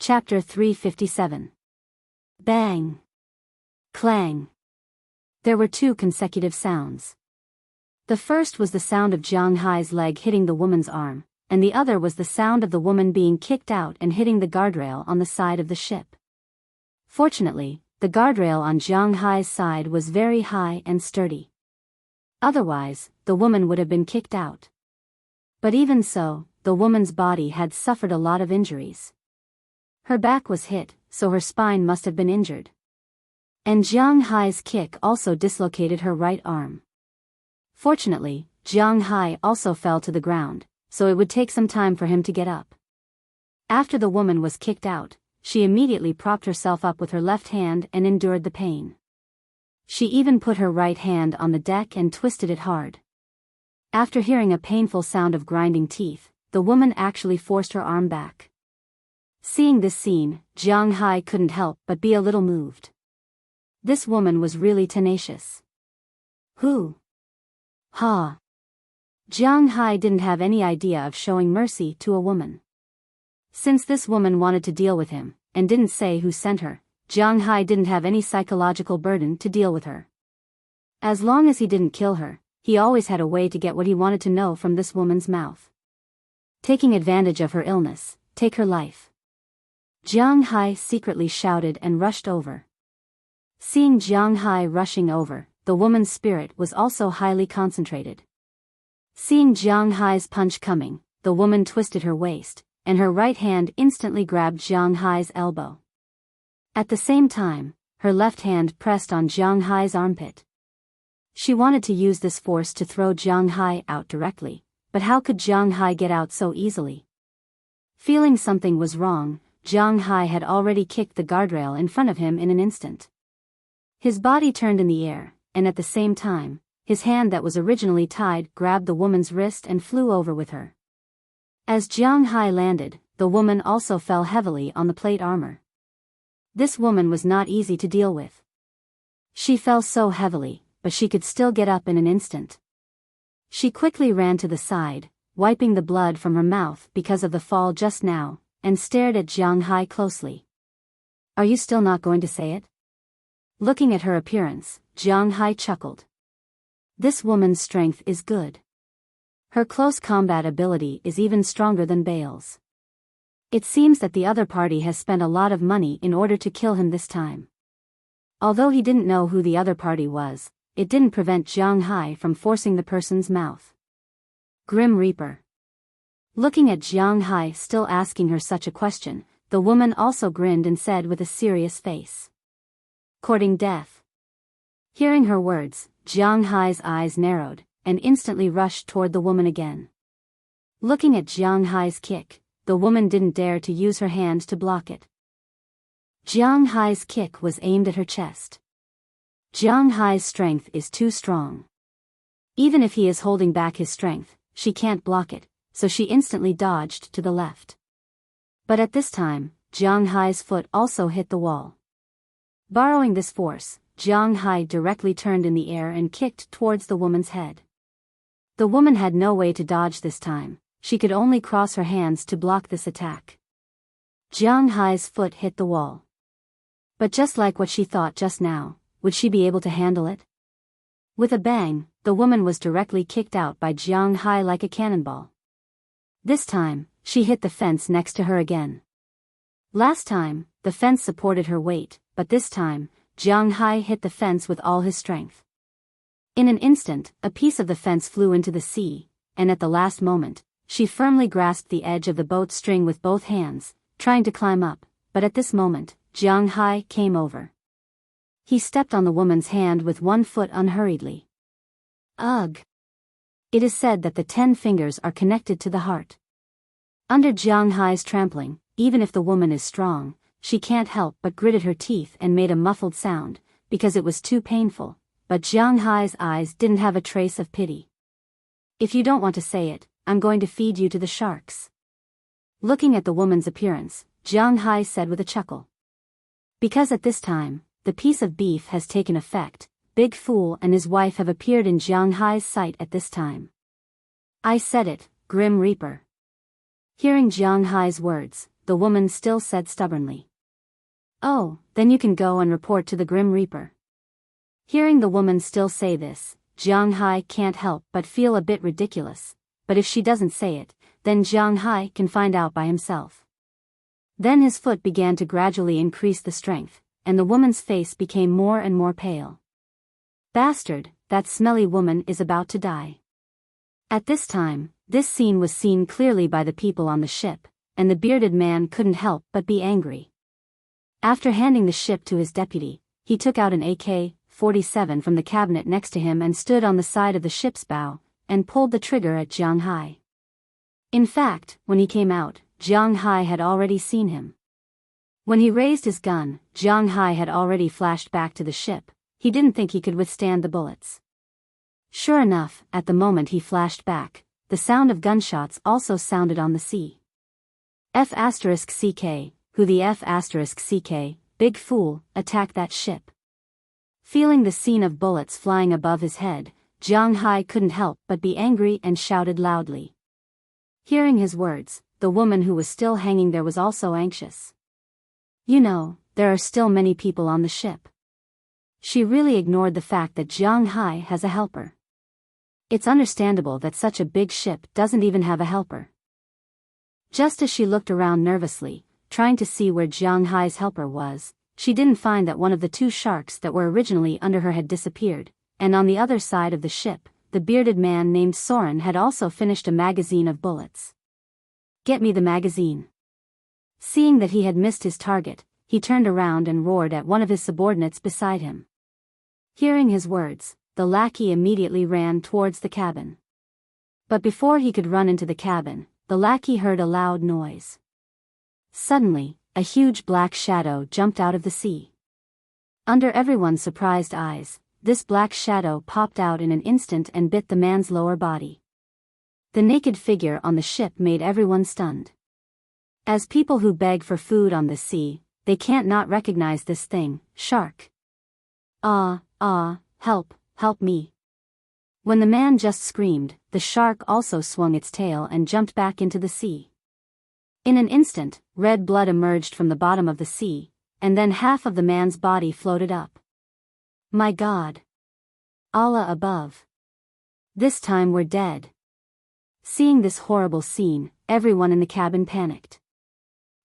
Chapter 357. Bang. Clang. There were 2 consecutive sounds. The first was the sound of Jiang Hai's leg hitting the woman's arm, and the other was the sound of the woman being kicked out and hitting the guardrail on the side of the ship. Fortunately, the guardrail on Jiang Hai's side was very high and sturdy. Otherwise, the woman would have been kicked out. But even so, the woman's body had suffered a lot of injuries. Her back was hit, so her spine must have been injured. And Jiang Hai's kick also dislocated her right arm. Fortunately, Jiang Hai also fell to the ground, so it would take some time for him to get up. After the woman was kicked out, she immediately propped herself up with her left hand and endured the pain. She even put her right hand on the deck and twisted it hard. After hearing a painful sound of grinding teeth, the woman actually forced her arm back. Seeing this scene, Jiang Hai couldn't help but be a little moved. This woman was really tenacious. Who? Ha! Jiang Hai didn't have any idea of showing mercy to a woman. Since this woman wanted to deal with him, and didn't say who sent her, Jiang Hai didn't have any psychological burden to deal with her. As long as he didn't kill her, he always had a way to get what he wanted to know from this woman's mouth. Taking advantage of her illness, take her life. Jiang Hai secretly shouted and rushed over. Seeing Jiang Hai rushing over, the woman's spirit was also highly concentrated. Seeing Jiang Hai's punch coming, the woman twisted her waist, and her right hand instantly grabbed Jiang Hai's elbow. At the same time, her left hand pressed on Jiang Hai's armpit. She wanted to use this force to throw Jiang Hai out directly, but how could Jiang Hai get out so easily? Feeling something was wrong, Jiang Hai had already kicked the guardrail in front of him in an instant. His body turned in the air, and at the same time, his hand that was originally tied grabbed the woman's wrist and flew over with her. As Jiang Hai landed, the woman also fell heavily on the plate armor. This woman was not easy to deal with. She fell so heavily, but she could still get up in an instant. She quickly ran to the side, wiping the blood from her mouth because of the fall just now, and stared at Jiang Hai closely. Are you still not going to say it? Looking at her appearance, Jiang Hai chuckled. This woman's strength is good. Her close combat ability is even stronger than Bale's. It seems that the other party has spent a lot of money in order to kill him this time. Although he didn't know who the other party was, it didn't prevent Jiang Hai from forcing the person's mouth. Grim Reaper. Looking at Jiang Hai still asking her such a question, the woman also grinned and said with a serious face. Courting death. Hearing her words, Jiang Hai's eyes narrowed, and instantly rushed toward the woman again. Looking at Jiang Hai's kick, the woman didn't dare to use her hand to block it. Jiang Hai's kick was aimed at her chest. Jiang Hai's strength is too strong. Even if he is holding back his strength, she can't block it, so she instantly dodged to the left. But at this time, Jiang Hai's foot also hit the wall. Borrowing this force, Jiang Hai directly turned in the air and kicked towards the woman's head. The woman had no way to dodge this time, she could only cross her hands to block this attack. Jiang Hai's foot hit the wall. But just like what she thought just now, would she be able to handle it? With a bang, the woman was directly kicked out by Jiang Hai like a cannonball. This time, she hit the fence next to her again. Last time, the fence supported her weight, but this time, Jiang Hai hit the fence with all his strength. In an instant, a piece of the fence flew into the sea, and at the last moment, she firmly grasped the edge of the boat string with both hands, trying to climb up, but at this moment, Jiang Hai came over. He stepped on the woman's hand with one foot unhurriedly. Ugh! It is said that the 10 fingers are connected to the heart. Under Jiang Hai's trampling, even if the woman is strong, she can't help but gritted her teeth and made a muffled sound, because it was too painful, but Jiang Hai's eyes didn't have a trace of pity. If you don't want to say it, I'm going to feed you to the sharks. Looking at the woman's appearance, Jiang Hai said with a chuckle. Because at this time, the piece of beef has taken effect, Big Fool and his wife have appeared in Jiang Hai's sight at this time. I said it, Grim Reaper. Hearing Jiang Hai's words, the woman still said stubbornly. "Oh, then you can go and report to the Grim Reaper." Hearing the woman still say this, Jiang Hai can't help but feel a bit ridiculous, but if she doesn't say it, then Jiang Hai can find out by himself. Then his foot began to gradually increase the strength, and the woman's face became more and more pale. "Bastard, that smelly woman is about to die." At this time, this scene was seen clearly by the people on the ship, and the bearded man couldn't help but be angry. After handing the ship to his deputy, he took out an AK-47 from the cabinet next to him and stood on the side of the ship's bow, and pulled the trigger at Jiang Hai. In fact, when he came out, Jiang Hai had already seen him. When he raised his gun, Jiang Hai had already flashed back to the ship. He didn't think he could withstand the bullets. Sure enough, at the moment he flashed back, the sound of gunshots also sounded on the sea. F***CK, who the F***CK, big fool, attacked that ship. Feeling the scene of bullets flying above his head, Jiang Hai couldn't help but be angry and shouted loudly. Hearing his words, the woman who was still hanging there was also anxious. "You know, there are still many people on the ship." She really ignored the fact that Jiang Hai has a helper. It's understandable that such a big ship doesn't even have a helper. Just as she looked around nervously, trying to see where Jiang Hai's helper was, she didn't find that one of the two sharks that were originally under her had disappeared, and on the other side of the ship, the bearded man named Soren had also finished a magazine of bullets. "Get me the magazine." Seeing that he had missed his target, he turned around and roared at one of his subordinates beside him. Hearing his words, the lackey immediately ran towards the cabin. But before he could run into the cabin, the lackey heard a loud noise. Suddenly, a huge black shadow jumped out of the sea. Under everyone's surprised eyes, this black shadow popped out in an instant and bit the man's lower body. The naked figure on the ship made everyone stunned. As people who beg for food on the sea, they can't not recognize this thing, shark. Help me." When the man just screamed, the shark also swung its tail and jumped back into the sea. In an instant, red blood emerged from the bottom of the sea, and then half of the man's body floated up. "My God! Allah above! This time we're dead." Seeing this horrible scene, everyone in the cabin panicked.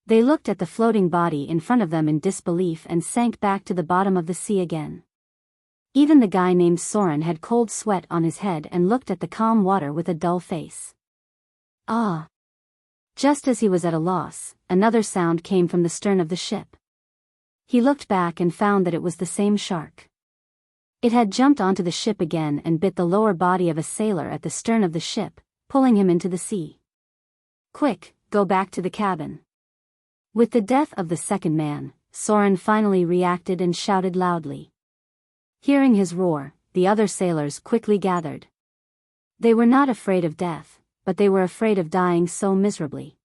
They looked at the floating body in front of them in disbelief and sank back to the bottom of the sea again. Even the guy named Soren had cold sweat on his head and looked at the calm water with a dull face. Just as he was at a loss, another sound came from the stern of the ship. He looked back and found that it was the same shark. It had jumped onto the ship again and bit the lower body of a sailor at the stern of the ship, pulling him into the sea. "Quick, go back to the cabin." With the death of the second man, Soren finally reacted and shouted loudly. Hearing his roar, the other sailors quickly gathered. They were not afraid of death, but they were afraid of dying so miserably.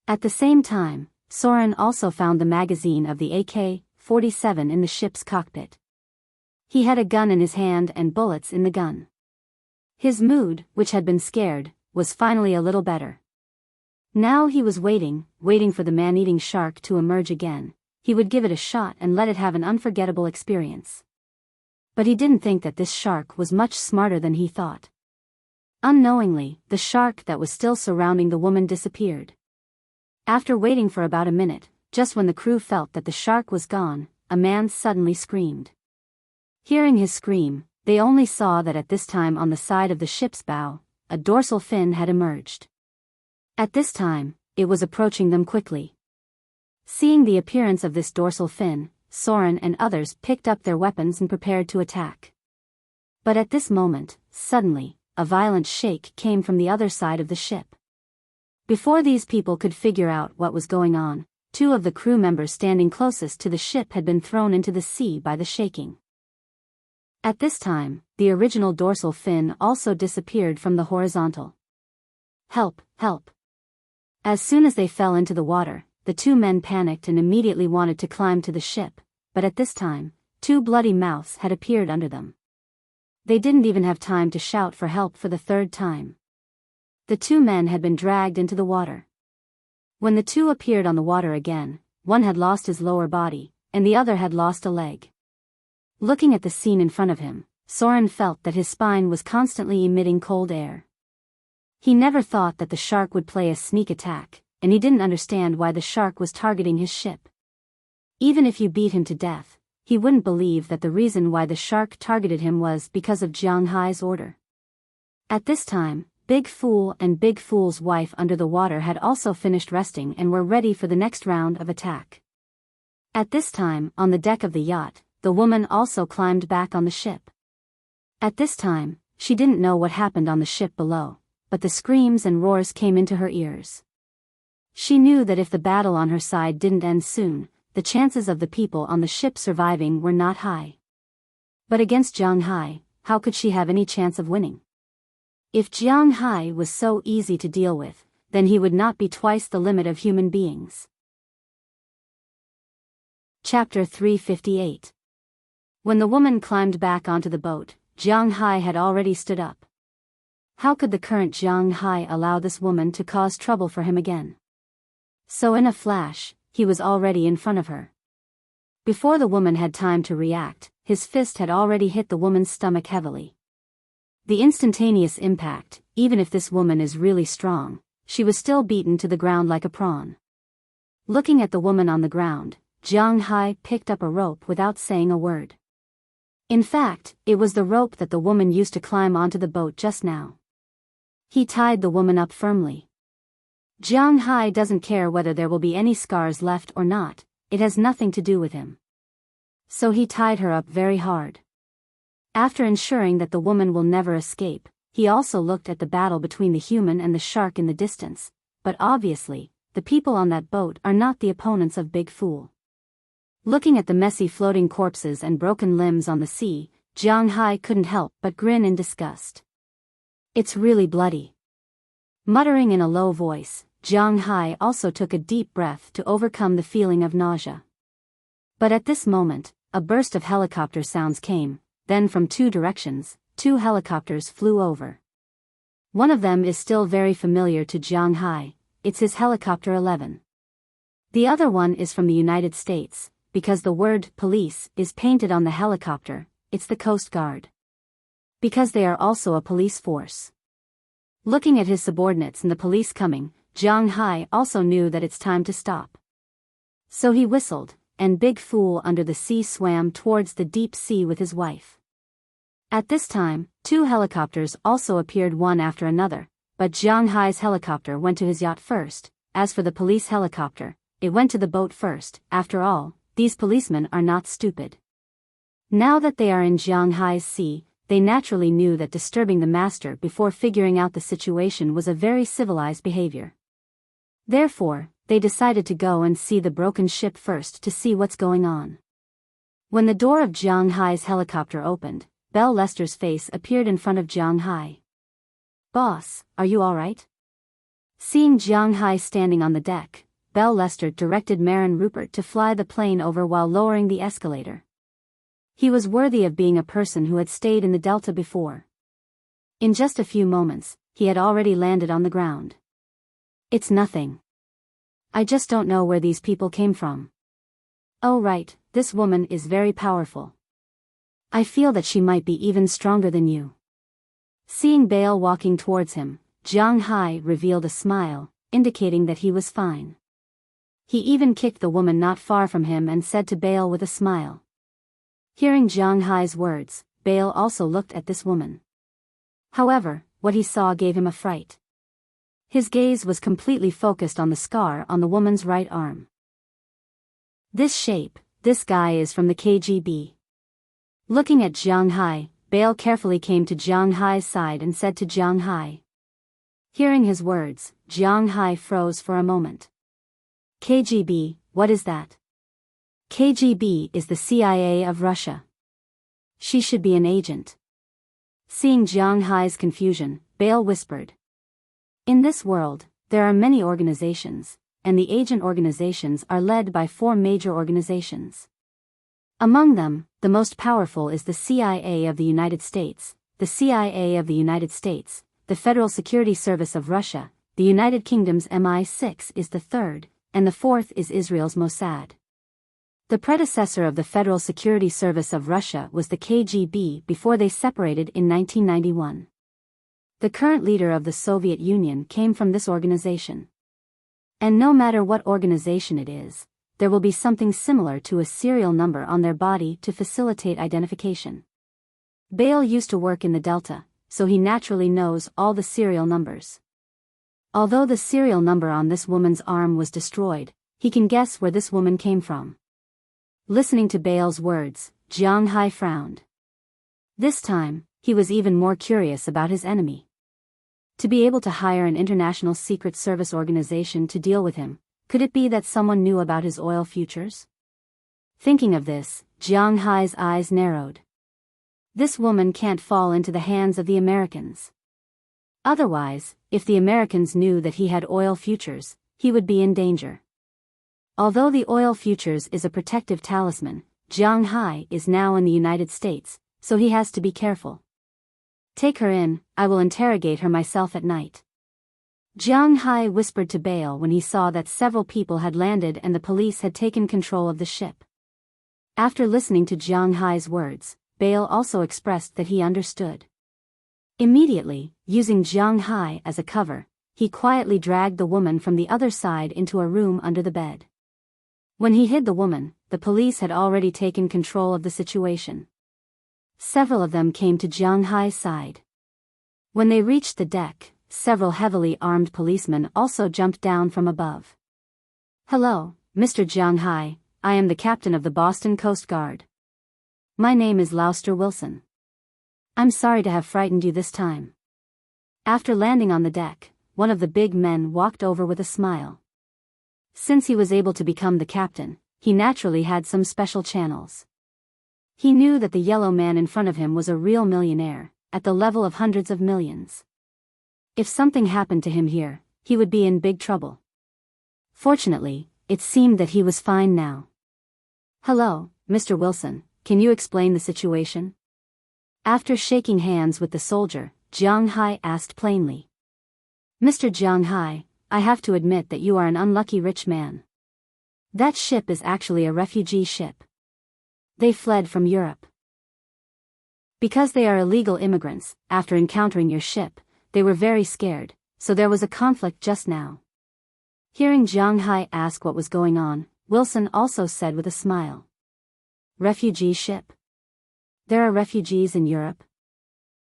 At the same time, Soren also found the magazine of the AK-47 in the ship's cockpit. He had a gun in his hand and bullets in the gun. His mood, which had been scared, was finally a little better. Now he was waiting for the man-eating shark to emerge again. He would give it a shot and let it have an unforgettable experience. But he didn't think that this shark was much smarter than he thought. Unknowingly, the shark that was still surrounding the woman disappeared. After waiting for about a minute, just when the crew felt that the shark was gone, a man suddenly screamed. Hearing his scream, they only saw that at this time on the side of the ship's bow, a dorsal fin had emerged. At this time, it was approaching them quickly. Seeing the appearance of this dorsal fin, Soren and others picked up their weapons and prepared to attack. But at this moment, suddenly, a violent shake came from the other side of the ship. Before these people could figure out what was going on, two of the crew members standing closest to the ship had been thrown into the sea by the shaking. At this time, the original dorsal fin also disappeared from the horizontal. "Help, help!" As soon as they fell into the water, the two men panicked and immediately wanted to climb to the ship, but at this time, two bloody mouths had appeared under them. They didn't even have time to shout for help for the third time. The two men had been dragged into the water. When the two appeared on the water again, one had lost his lower body, and the other had lost a leg. Looking at the scene in front of him, Soren felt that his spine was constantly emitting cold air. He never thought that the shark would play a sneak attack, and he didn't understand why the shark was targeting his ship. Even if you beat him to death, he wouldn't believe that the reason why the shark targeted him was because of Jiang Hai's order. At this time, Big Fool and Big Fool's wife under the water had also finished resting and were ready for the next round of attack. At this time, on the deck of the yacht, the woman also climbed back on the ship. At this time, she didn't know what happened on the ship below, but the screams and roars came into her ears. She knew that if the battle on her side didn't end soon, the chances of the people on the ship surviving were not high. But against Jiang Hai, how could she have any chance of winning? If Jiang Hai was so easy to deal with, then he would not be twice the limit of human beings. Chapter 358. When the woman climbed back onto the boat, Jiang Hai had already stood up. How could the current Jiang Hai allow this woman to cause trouble for him again? So in a flash, he was already in front of her. Before the woman had time to react, his fist had already hit the woman's stomach heavily. The instantaneous impact, even if this woman is really strong, she was still beaten to the ground like a prawn. Looking at the woman on the ground, Jiang Hai picked up a rope without saying a word. In fact, it was the rope that the woman used to climb onto the boat just now. He tied the woman up firmly. Jiang Hai doesn't care whether there will be any scars left or not, it has nothing to do with him. So he tied her up very hard. After ensuring that the woman will never escape, he also looked at the battle between the human and the shark in the distance, but obviously, the people on that boat are not the opponents of Big Fool. Looking at the messy floating corpses and broken limbs on the sea, Jiang Hai couldn't help but grin in disgust. It's really bloody. Muttering in a low voice, Jiang Hai also took a deep breath to overcome the feeling of nausea. But at this moment, a burst of helicopter sounds came, then from two directions, two helicopters flew over. One of them is still very familiar to Jiang Hai, it's his Helicopter 11. The other one is from the United States, because the word police is painted on the helicopter, it's the Coast Guard. Because they are also a police force. Looking at his subordinates and the police coming, Jiang Hai also knew that it's time to stop. So he whistled, and Big Fool under the sea swam towards the deep sea with his wife. At this time, two helicopters also appeared one after another, but Jiang Hai's helicopter went to his yacht first. As for the police helicopter, it went to the boat first. After all, these policemen are not stupid. Now that they are in Jiang Hai's sea, they naturally knew that disturbing the master before figuring out the situation was a very civilized behavior. Therefore, they decided to go and see the broken ship first to see what's going on. When the door of Jiang Hai's helicopter opened, Belle Lester's face appeared in front of Jiang Hai. "Boss, are you alright?" Seeing Jiang Hai standing on the deck, Belle Lester directed Marin Rupert to fly the plane over while lowering the escalator. He was worthy of being a person who had stayed in the Delta before. In just a few moments, he had already landed on the ground. "It's nothing. I just don't know where these people came from." "Oh right, this woman is very powerful. I feel that she might be even stronger than you." Seeing Bale walking towards him, Jiang Hai revealed a smile, indicating that he was fine. He even kicked the woman not far from him and said to Bale with a smile. Hearing Jiang Hai's words, Bale also looked at this woman. However, what he saw gave him a fright. His gaze was completely focused on the scar on the woman's right arm. "This shape, this guy is from the KGB." Looking at Jiang Hai, Bale carefully came to Jiang Hai's side and said to Jiang Hai. Hearing his words, Jiang Hai froze for a moment. "KGB, what is that?" "KGB is the CIA of Russia. She should be an agent." Seeing Jiang Hai's confusion, Bale whispered. "In this world, there are many organizations, and the agent organizations are led by 4 major organizations. Among them, the most powerful is the CIA of the United States, the CIA of the United States, the Federal Security Service of Russia, the United Kingdom's MI6 is the third, and the fourth is Israel's Mossad. The predecessor of the Federal Security Service of Russia was the KGB before they separated in 1991. The current leader of the Soviet Union came from this organization. And no matter what organization it is, there will be something similar to a serial number on their body to facilitate identification. Bale used to work in the Delta, so he naturally knows all the serial numbers. Although the serial number on this woman's arm was destroyed, he can guess where this woman came from. Listening to Bale's words, Jiang Hai frowned. This time, he was even more curious about his enemy. To be able to hire an international secret service organization to deal with him, could it be that someone knew about his oil futures? Thinking of this, Jiang Hai's eyes narrowed. This woman can't fall into the hands of the Americans. Otherwise, if the Americans knew that he had oil futures, he would be in danger. Although the oil futures is a protective talisman, Jiang Hai is now in the United States, so he has to be careful. Take her in, I will interrogate her myself at night. Jiang Hai whispered to Bale when he saw that several people had landed and the police had taken control of the ship. After listening to Jiang Hai's words, Bale also expressed that he understood. Immediately, using Jiang Hai as a cover, he quietly dragged the woman from the other side into a room under the bed. When he hid the woman, the police had already taken control of the situation. Several of them came to Jiang Hai's side. When they reached the deck, several heavily armed policemen also jumped down from above. Hello, Mr. Jiang Hai, I am the captain of the Boston Coast Guard. My name is Louster Wilson. I'm sorry to have frightened you this time. After landing on the deck, one of the big men walked over with a smile. Since he was able to become the captain, he naturally had some special channels. He knew that the yellow man in front of him was a real millionaire, at the level of hundreds of millions. If something happened to him here, he would be in big trouble. Fortunately, it seemed that he was fine now. Hello, Mr. Wilson, can you explain the situation? After shaking hands with the soldier, Jiang Hai asked plainly. Mr. Jiang Hai, I have to admit that you are an unlucky rich man. That ship is actually a refugee ship. They fled from Europe. Because they are illegal immigrants, after encountering your ship, they were very scared, so there was a conflict just now. Hearing Jiang Hai ask what was going on, Wilson also said with a smile. Refugee ship? There are refugees in Europe?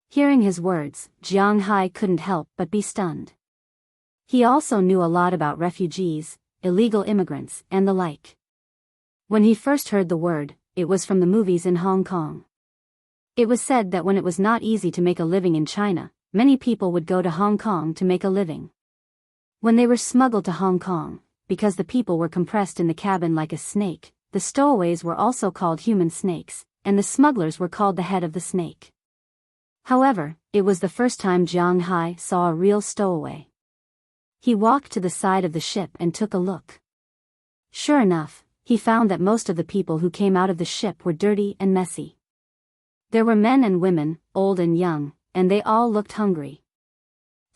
Hearing his words, Jiang Hai couldn't help but be stunned. He also knew a lot about refugees, illegal immigrants, and the like. When he first heard the word, it was from the movies in Hong Kong. It was said that when it was not easy to make a living in China, many people would go to Hong Kong to make a living. When they were smuggled to Hong Kong, because the people were compressed in the cabin like a snake, the stowaways were also called human snakes, and the smugglers were called the head of the snake. However, it was the first time Jiang Hai saw a real stowaway. He walked to the side of the ship and took a look. Sure enough, he found that most of the people who came out of the ship were dirty and messy. There were men and women, old and young, and they all looked hungry.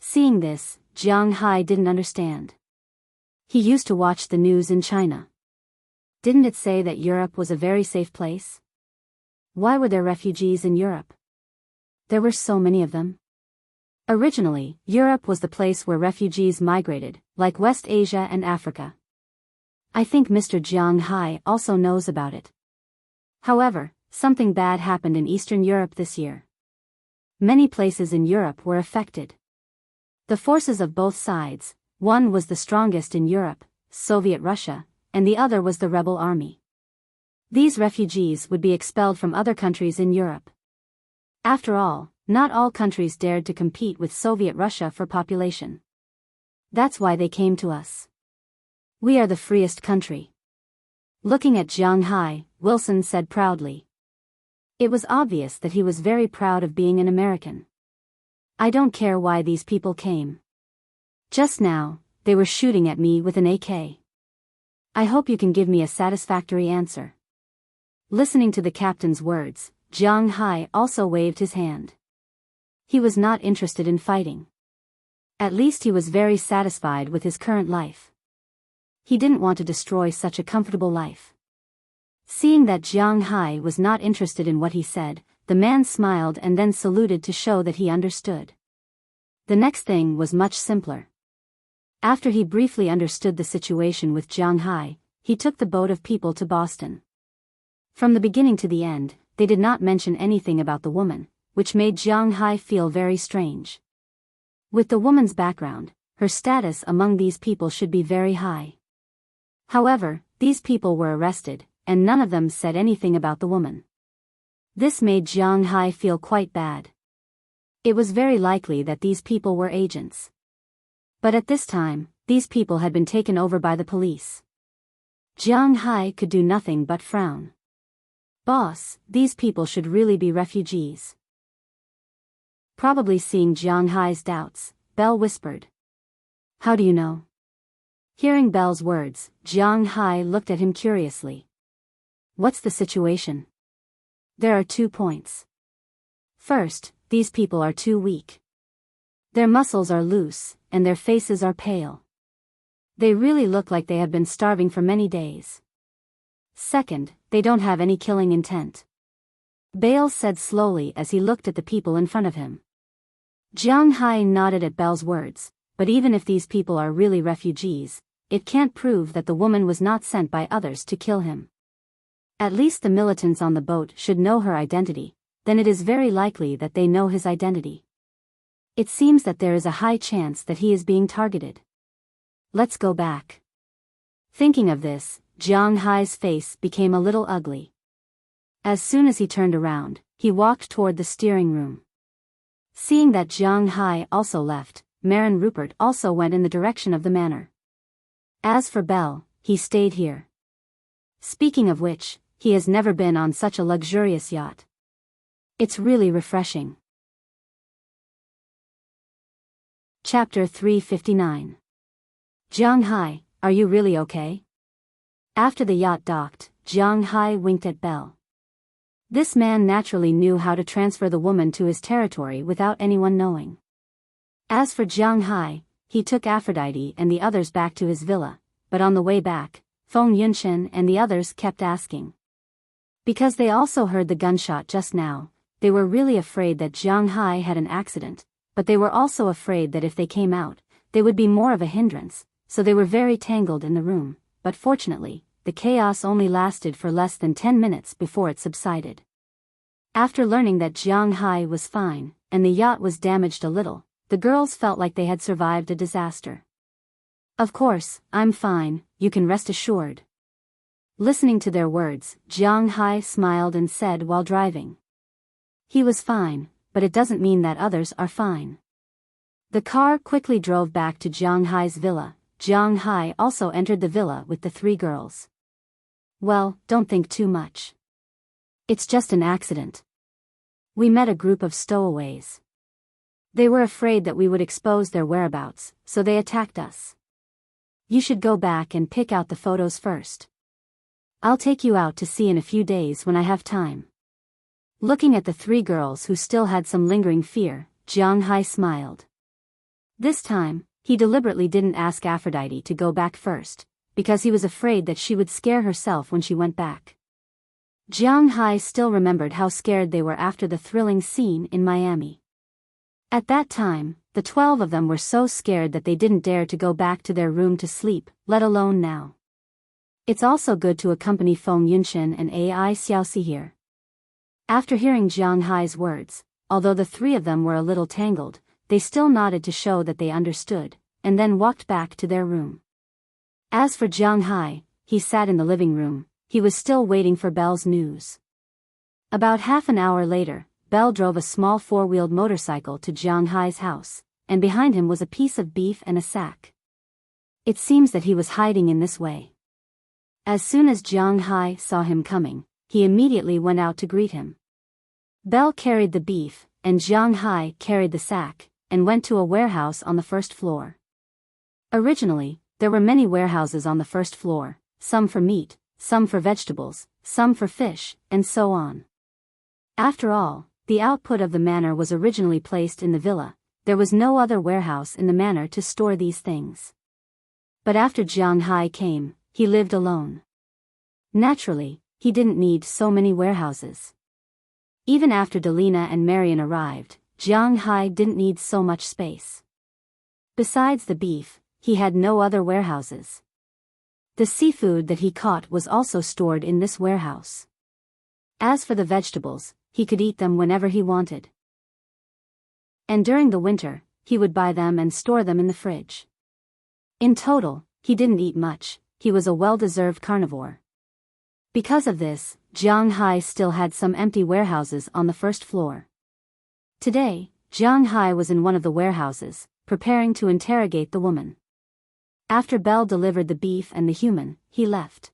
Seeing this, Jiang Hai didn't understand. He used to watch the news in China. Didn't it say that Europe was a very safe place? Why were there refugees in Europe? There were so many of them. Originally, Europe was the place where refugees migrated, like West Asia and Africa. I think Mr. Jiang Hai also knows about it. However, something bad happened in Eastern Europe this year. Many places in Europe were affected. The forces of both sides, one was the strongest in Europe, Soviet Russia, and the other was the rebel army. These refugees would be expelled from other countries in Europe. After all, not all countries dared to compete with Soviet Russia for population. That's why they came to us. We are the freest country. Looking at Jiang Hai, Wilson said proudly. It was obvious that he was very proud of being an American. I don't care why these people came. Just now, they were shooting at me with an AK. I hope you can give me a satisfactory answer. Listening to the captain's words, Jiang Hai also waved his hand. He was not interested in fighting. At least he was very satisfied with his current life. He didn't want to destroy such a comfortable life. Seeing that Jiang Hai was not interested in what he said, the man smiled and then saluted to show that he understood. The next thing was much simpler. After he briefly understood the situation with Jiang Hai, he took the boat of people to Boston. From the beginning to the end, they did not mention anything about the woman, which made Jiang Hai feel very strange. With the woman's background, her status among these people should be very high. However, these people were arrested, and none of them said anything about the woman. This made Jiang Hai feel quite bad. It was very likely that these people were agents. But at this time, these people had been taken over by the police. Jiang Hai could do nothing but frown. Boss, these people should really be refugees. Probably seeing Jiang Hai's doubts, Belle whispered. How do you know? Hearing Belle's words, Jiang Hai looked at him curiously. What's the situation? There are 2 points. First, these people are too weak. Their muscles are loose, and their faces are pale. They really look like they have been starving for many days. Second, they don't have any killing intent. Bale said slowly as he looked at the people in front of him. Jiang Hai nodded at Belle's words, but even if these people are really refugees, it can't prove that the woman was not sent by others to kill him. At least the militants on the boat should know her identity, then it is very likely that they know his identity. It seems that there is a high chance that he is being targeted. Let's go back. Thinking of this, Jiang Hai's face became a little ugly. As soon as he turned around, he walked toward the steering room. Seeing that Jiang Hai also left, Marin Rupert also went in the direction of the manor. As for Belle, he stayed here. Speaking of which, he has never been on such a luxurious yacht. It's really refreshing. Chapter 359. Jiang Hai, are you really okay? After the yacht docked, Jiang Hai winked at Belle. This man naturally knew how to transfer the woman to his territory without anyone knowing. As for Jiang Hai, he took Aphrodite and the others back to his villa, but on the way back, Feng Yunshan and the others kept asking. Because they also heard the gunshot just now, they were really afraid that Jiang Hai had an accident, but they were also afraid that if they came out, they would be more of a hindrance, so they were very tangled in the room, but fortunately, the chaos only lasted for less than 10 minutes before it subsided. After learning that Jiang Hai was fine, and the yacht was damaged a little, the girls felt like they had survived a disaster. Of course, I'm fine, you can rest assured. Listening to their words, Jiang Hai smiled and said while driving. He was fine, but it doesn't mean that others are fine. The car quickly drove back to Jiang Hai's villa. Jiang Hai also entered the villa with the 3 girls. Well, don't think too much. It's just an accident. We met a group of stowaways. They were afraid that we would expose their whereabouts, so they attacked us. You should go back and pick out the photos first. I'll take you out to see in a few days when I have time. Looking at the 3 girls who still had some lingering fear, Jiang Hai smiled. This time, he deliberately didn't ask Aphrodite to go back first, because he was afraid that she would scare herself when she went back. Jiang Hai still remembered how scared they were after the thrilling scene in Miami. At that time, the 12 of them were so scared that they didn't dare to go back to their room to sleep, let alone now. It's also good to accompany Feng Yunshan and Ai Xiaoxi here. After hearing Jiang Hai's words, although the 3 of them were a little tangled, they still nodded to show that they understood, and then walked back to their room. As for Jiang Hai, he sat in the living room. He was still waiting for Belle's news. About half an hour later, Belle drove a small 4-wheeled motorcycle to Jiang Hai's house, and behind him was a piece of beef and a sack. It seems that he was hiding in this way. As soon as Jiang Hai saw him coming, he immediately went out to greet him. Belle carried the beef, and Jiang Hai carried the sack, and went to a warehouse on the first floor. Originally, there were many warehouses on the first floor, some for meat, some for vegetables, some for fish, and so on. After all, the output of the manor was originally placed in the villa. there was no other warehouse in the manor to store these things. But after Jiang Hai came, he lived alone. Naturally, he didn't need so many warehouses. Even after Delina and Marion arrived, Jiang Hai didn't need so much space. Besides the beef, he had no other warehouses. The seafood that he caught was also stored in this warehouse. As for the vegetables, he could eat them whenever he wanted. And during the winter, he would buy them and store them in the fridge. In total, he didn't eat much, he was a well-deserved carnivore. Because of this, Jiang Hai still had some empty warehouses on the first floor. Today, Jiang Hai was in one of the warehouses, preparing to interrogate the woman. After Belle delivered the beef and the human, he left.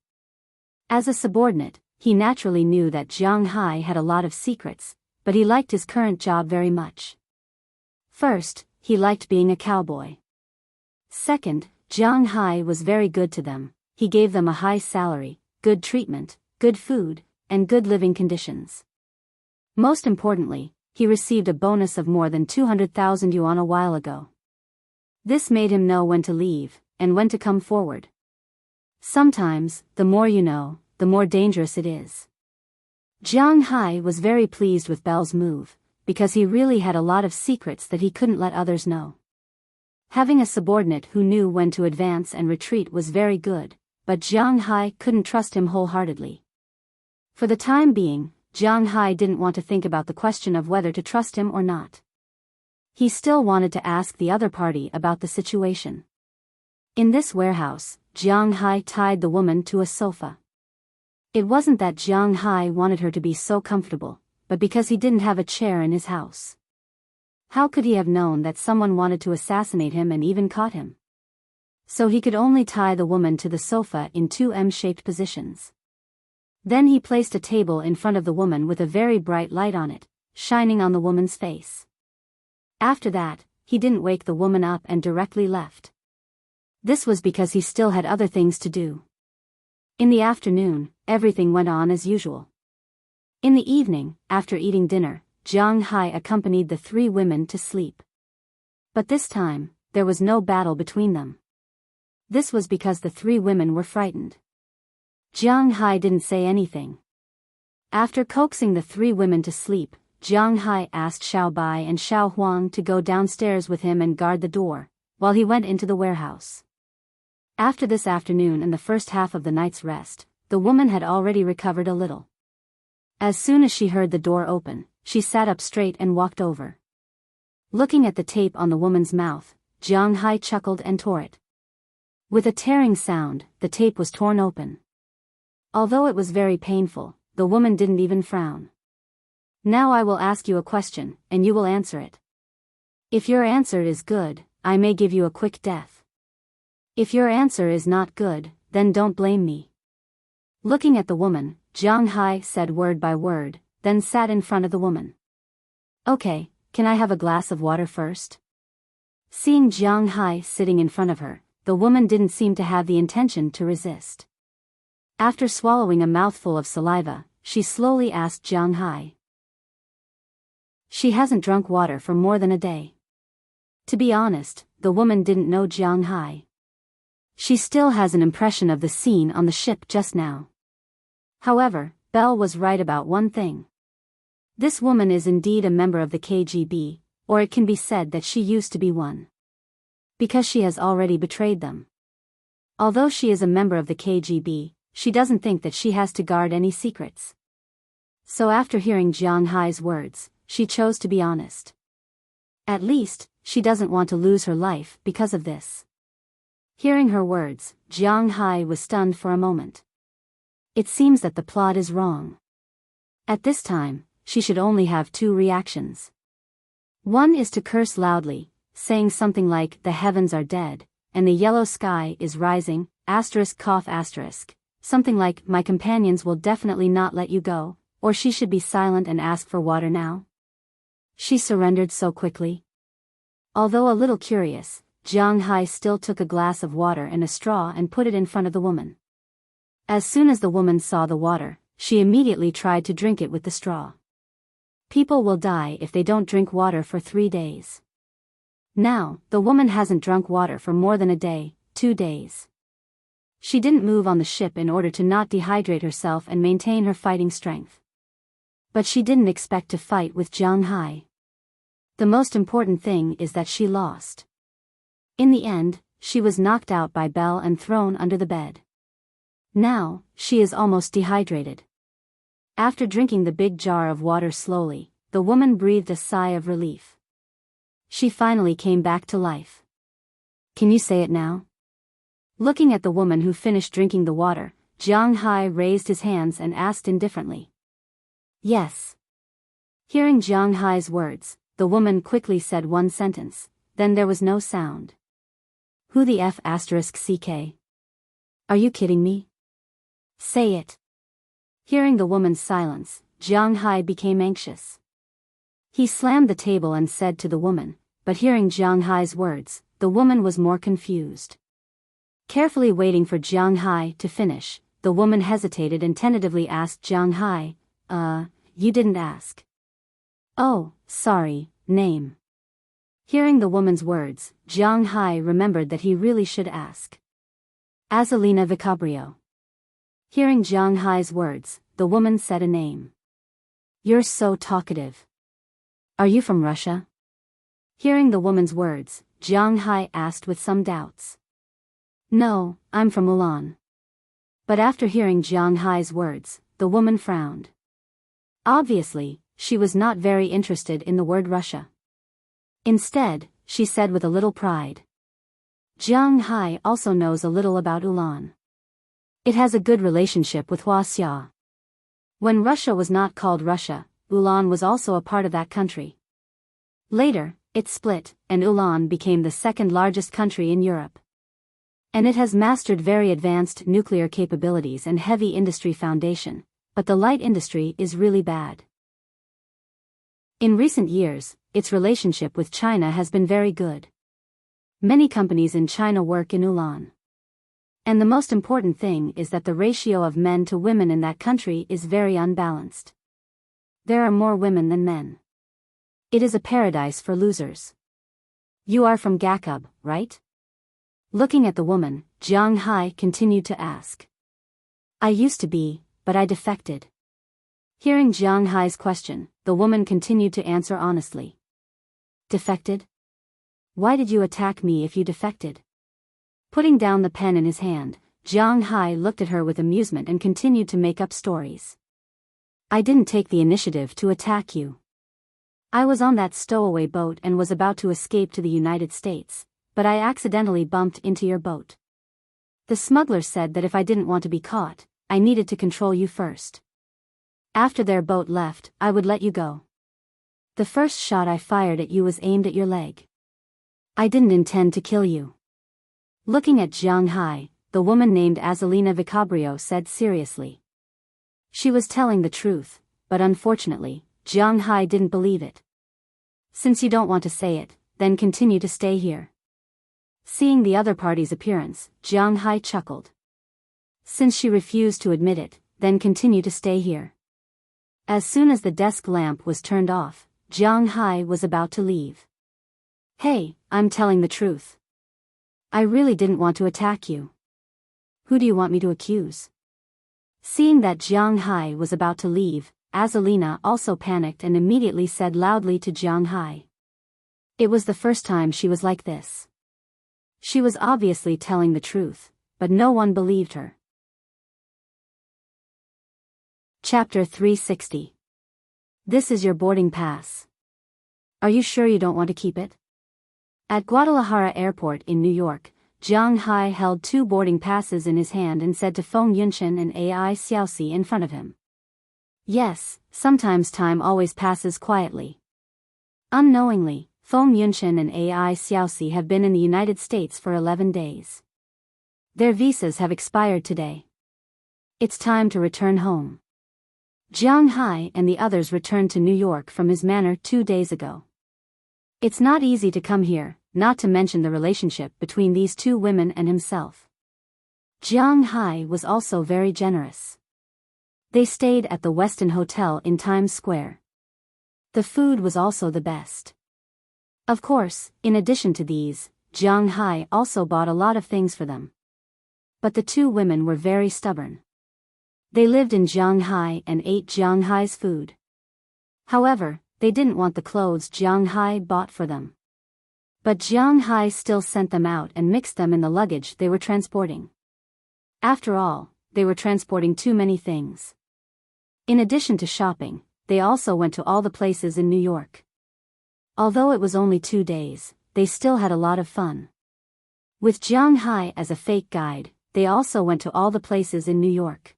As a subordinate, he naturally knew that Jiang Hai had a lot of secrets, but he liked his current job very much. First, he liked being a cowboy. Second, Jiang Hai was very good to them, he gave them a high salary, good treatment, good food, and good living conditions. Most importantly, he received a bonus of more than 200,000 yuan a while ago. This made him know when to leave, and when to come forward. Sometimes, the more you know, the more dangerous it is. Jiang Hai was very pleased with Belle's move, because he really had a lot of secrets that he couldn't let others know. Having a subordinate who knew when to advance and retreat was very good, but Jiang Hai couldn't trust him wholeheartedly. For the time being, Jiang Hai didn't want to think about the question of whether to trust him or not. He still wanted to ask the other party about the situation. In this warehouse, Jiang Hai tied the woman to a sofa. It wasn't that Jiang Hai wanted her to be so comfortable, but because he didn't have a chair in his house. How could he have known that someone wanted to assassinate him and even caught him? So he could only tie the woman to the sofa in two M-shaped positions. Then he placed a table in front of the woman with a very bright light on it, shining on the woman's face. After that, he didn't wake the woman up and directly left. This was because he still had other things to do. In the afternoon, everything went on as usual. In the evening, after eating dinner, Jiang Hai accompanied the three women to sleep. But this time, there was no battle between them. This was because the three women were frightened. Jiang Hai didn't say anything. After coaxing the three women to sleep, Jiang Hai asked Xiao Bai and Xiao Huang to go downstairs with him and guard the door, while he went into the warehouse. After this afternoon and the first half of the night's rest, the woman had already recovered a little. As soon as she heard the door open, she sat up straight and walked over. Looking at the tape on the woman's mouth, Jiang Hai chuckled and tore it. With a tearing sound, the tape was torn open. Although it was very painful, the woman didn't even frown. Now I will ask you a question, and you will answer it. If your answer is good, I may give you a quick death. If your answer is not good, then don't blame me. Looking at the woman, Jiang Hai said word by word, then sat in front of the woman. Okay, can I have a glass of water first? Seeing Jiang Hai sitting in front of her, the woman didn't seem to have the intention to resist. After swallowing a mouthful of saliva, she slowly asked Jiang Hai. She hasn't drunk water for more than a day. To be honest, the woman didn't know Jiang Hai. She still has an impression of the scene on the ship just now. However, Belle was right about one thing. This woman is indeed a member of the KGB, or it can be said that she used to be one. Because she has already betrayed them. Although she is a member of the KGB, she doesn't think that she has to guard any secrets. So after hearing Jiang Hai's words, she chose to be honest. At least, she doesn't want to lose her life because of this. Hearing her words, Jiang Hai was stunned for a moment. It seems that the plot is wrong. At this time, she should only have two reactions. One is to curse loudly, saying something like, "The heavens are dead, and the yellow sky is rising, ****, something like, "My companions will definitely not let you go," or she should be silent and ask for water now. She surrendered so quickly. Although a little curious, Jiang Hai still took a glass of water and a straw and put it in front of the woman. As soon as the woman saw the water, she immediately tried to drink it with the straw. People will die if they don't drink water for 3 days. Now, the woman hasn't drunk water for more than a day, 2 days. She didn't move on the ship in order to not dehydrate herself and maintain her fighting strength. But she didn't expect to fight with Jiang Hai. The most important thing is that she lost. In the end, she was knocked out by Belle and thrown under the bed. Now, she is almost dehydrated. After drinking the big jar of water slowly, the woman breathed a sigh of relief. She finally came back to life. Can you say it now? Looking at the woman who finished drinking the water, Jiang Hai raised his hands and asked indifferently. Yes. Hearing Jiang Hai's words, the woman quickly said one sentence, then there was no sound. Who the F *CK? Are you kidding me? Say it. Hearing the woman's silence, Jiang Hai became anxious. He slammed the table and said to the woman, but hearing Jiang Hai's words, the woman was more confused. Carefully waiting for Jiang Hai to finish, the woman hesitated and tentatively asked Jiang Hai, you didn't ask. Oh, sorry, name. Hearing the woman's words, Jiang Hai remembered that he really should ask. Azalina Vicabrio. Hearing Jiang Hai's words, the woman said a name. You're so talkative. Are you from Russia? Hearing the woman's words, Jiang Hai asked with some doubts. No, I'm from Ulan. But after hearing Jiang Hai's words, the woman frowned. Obviously, she was not very interested in the word Russia. Instead, she said with a little pride. Jiang Hai also knows a little about Ulan. It has a good relationship with Huaxia. When Russia was not called Russia, Ulan was also a part of that country. Later, it split, and Ulan became the second largest country in Europe. And it has mastered very advanced nuclear capabilities and heavy industry foundation, but the light industry is really bad. In recent years, its relationship with China has been very good. Many companies in China work in Ulan. And the most important thing is that the ratio of men to women in that country is very unbalanced. There are more women than men. It is a paradise for losers. You are from Gakub, right? Looking at the woman, Jiang Hai continued to ask. I used to be, but I defected. Hearing Jiang Hai's question, the woman continued to answer honestly. Defected? Why did you attack me if you defected? Putting down the pen in his hand, Jiang Hai looked at her with amusement and continued to make up stories. I didn't take the initiative to attack you. I was on that stowaway boat and was about to escape to the United States, but I accidentally bumped into your boat. The smuggler said that if I didn't want to be caught, I needed to control you first. After their boat left, I would let you go. The first shot I fired at you was aimed at your leg. I didn't intend to kill you. Looking at Jiang Hai, the woman named Azalina Vicabrio said seriously. She was telling the truth, but unfortunately, Jiang Hai didn't believe it. Since you don't want to say it, then continue to stay here. Seeing the other party's appearance, Jiang Hai chuckled. Since she refused to admit it, then continue to stay here. As soon as the desk lamp was turned off, Jiang Hai was about to leave. Hey, I'm telling the truth. I really didn't want to attack you. Who do you want me to accuse? Seeing that Jiang Hai was about to leave, Azalina also panicked and immediately said loudly to Jiang Hai. It was the first time she was like this. She was obviously telling the truth, but no one believed her. Chapter 360. This is your boarding pass. Are you sure you don't want to keep it? At Guadalajara Airport in New York, Jiang Hai held 2 boarding passes in his hand and said to Feng Yunqian and Ai Xiaoxi in front of him. Yes, sometimes time always passes quietly. Unknowingly, Feng Yunqian and Ai Xiaoxi have been in the United States for 11 days. Their visas have expired today. It's time to return home. Jiang Hai and the others returned to New York from his manor 2 days ago. It's not easy to come here, not to mention the relationship between these 2 women and himself. Jiang Hai was also very generous. They stayed at the Westin Hotel in Times Square. The food was also the best. Of course, in addition to these, Jiang Hai also bought a lot of things for them. But the two women were very stubborn. They lived in Jiang Hai and ate Jiang Hai's food. However, they didn't want the clothes Jiang Hai bought for them. But Jiang Hai still sent them out and mixed them in the luggage they were transporting. After all, they were transporting too many things. In addition to shopping, they also went to all the places in New York. Although it was only 2 days, they still had a lot of fun. With Jiang Hai as a fake guide, they also went to all the places in New York.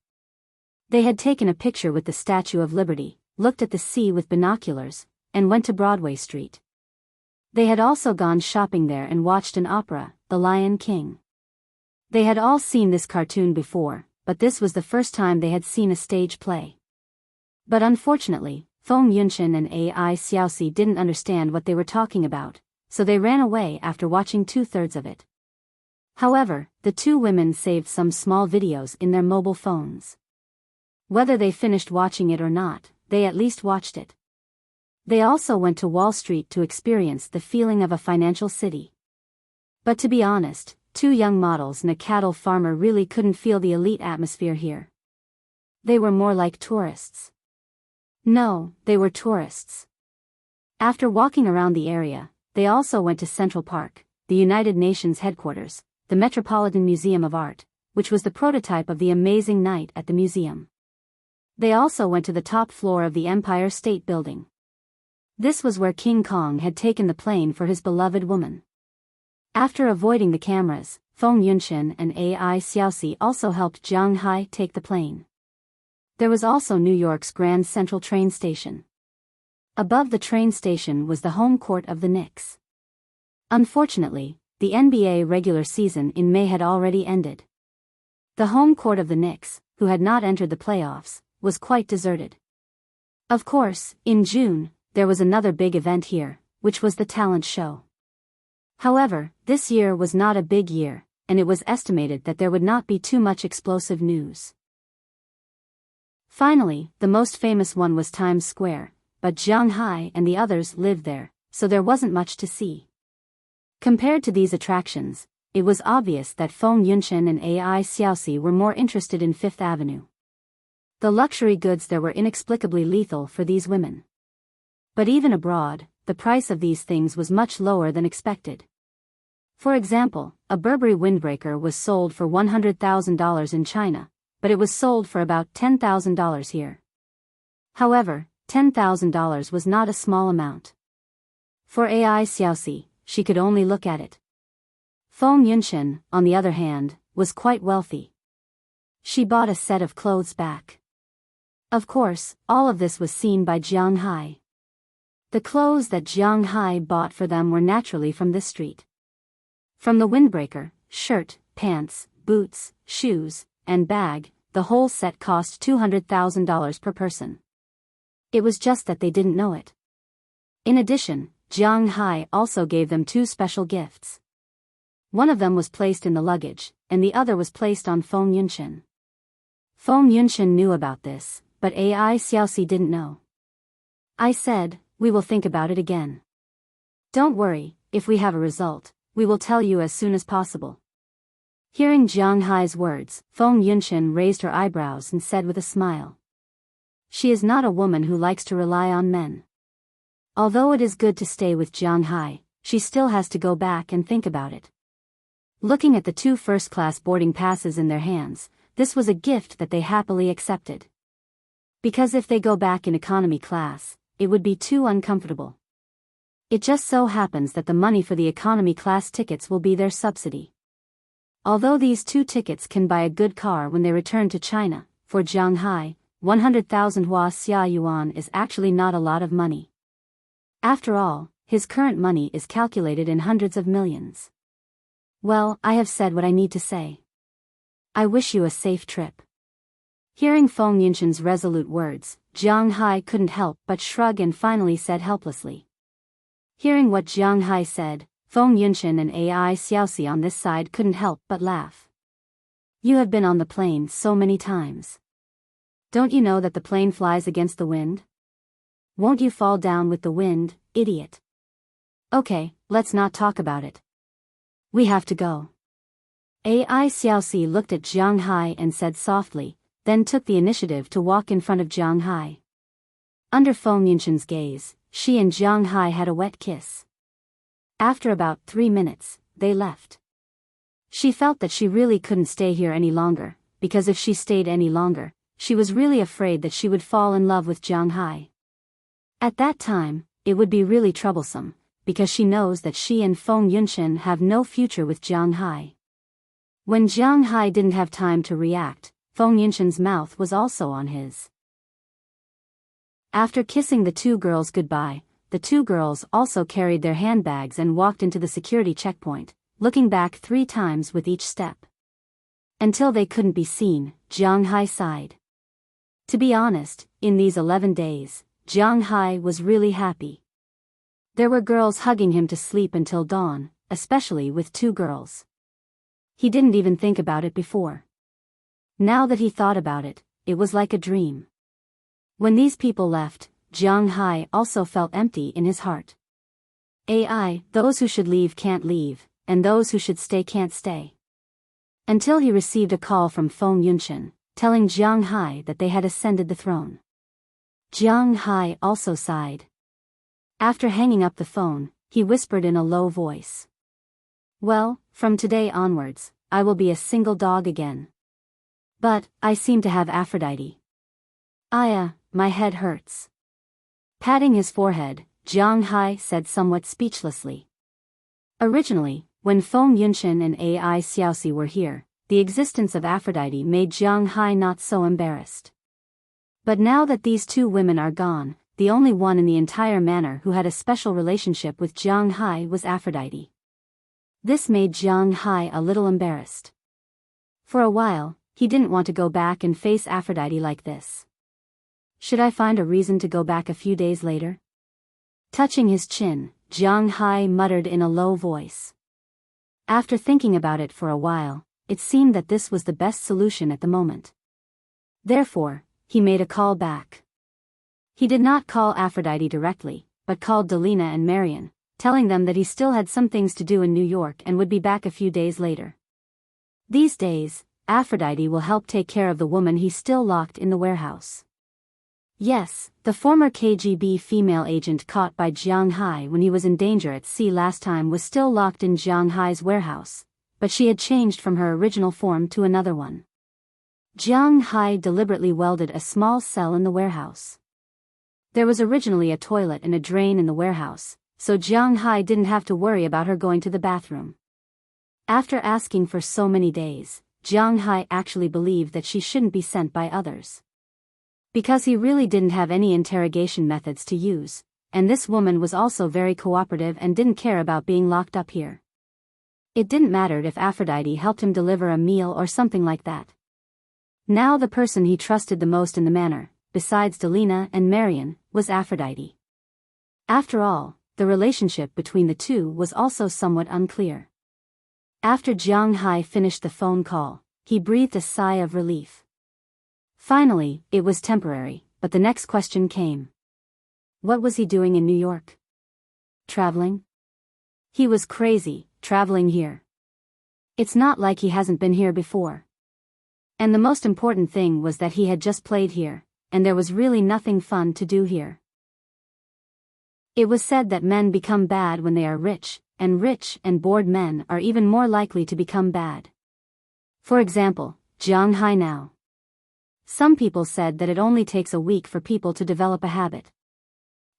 They had taken a picture with the Statue of Liberty, looked at the sea with binoculars, and went to Broadway Street. They had also gone shopping there and watched an opera, The Lion King. They had all seen this cartoon before, but this was the first time they had seen a stage play. But unfortunately, Feng Yunshan and Ai Xiaoxi didn't understand what they were talking about, so they ran away after watching 2/3 of it. However, the two women saved some small videos in their mobile phones. Whether they finished watching it or not, they at least watched it. They also went to Wall Street to experience the feeling of a financial city. But to be honest, two young models and a cattle farmer really couldn't feel the elite atmosphere here. They were more like tourists. No, they were tourists. After walking around the area, they also went to Central Park, the United Nations headquarters, the Metropolitan Museum of Art, which was the prototype of the amazing night at the museum. They also went to the top floor of the Empire State Building. This was where King Kong had taken the plane for his beloved woman. After avoiding the cameras, Feng Yunshan and Ai Xiaoxi also helped Jiang Hai take the plane. There was also New York's Grand Central train station. Above the train station was the home court of the Knicks. Unfortunately, the NBA regular season in May had already ended. The home court of the Knicks, who had not entered the playoffs, was quite deserted. Of course, in June, there was another big event here, which was the talent show. However, this year was not a big year, and it was estimated that there would not be too much explosive news. Finally, the most famous one was Times Square, but Jiang Hai and the others lived there, so there wasn't much to see. Compared to these attractions, it was obvious that Feng Yunshan and Ai Xiaoxi were more interested in Fifth Avenue. The luxury goods there were inexplicably lethal for these women. But even abroad, the price of these things was much lower than expected. For example, a Burberry windbreaker was sold for $100,000 in China, but it was sold for about $10,000 here. However, $10,000 was not a small amount. For Ai Xiaoxi, she could only look at it. Feng Yunshan, on the other hand, was quite wealthy. She bought a set of clothes back. Of course, all of this was seen by Jiang Hai. The clothes that Jiang Hai bought for them were naturally from this street. From the windbreaker, shirt, pants, boots, shoes, and bag, the whole set cost $200,000 per person. It was just that they didn't know it. In addition, Jiang Hai also gave them 2 special gifts. One of them was placed in the luggage, and the other was placed on Feng Yunshan. Feng Yunshan knew about this, but Ai Xiaoxi didn't know. I said, "We will think about it again. Don't worry, if we have a result, we will tell you as soon as possible." Hearing Jiang Hai's words, Feng Yunshan raised her eyebrows and said with a smile. She is not a woman who likes to rely on men. Although it is good to stay with Jiang Hai, she still has to go back and think about it. Looking at the 2 first-class boarding passes in their hands, this was a gift that they happily accepted. Because if they go back in economy class, it would be too uncomfortable. It just so happens that the money for the economy class tickets will be their subsidy. Although these 2 tickets can buy a good car when they return to China, for Jiang Hai, 100,000 Hua Xia Yuan is actually not a lot of money. After all, his current money is calculated in hundreds of millions. Well, I have said what I need to say. I wish you a safe trip. Hearing Feng Yunshan's resolute words, Jiang Hai couldn't help but shrug and finally said helplessly. Hearing what Jiang Hai said, Feng Yunshan and Ai Xiaoxi on this side couldn't help but laugh. You have been on the plane so many times. Don't you know that the plane flies against the wind? Won't you fall down with the wind, idiot? Okay, let's not talk about it. We have to go. Ai Xiaoxi looked at Jiang Hai and said softly, then took the initiative to walk in front of Jiang Hai. Under Feng Yunshan's gaze, she and Jiang Hai had a wet kiss. After about 3 minutes, they left. She felt that she really couldn't stay here any longer, because if she stayed any longer, she was really afraid that she would fall in love with Jiang Hai. At that time, it would be really troublesome, because she knows that she and Feng Yunshan have no future with Jiang Hai. When Jiang Hai didn't have time to react, Feng Yunshan's mouth was also on his. After kissing the two girls goodbye, the two girls also carried their handbags and walked into the security checkpoint, looking back 3 times with each step. Until they couldn't be seen, Jiang Hai sighed. To be honest, in these 11 days, Jiang Hai was really happy. There were girls hugging him to sleep until dawn, especially with 2 girls. He didn't even think about it before. Now that he thought about it, it was like a dream. When these people left, Jiang Hai also felt empty in his heart. Those who should leave can't leave, and those who should stay can't stay. Until he received a call from Feng Yunshan, telling Jiang Hai that they had ascended the throne. Jiang Hai also sighed. After hanging up the phone, he whispered in a low voice. Well, from today onwards, I will be a single dog again. But, I seem to have Aphrodite. My head hurts. Patting his forehead, Jiang Hai said somewhat speechlessly. Originally, when Feng Yunshan and Ai Xiaoxi were here, the existence of Aphrodite made Jiang Hai not so embarrassed. But now that these 2 women are gone, the only one in the entire manor who had a special relationship with Jiang Hai was Aphrodite. This made Jiang Hai a little embarrassed. For a while, he didn't want to go back and face Aphrodite like this. Should I find a reason to go back a few days later? Touching his chin, Jiang Hai muttered in a low voice. After thinking about it for a while, it seemed that this was the best solution at the moment. Therefore, he made a call back. He did not call Aphrodite directly, but called Delina and Marion, telling them that he still had some things to do in New York and would be back a few days later. These days, Aphrodite will help take care of the woman he still locked in the warehouse. Yes, the former KGB female agent caught by Jiang Hai when he was in danger at sea last time was still locked in Jiang Hai's warehouse, but she had changed from her original form to another one. Jiang Hai deliberately welded a small cell in the warehouse. There was originally a toilet and a drain in the warehouse, so Jiang Hai didn't have to worry about her going to the bathroom. After asking for so many days, Jiang Hai actually believed that she shouldn't be sent by others. Because he really didn't have any interrogation methods to use, and this woman was also very cooperative and didn't care about being locked up here. It didn't matter if Aphrodite helped him deliver a meal or something like that. Now the person he trusted the most in the manor, besides Delina and Marion, was Aphrodite. After all, the relationship between the 2 was also somewhat unclear. After Jiang Hai finished the phone call, he breathed a sigh of relief. Finally, it was temporary, but the next question came. What was he doing in New York? Traveling? He was crazy, traveling here. It's not like he hasn't been here before. And the most important thing was that he had just played here, and there was really nothing fun to do here. It was said that men become bad when they are rich and bored men are even more likely to become bad. For example, Jiang Hai now. Some people said that it only takes a week for people to develop a habit.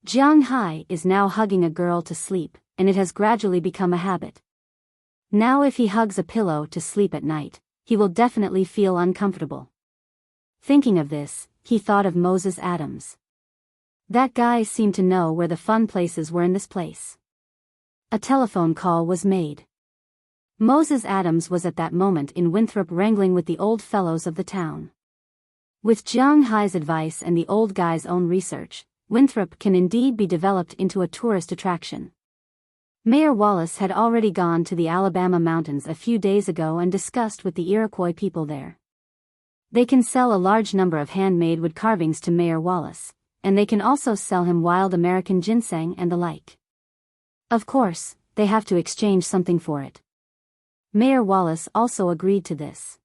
Jiang Hai is now hugging a girl to sleep, and it has gradually become a habit. Now if he hugs a pillow to sleep at night, he will definitely feel uncomfortable. Thinking of this, he thought of Moses Adams. That guy seemed to know where the fun places were in this place. A telephone call was made. Moses Adams was at that moment in Winthrop wrangling with the old fellows of the town. With Jiang Hai's advice and the old guy's own research, Winthrop can indeed be developed into a tourist attraction. Mayor Wallace had already gone to the Alabama mountains a few days ago and discussed with the Iroquois people there. They can sell a large number of handmade wood carvings to Mayor Wallace, and they can also sell him wild American ginseng and the like. Of course, they have to exchange something for it. Mayor Wallace also agreed to this.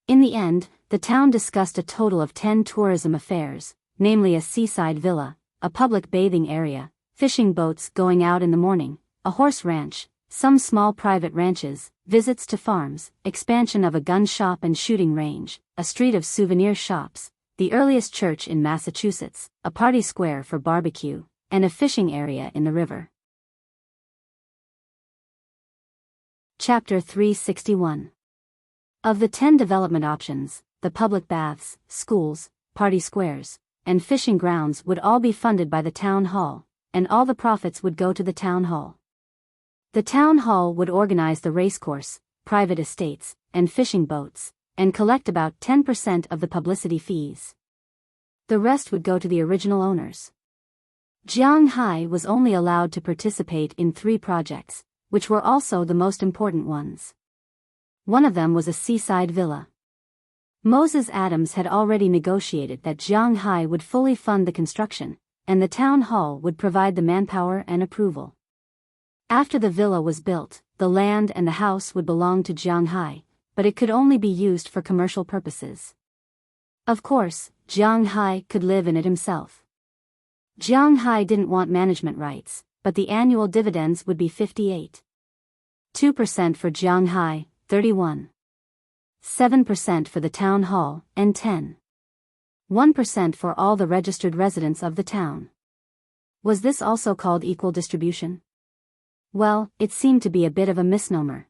In the end, the town discussed a total of 10 tourism affairs, namely a seaside villa, a public bathing area, fishing boats going out in the morning, a horse ranch, some small private ranches, visits to farms, expansion of a gun shop and shooting range, a street of souvenir shops, the earliest church in Massachusetts, a party square for barbecue, and a fishing area in the river. Chapter 361. Of the 10 development options, the public baths, schools, party squares, and fishing grounds would all be funded by the town hall, and all the profits would go to the town hall. The town hall would organize the racecourse, private estates, and fishing boats, and collect about 10% of the publicity fees. The rest would go to the original owners. Jiang Hai was only allowed to participate in 3 projects, which were also the most important ones. One of them was a seaside villa. Moses Adams had already negotiated that Jiang Hai would fully fund the construction, and the town hall would provide the manpower and approval. After the villa was built, the land and the house would belong to Jiang Hai, but it could only be used for commercial purposes. Of course, Jiang Hai could live in it himself. Jiang Hai didn't want management rights, but the annual dividends would be 58.2% for Jiang Hai, 31.7% for the town hall, and 10.1% for all the registered residents of the town. Was this also called equal distribution? Well, it seemed to be a bit of a misnomer.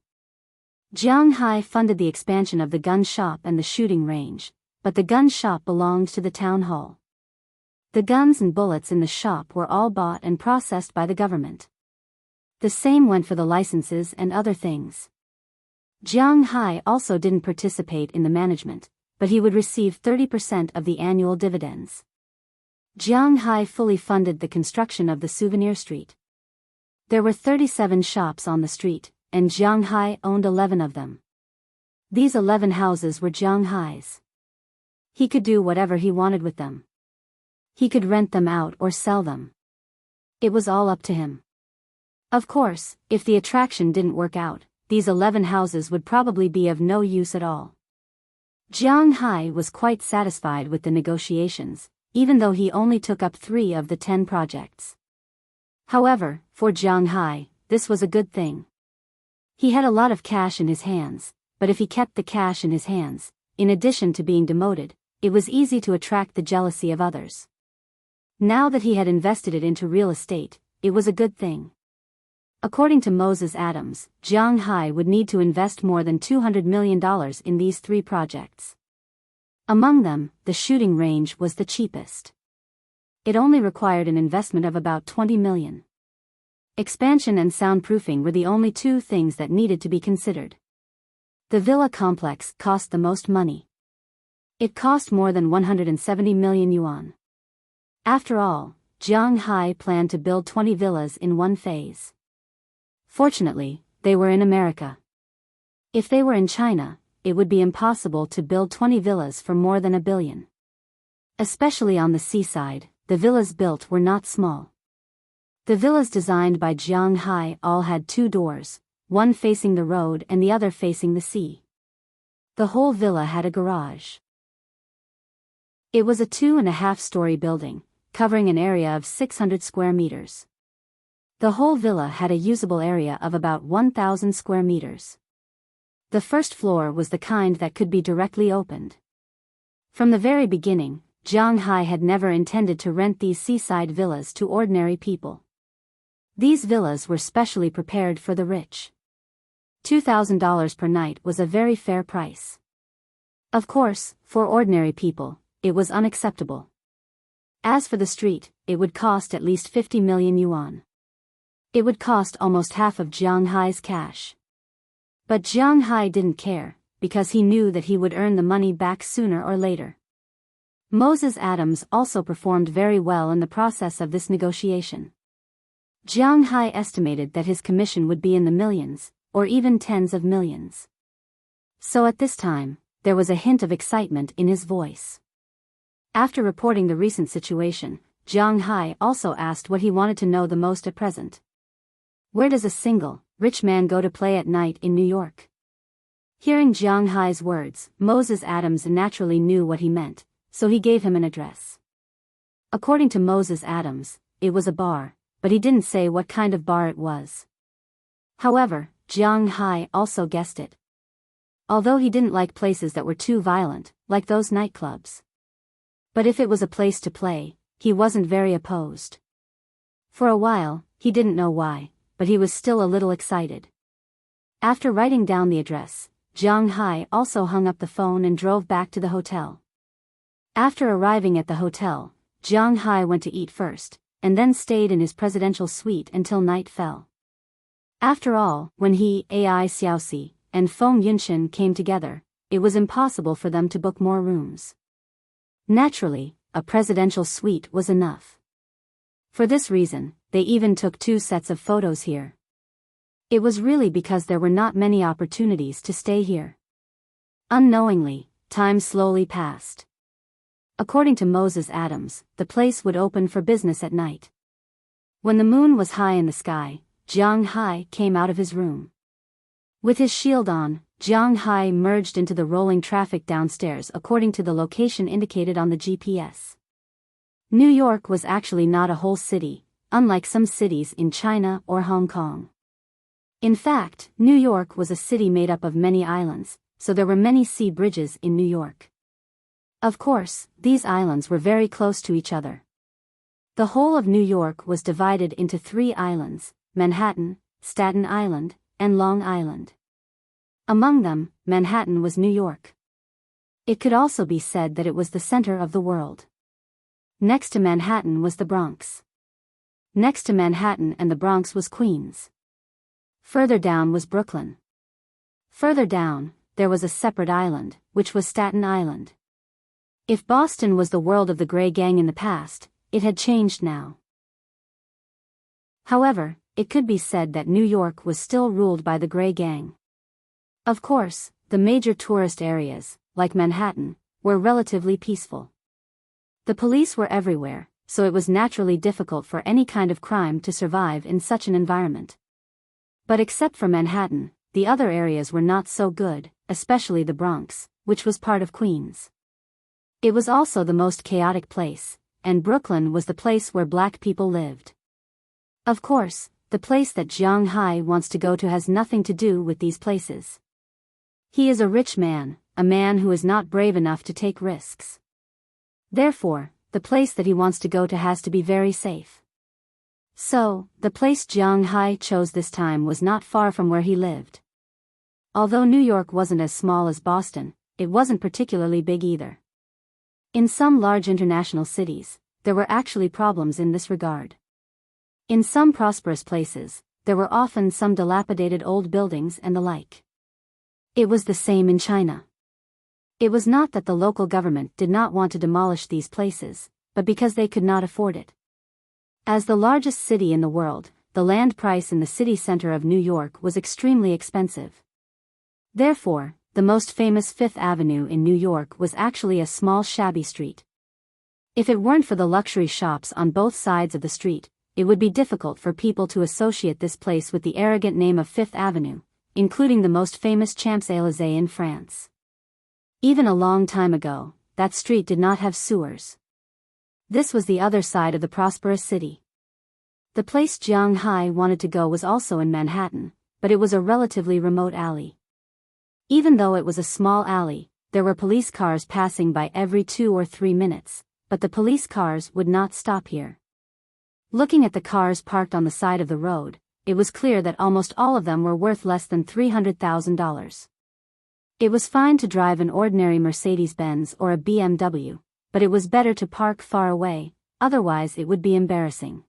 Jiang Hai funded the expansion of the gun shop and the shooting range, but the gun shop belonged to the town hall. The guns and bullets in the shop were all bought and processed by the government. The same went for the licenses and other things. Jiang Hai also didn't participate in the management, but he would receive 30% of the annual dividends. Jiang Hai fully funded the construction of the souvenir street. There were 37 shops on the street, and Jiang Hai owned 11 of them. These 11 houses were Jiang Hai's. He could do whatever he wanted with them. He could rent them out or sell them. It was all up to him. Of course, if the attraction didn't work out, these 11 houses would probably be of no use at all. Jiang Hai was quite satisfied with the negotiations, even though he only took up 3 of the 10 projects. However, for Jiang Hai, this was a good thing. He had a lot of cash in his hands, but if he kept the cash in his hands, in addition to being demoted, it was easy to attract the jealousy of others. Now that he had invested it into real estate, it was a good thing. According to Moses Adams, Jiang Hai would need to invest more than $200 million in these 3 projects. Among them, the shooting range was the cheapest. It only required an investment of about $20 million. Expansion and soundproofing were the only 2 things that needed to be considered. The villa complex cost the most money. It cost more than 170 million yuan. After all, Jiang Hai planned to build 20 villas in one phase. Fortunately, they were in America. If they were in China, it would be impossible to build 20 villas for more than $1 billion. Especially on the seaside, the villas built were not small. The villas designed by Jiang Hai all had 2 doors, one facing the road and the other facing the sea. The whole villa had a garage. It was a 2.5-story building, covering an area of 600 square meters. The whole villa had a usable area of about 1,000 square meters. The first floor was the kind that could be directly opened. From the very beginning, Jiang Hai had never intended to rent these seaside villas to ordinary people. These villas were specially prepared for the rich. $2,000 per night was a very fair price. Of course, for ordinary people, it was unacceptable. As for the street, it would cost at least 50 million yuan. It would cost almost half of Jiang Hai's cash. But Jiang Hai didn't care, because he knew that he would earn the money back sooner or later. Moses Adams also performed very well in the process of this negotiation. Jiang Hai estimated that his commission would be in the millions, or even tens of millions. So at this time, there was a hint of excitement in his voice. After reporting the recent situation, Jiang Hai also asked what he wanted to know the most at present. Where does a single, rich man go to play at night in New York? Hearing Jiang Hai's words, Moses Adams naturally knew what he meant, so he gave him an address. According to Moses Adams, it was a bar, but he didn't say what kind of bar it was. However, Jiang Hai also guessed it. Although he didn't like places that were too violent, like those nightclubs. But if it was a place to play, he wasn't very opposed. For a while, he didn't know why, but he was still a little excited. After writing down the address, Jiang Hai also hung up the phone and drove back to the hotel. After arriving at the hotel, Jiang Hai went to eat first, and then stayed in his presidential suite until night fell. After all, when he, Ai Xiaoxi, and Feng Yunshan came together, it was impossible for them to book more rooms. Naturally, a presidential suite was enough. For this reason, they even took 2 sets of photos here. It was really because there were not many opportunities to stay here. Unknowingly, time slowly passed. According to Moses Adams, the place would open for business at night. When the moon was high in the sky, Jiang Hai came out of his room. With his shield on, Jiang Hai merged into the rolling traffic downstairs according to the location indicated on the GPS. New York was actually not a whole city, unlike some cities in China or Hong Kong. In fact, New York was a city made up of many islands, so there were many sea bridges in New York. Of course, these islands were very close to each other. The whole of New York was divided into 3 islands, Manhattan, Staten Island, and Long Island. Among them, Manhattan was New York. It could also be said that it was the center of the world. Next to Manhattan was the Bronx. Next to Manhattan and the Bronx was Queens. Further down was Brooklyn. Further down, there was a separate island, which was Staten Island. If Boston was the world of the Gray Gang in the past, it had changed now. However, it could be said that New York was still ruled by the Gray Gang. Of course, the major tourist areas, like Manhattan, were relatively peaceful. The police were everywhere, so it was naturally difficult for any kind of crime to survive in such an environment. But except for Manhattan, the other areas were not so good, especially the Bronx, which was part of Queens. It was also the most chaotic place, and Brooklyn was the place where black people lived. Of course, the place that Jiang Hai wants to go to has nothing to do with these places. He is a rich man, a man who is not brave enough to take risks. Therefore, the place that he wants to go to has to be very safe. So, the place Jiang Hai chose this time was not far from where he lived. Although New York wasn't as small as Boston, it wasn't particularly big either. In some large international cities, there were actually problems in this regard. In some prosperous places, there were often some dilapidated old buildings and the like. It was the same in China. It was not that the local government did not want to demolish these places, but because they could not afford it. As the largest city in the world, the land price in the city center of New York was extremely expensive. Therefore, the most famous Fifth Avenue in New York was actually a small shabby street. If it weren't for the luxury shops on both sides of the street, it would be difficult for people to associate this place with the arrogant name of Fifth Avenue, including the most famous Champs-Élysées in France. Even a long time ago, that street did not have sewers. This was the other side of the prosperous city. The place Jiang Hai wanted to go was also in Manhattan, but it was a relatively remote alley. Even though it was a small alley, there were police cars passing by every 2 or 3 minutes, but the police cars would not stop here. Looking at the cars parked on the side of the road, it was clear that almost all of them were worth less than $300,000. It was fine to drive an ordinary Mercedes-Benz or a BMW, but it was better to park far away, otherwise it would be embarrassing.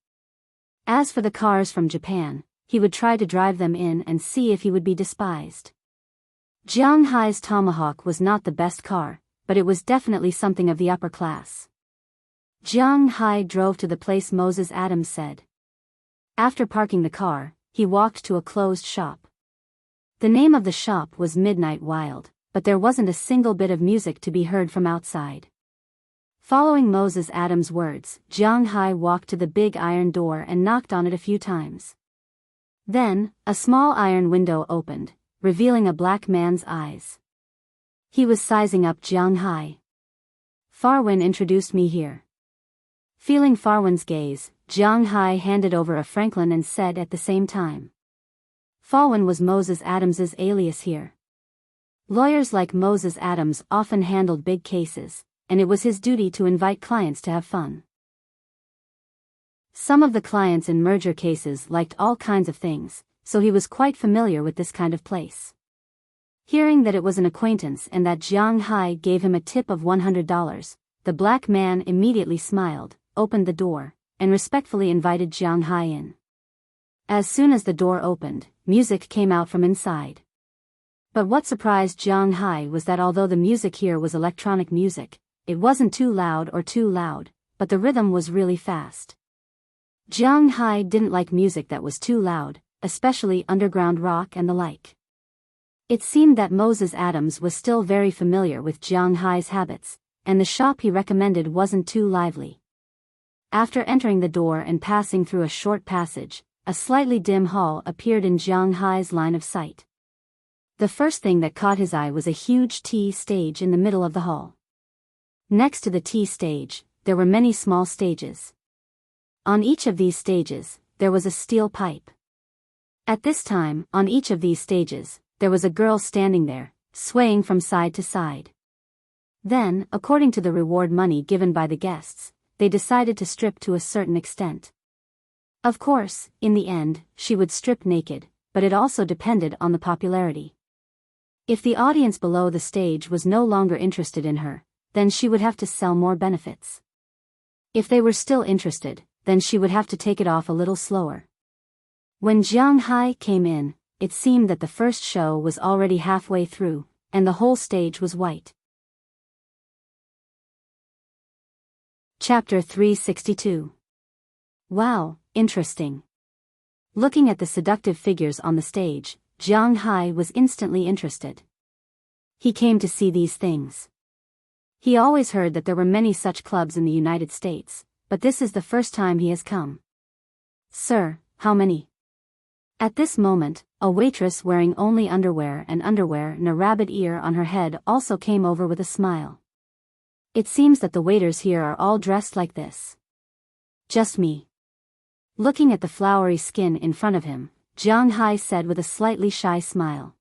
As for the cars from Japan, he would try to drive them in and see if he would be despised. Jiang Hai's Tomahawk was not the best car, but it was definitely something of the upper class. Jiang Hai drove to the place Moses Adams said. After parking the car, he walked to a closed shop. The name of the shop was Midnight Wild, but there wasn't a single bit of music to be heard from outside. Following Moses Adams' words, Jiang Hai walked to the big iron door and knocked on it a few times. Then, a small iron window opened, revealing a black man's eyes. He was sizing up Jiang Hai. Farwen introduced me here. Feeling Farwen's gaze, Jiang Hai handed over a Franklin and said at the same time. Farwen was Moses Adams's alias here. Lawyers like Moses Adams often handled big cases, and it was his duty to invite clients to have fun. Some of the clients in merger cases liked all kinds of things, so he was quite familiar with this kind of place. Hearing that it was an acquaintance and that Jiang Hai gave him a tip of $100, the black man immediately smiled, opened the door, and respectfully invited Jiang Hai in. As soon as the door opened, music came out from inside. But what surprised Jiang Hai was that although the music here was electronic music, it wasn't too loud, but the rhythm was really fast. Jiang Hai didn't like music that was too loud, especially underground rock and the like. It seemed that Moses Adams was still very familiar with Jiang Hai's habits, and the shop he recommended wasn't too lively. After entering the door and passing through a short passage, a slightly dim hall appeared in Jiang Hai's line of sight. The first thing that caught his eye was a huge tea stage in the middle of the hall. Next to the tea stage, there were many small stages. On each of these stages, there was a steel pipe. At this time, on each of these stages, there was a girl standing there, swaying from side to side. Then, according to the reward money given by the guests, they decided to strip to a certain extent. Of course, in the end, she would strip naked, but it also depended on the popularity. If the audience below the stage was no longer interested in her, then she would have to sell more benefits. If they were still interested, then she would have to take it off a little slower. When Jiang Hai came in, it seemed that the first show was already halfway through, and the whole stage was white. Chapter 362. Wow, interesting. Looking at the seductive figures on the stage, Jiang Hai was instantly interested. He came to see these things. He always heard that there were many such clubs in the United States, but this is the first time he has come. Sir, how many? At this moment, a waitress wearing only underwear and a rabbit ear on her head also came over with a smile. It seems that the waiters here are all dressed like this. Just me. Looking at the flowery skin in front of him, Jiang Hai said with a slightly shy smile.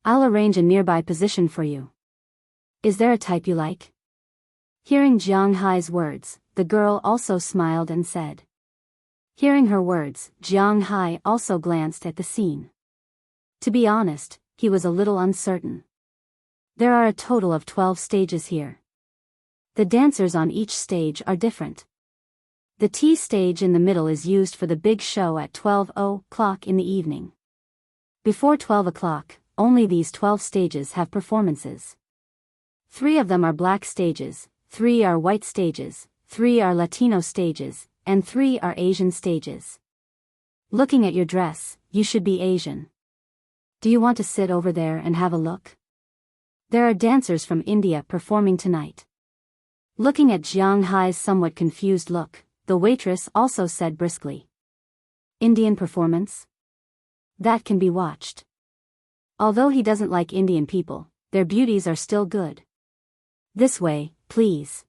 I'll arrange a nearby position for you. Is there a type you like? Hearing Jiang Hai's words, the girl also smiled and said. Hearing her words, Jiang Hai also glanced at the scene. To be honest, he was a little uncertain. There are a total of 12 stages here. The dancers on each stage are different. The tea stage in the middle is used for the big show at 12 o'clock in the evening. Before 12 o'clock, only these 12 stages have performances. 3 of them are black stages, 3 are white stages, 3 are Latino stages, and 3 are Asian stages. Looking at your dress, you should be Asian. Do you want to sit over there and have a look? There are dancers from India performing tonight. Looking at Jiang Hai's somewhat confused look, the waitress also said briskly. Indian performance? That can be watched. Although he doesn't like Indian people, their beauties are still good. This way, please.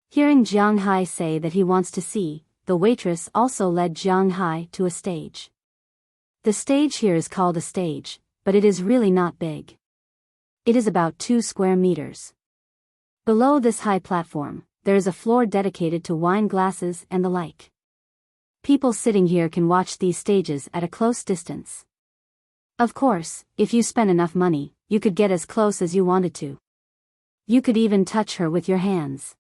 Hearing Jiang Hai say that he wants to see, the waitress also led Jiang Hai to a stage. The stage here is called a stage, but it is really not big. It is about 2 square meters. Below this high platform, there is a floor dedicated to wine glasses and the like. People sitting here can watch these stages at a close distance. Of course, if you spend enough money, you could get as close as you wanted to. You could even touch her with your hands.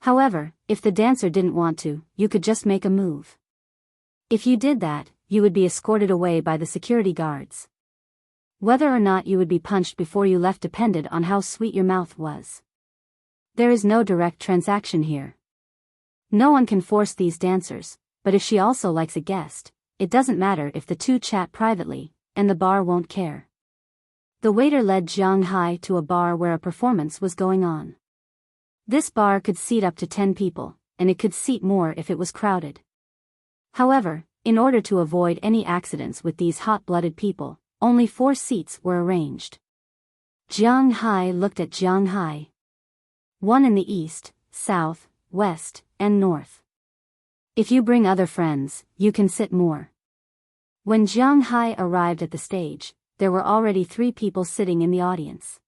However, if the dancer didn't want to, you could just make a move. If you did that, you would be escorted away by the security guards. Whether or not you would be punched before you left depended on how sweet your mouth was. There is no direct transaction here. No one can force these dancers, but if she also likes a guest, it doesn't matter if the two chat privately, and the bar won't care. The waiter led Jiang Hai to a bar where a performance was going on. This bar could seat up to 10 people, and it could seat more if it was crowded. However, In order to avoid any accidents with these hot-blooded people, only 4 seats were arranged. Jiang Hai looked at Jiang Hai. 1 in the east, south, west, and north. If you bring other friends, you can sit more. When Jiang Hai arrived at the stage, there were already 3 people sitting in the audience.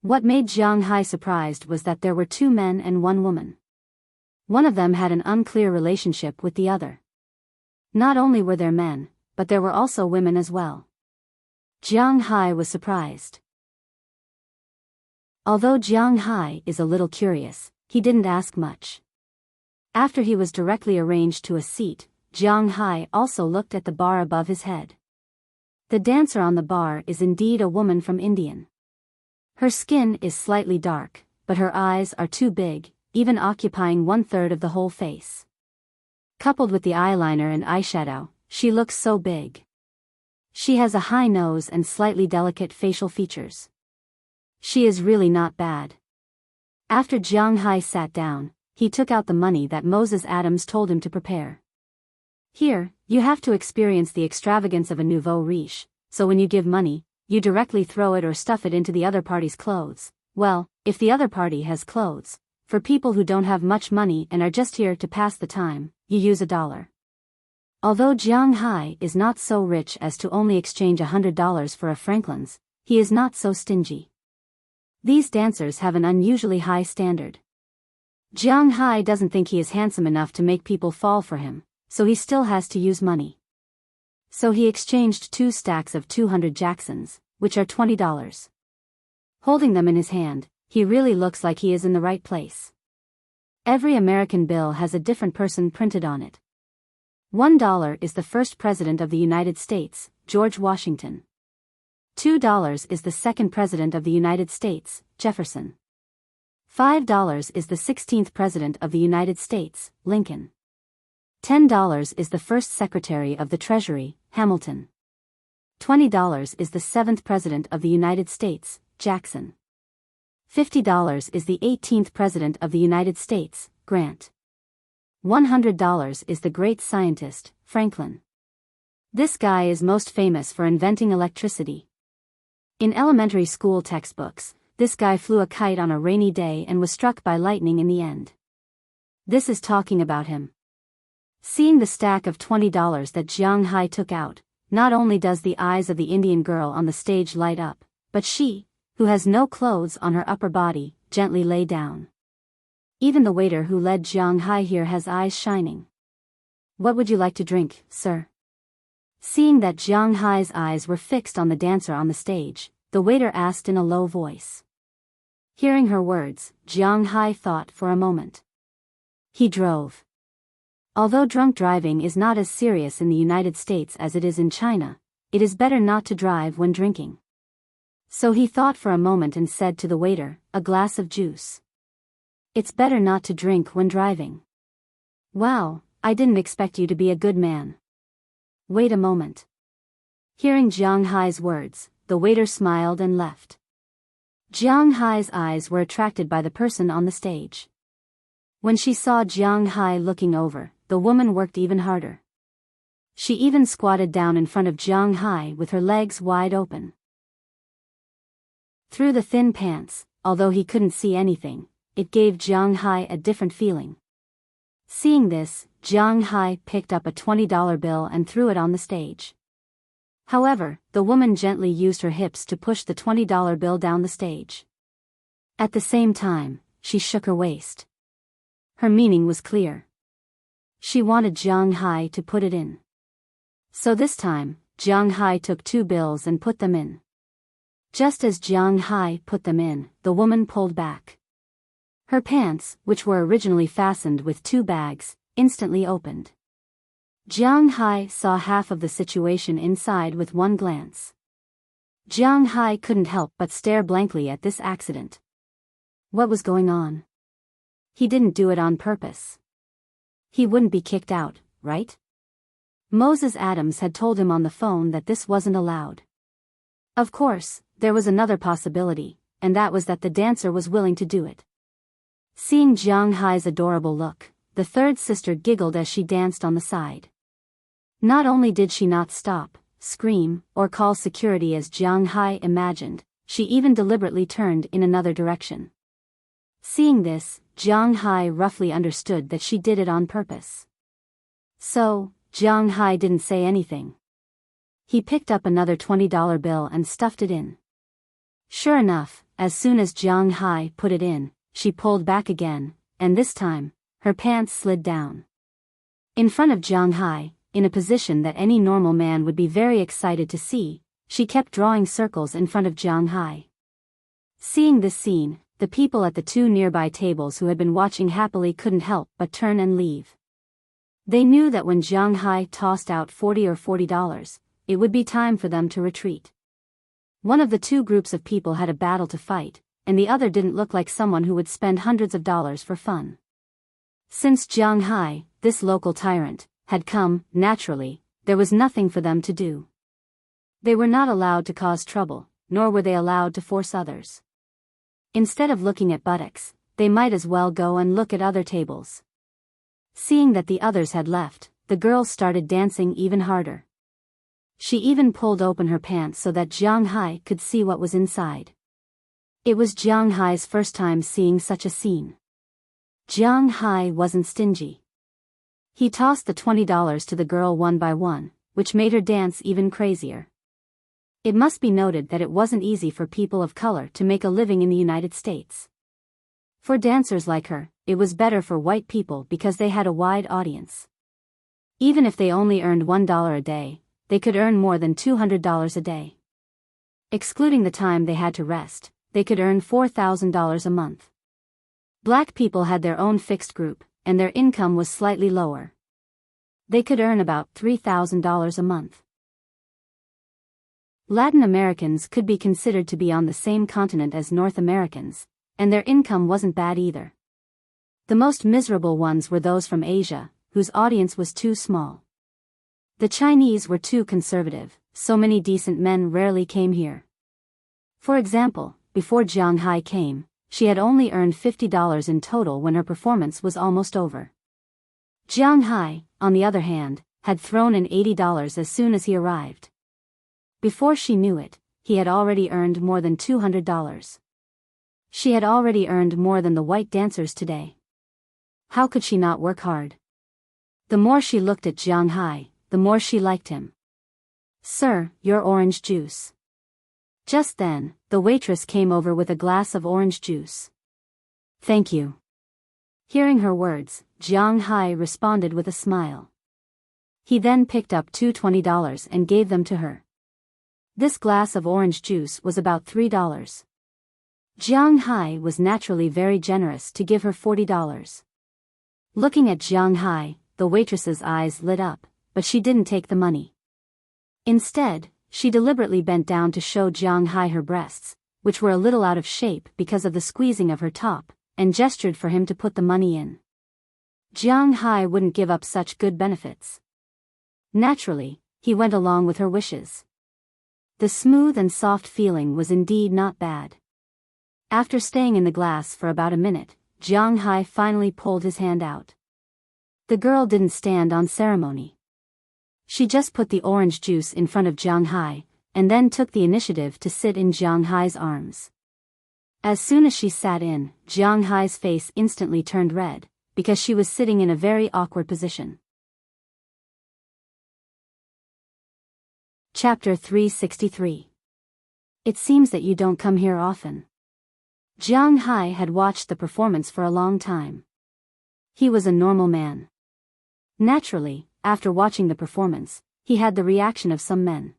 What made Jiang Hai surprised was that there were 2 men and 1 woman. One of them had an unclear relationship with the other. Not only were there men, but there were also women as well. Jiang Hai was surprised. Although Jiang Hai is a little curious, he didn't ask much. After he was directly arranged to a seat, Jiang Hai also looked at the bar above his head. The dancer on the bar is indeed a woman from Indian. Her skin is slightly dark, but her eyes are too big, even occupying 1/3 of the whole face. Coupled with the eyeliner and eyeshadow, she looks so big. She has a high nose and slightly delicate facial features. She is really not bad. After Jiang Hai sat down, he took out the money that Moses Adams told him to prepare. Here, you have to experience the extravagance of a nouveau riche, so when you give money, you directly throw it or stuff it into the other party's clothes. Well, if the other party has clothes. For people who don't have much money and are just here to pass the time, you use $1. Although Jiang Hai is not so rich as to only exchange $100 for a Franklin's, he is not so stingy. These dancers have an unusually high standard. Jiang Hai doesn't think he is handsome enough to make people fall for him, so he still has to use money. So he exchanged 2 stacks of 200 Jacksons, which are $20. Holding them in his hand, he really looks like he is in the right place. Every American bill has a different person printed on it. $1 is the first president of the United States, George Washington. $2 is the second president of the United States, Jefferson. $5 is the 16th president of the United States, Lincoln. $10 is the first secretary of the Treasury, Hamilton. $20 is the 7th president of the United States, Jackson. $50 is the 18th President of the United States, Grant. $100 is the great scientist, Franklin. This guy is most famous for inventing electricity. In elementary school textbooks, this guy flew a kite on a rainy day and was struck by lightning in the end. This is talking about him. Seeing the stack of $20 that Jiang Hai took out, not only does the eyes of the Indian girl on the stage light up, but she, who has no clothes on her upper body, gently lay down. Even the waiter who led Jiang Hai here has eyes shining. What would you like to drink, sir? Seeing that Jiang Hai's eyes were fixed on the dancer on the stage, the waiter asked in a low voice. Hearing her words, Jiang Hai thought for a moment. He drove. Although drunk driving is not as serious in the United States as it is in China, it is better not to drive when drinking. So he thought for a moment and said to the waiter, "A glass of juice." It's better not to drink when driving. Wow, I didn't expect you to be a good man. Wait a moment. Hearing Jiang Hai's words, the waiter smiled and left. Jiang Hai's eyes were attracted by the person on the stage. When she saw Jiang Hai looking over, the woman worked even harder. She even squatted down in front of Jiang Hai with her legs wide open. Through the thin pants, although he couldn't see anything, it gave Jiang Hai a different feeling. Seeing this, Jiang Hai picked up a $20 bill and threw it on the stage. However, the woman gently used her hips to push the $20 bill down the stage. At the same time, she shook her waist. Her meaning was clear. She wanted Jiang Hai to put it in. So this time, Jiang Hai took 2 bills and put them in. Just as Jiang Hai put them in, the woman pulled back. Her pants, which were originally fastened with 2 bags, instantly opened. Jiang Hai saw half of the situation inside with one glance. Jiang Hai couldn't help but stare blankly at this accident. What was going on? He didn't do it on purpose. He wouldn't be kicked out, right? Moses Adams had told him on the phone that this wasn't allowed. Of course, there was another possibility, and that was that the dancer was willing to do it. Seeing Jiang Hai's adorable look, the third sister giggled as she danced on the side. Not only did she not stop, scream, or call security as Jiang Hai imagined, she even deliberately turned in another direction. Seeing this, Jiang Hai roughly understood that she did it on purpose. So, Jiang Hai didn't say anything. He picked up another $20 bill and stuffed it in. Sure enough, as soon as Jiang Hai put it in, she pulled back again, and this time, her pants slid down. In front of Jiang Hai, in a position that any normal man would be very excited to see, she kept drawing circles in front of Jiang Hai. Seeing this scene, the people at the two nearby tables who had been watching happily couldn't help but turn and leave. They knew that when Jiang Hai tossed out $40, it would be time for them to retreat. One of the two groups of people had a battle to fight, and the other didn't look like someone who would spend hundreds of dollars for fun. Since Jiang Hai, this local tyrant, had come, naturally, there was nothing for them to do. They were not allowed to cause trouble, nor were they allowed to force others. Instead of looking at buttocks, they might as well go and look at other tables. Seeing that the others had left, the girl started dancing even harder. She even pulled open her pants so that Jiang Hai could see what was inside. It was Jiang Hai's first time seeing such a scene. Jiang Hai wasn't stingy. He tossed the $20 to the girl one by one, which made her dance even crazier. It must be noted that it wasn't easy for people of color to make a living in the United States. For dancers like her, it was better for white people because they had a wide audience. Even if they only earned $1 a day, they could earn more than $200 a day. Excluding the time they had to rest, they could earn $4,000 a month. Black people had their own fixed group, and their income was slightly lower. They could earn about $3,000 a month. Latin Americans could be considered to be on the same continent as North Americans, and their income wasn't bad either. The most miserable ones were those from Asia, whose audience was too small. The Chinese were too conservative, so many decent men rarely came here. For example, before Jiang Hai came, she had only earned $50 in total when her performance was almost over. Jiang Hai, on the other hand, had thrown in $80 as soon as he arrived. Before she knew it, he had already earned more than $200. She had already earned more than the white dancers today. How could she not work hard? The more she looked at Jiang Hai, the more she liked him. "Sir, your orange juice." Just then, the waitress came over with a glass of orange juice. "Thank you." Hearing her words, Jiang Hai responded with a smile. He then picked up two $20 and gave them to her. This glass of orange juice was about $3. Jiang Hai was naturally very generous to give her $40. Looking at Jiang Hai, the waitress's eyes lit up, but she didn't take the money. Instead, she deliberately bent down to show Jiang Hai her breasts, which were a little out of shape because of the squeezing of her top, and gestured for him to put the money in. Jiang Hai wouldn't give up such good benefits. Naturally, he went along with her wishes. The smooth and soft feeling was indeed not bad. After staying in the glass for about a minute, Jiang Hai finally pulled his hand out. The girl didn't stand on ceremony. She just put the orange juice in front of Jiang Hai, and then took the initiative to sit in Jiang Hai's arms. As soon as she sat in, Jiang Hai's face instantly turned red, because she was sitting in a very awkward position. Chapter 363. It seems that you don't come here often. Jiang Hai had watched the performance for a long time. He was a normal man. Naturally, after watching the performance, he had the reaction of some men.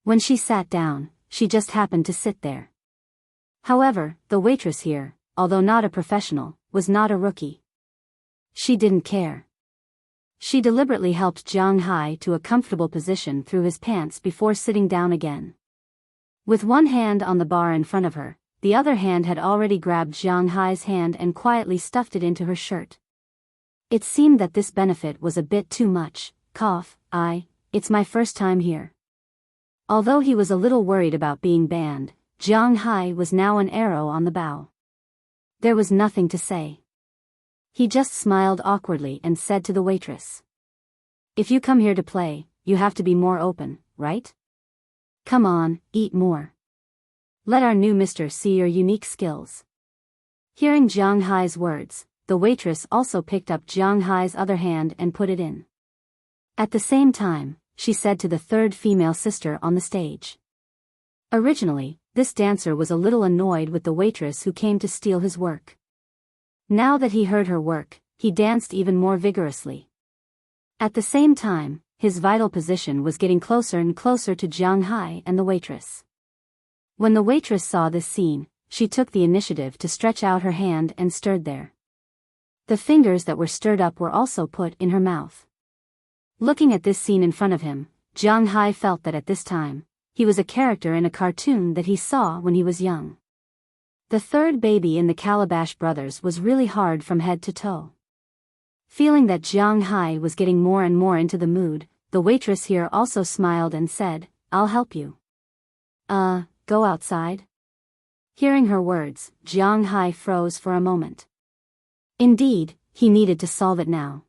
When she sat down, she just happened to sit there. However, the waitress here, although not a professional, was not a rookie. She didn't care. She deliberately helped Jiang Hai to a comfortable position through his pants before sitting down again. With one hand on the bar in front of her, the other hand had already grabbed Jiang Hai's hand and quietly stuffed it into her shirt. It seemed that this benefit was a bit too much. It's my first time here. Although he was a little worried about being banned, Jiang Hai was now an arrow on the bow. There was nothing to say. He just smiled awkwardly and said to the waitress, If you come here to play, you have to be more open, right? Come on, eat more. Let our new mister see your unique skills. Hearing Jiang Hai's words, the waitress also picked up Jiang Hai's other hand and put it in. At the same time, she said to the third female sister on the stage. Originally, this dancer was a little annoyed with the waitress who came to steal his work. Now that he heard her work, he danced even more vigorously. At the same time, his vital position was getting closer and closer to Jiang Hai and the waitress. When the waitress saw this scene, she took the initiative to stretch out her hand and stirred there. The fingers that were stirred up were also put in her mouth. Looking at this scene in front of him, Jiang Hai felt that at this time, he was a character in a cartoon that he saw when he was young. The third baby in the Calabash Brothers was really hard from head to toe. Feeling that Jiang Hai was getting more and more into the mood, the waitress here also smiled and said, "I'll help you." Go outside?" Hearing her words, Jiang Hai froze for a moment. Indeed, he needed to solve it now.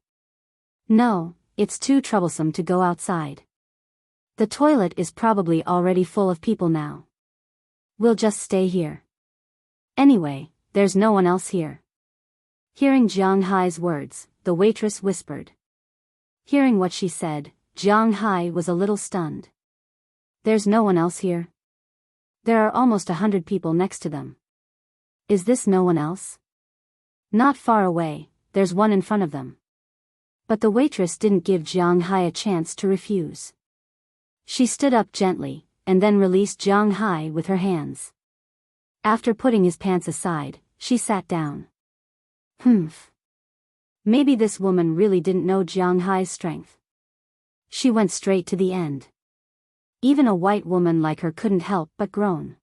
No, it's too troublesome to go outside. The toilet is probably already full of people now. We'll just stay here. Anyway, there's no one else here. Hearing Jiang Hai's words, the waitress whispered. Hearing what she said, Jiang Hai was a little stunned. There's no one else here? There are almost 100 people next to them. Is this no one else? Not far away, there's one in front of them. But the waitress didn't give Jiang Hai a chance to refuse. She stood up gently, and then released Jiang Hai with her hands. After putting his pants aside, she sat down. Maybe this woman really didn't know Jiang Hai's strength. She went straight to the end. Even a white woman like her couldn't help but groan.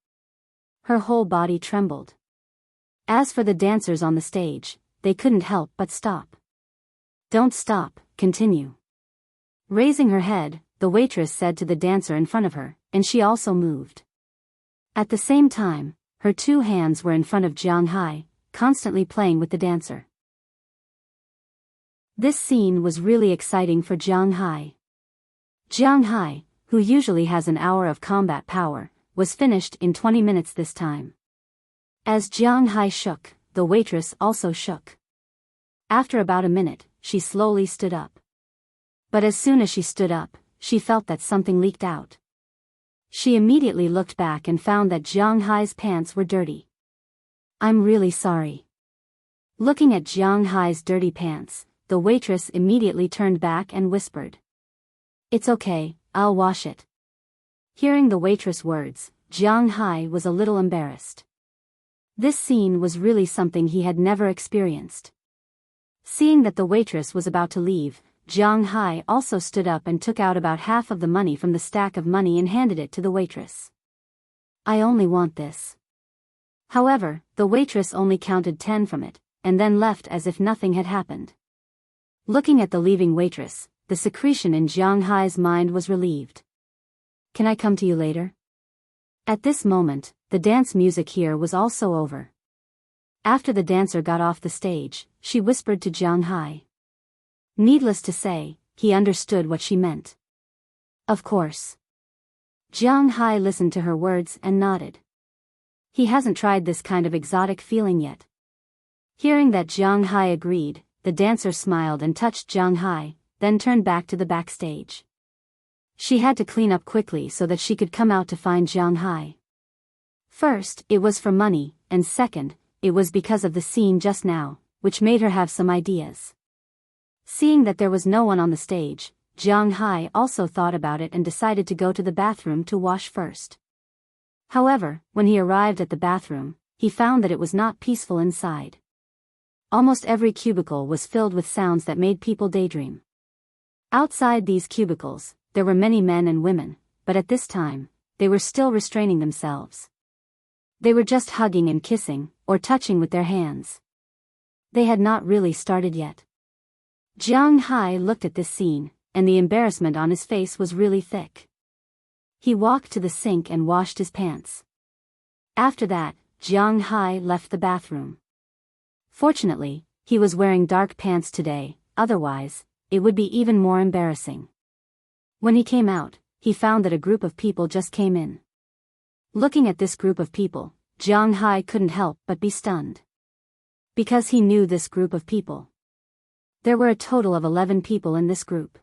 Her whole body trembled. As for the dancers on the stage, they couldn't help but stop. Don't stop, continue. Raising her head, the waitress said to the dancer in front of her, and she also moved. At the same time, her two hands were in front of Jiang Hai, constantly playing with the dancer. This scene was really exciting for Jiang Hai. Jiang Hai, who usually has an hour of combat power, was finished in 20 minutes this time. As Jiang Hai shook, the waitress also shook. After about a minute, she slowly stood up. But as soon as she stood up, she felt that something leaked out. She immediately looked back and found that Jiang Hai's pants were dirty. I'm really sorry. Looking at Jiang Hai's dirty pants, the waitress immediately turned back and whispered. It's okay, I'll wash it. Hearing the waitress' words, Jiang Hai was a little embarrassed. This scene was really something he had never experienced. Seeing that the waitress was about to leave, Jiang Hai also stood up and took out about half of the money from the stack of money and handed it to the waitress. I only want this. However, the waitress only counted 10 from it, and then left as if nothing had happened. Looking at the leaving waitress, the secretion in Jiang Hai's mind was relieved. Can I come to you later? At this moment, the dance music here was also over. After the dancer got off the stage, she whispered to Jiang Hai. Needless to say, he understood what she meant. Of course. Jiang Hai listened to her words and nodded. He hasn't tried this kind of exotic feeling yet. Hearing that Jiang Hai agreed, the dancer smiled and touched Jiang Hai, then turned back to the backstage. She had to clean up quickly so that she could come out to find Jiang Hai. First, it was for money, and second, it was because of the scene just now, which made her have some ideas. Seeing that there was no one on the stage, Jiang Hai also thought about it and decided to go to the bathroom to wash first. However, when he arrived at the bathroom, he found that it was not peaceful inside. Almost every cubicle was filled with sounds that made people daydream. Outside these cubicles, there were many men and women, but at this time, they were still restraining themselves. They were just hugging and kissing, or touching with their hands. They had not really started yet. Jiang Hai looked at this scene, and the embarrassment on his face was really thick. He walked to the sink and washed his pants. After that, Jiang Hai left the bathroom. Fortunately, he was wearing dark pants today, otherwise, it would be even more embarrassing. When he came out, he found that a group of people just came in. Looking at this group of people, Jiang Hai couldn't help but be stunned. Because he knew this group of people. There were a total of 11 people in this group.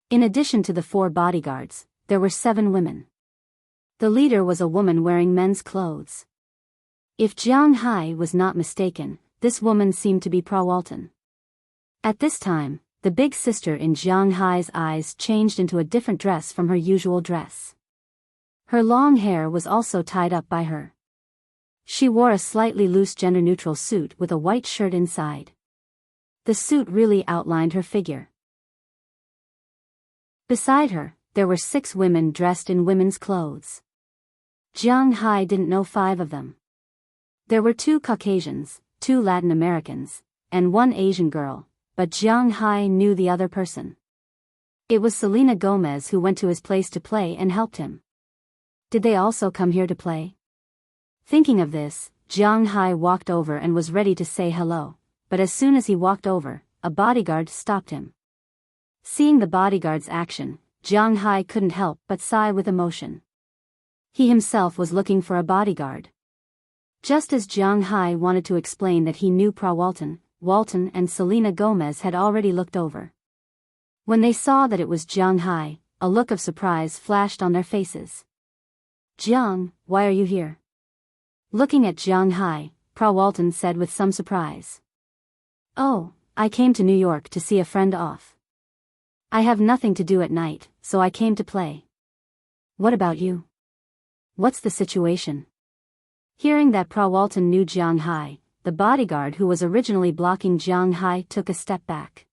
In addition to the 4 bodyguards, there were 7 women. The leader was a woman wearing men's clothes. If Jiang Hai was not mistaken, this woman seemed to be Prawalton. At this time, the big sister in Jiang Hai's eyes changed into a different dress from her usual dress. Her long hair was also tied up by her. She wore a slightly loose gender-neutral suit with a white shirt inside. The suit really outlined her figure. Beside her, there were 6 women dressed in women's clothes. Jiang Hai didn't know 5 of them. There were 2 Caucasians, 2 Latin Americans, and 1 Asian girl, but Jiang Hai knew the other person. It was Selena Gomez who went to his place to play and helped him. Did they also come here to play? Thinking of this, Jiang Hai walked over and was ready to say hello, but as soon as he walked over, a bodyguard stopped him. Seeing the bodyguard's action, Jiang Hai couldn't help but sigh with emotion. He himself was looking for a bodyguard. Just as Jiang Hai wanted to explain that he knew Walton and Selena Gomez had already looked over. When they saw that it was Jiang Hai, a look of surprise flashed on their faces. "Jiang, why are you here?" Looking at Jiang Hai, Walton said with some surprise. "Oh, I came to New York to see a friend off. I have nothing to do at night, so I came to play. What about you? What's the situation?" Hearing that Walton knew Jiang Hai, the bodyguard who was originally blocking Jiang Hai took a step back.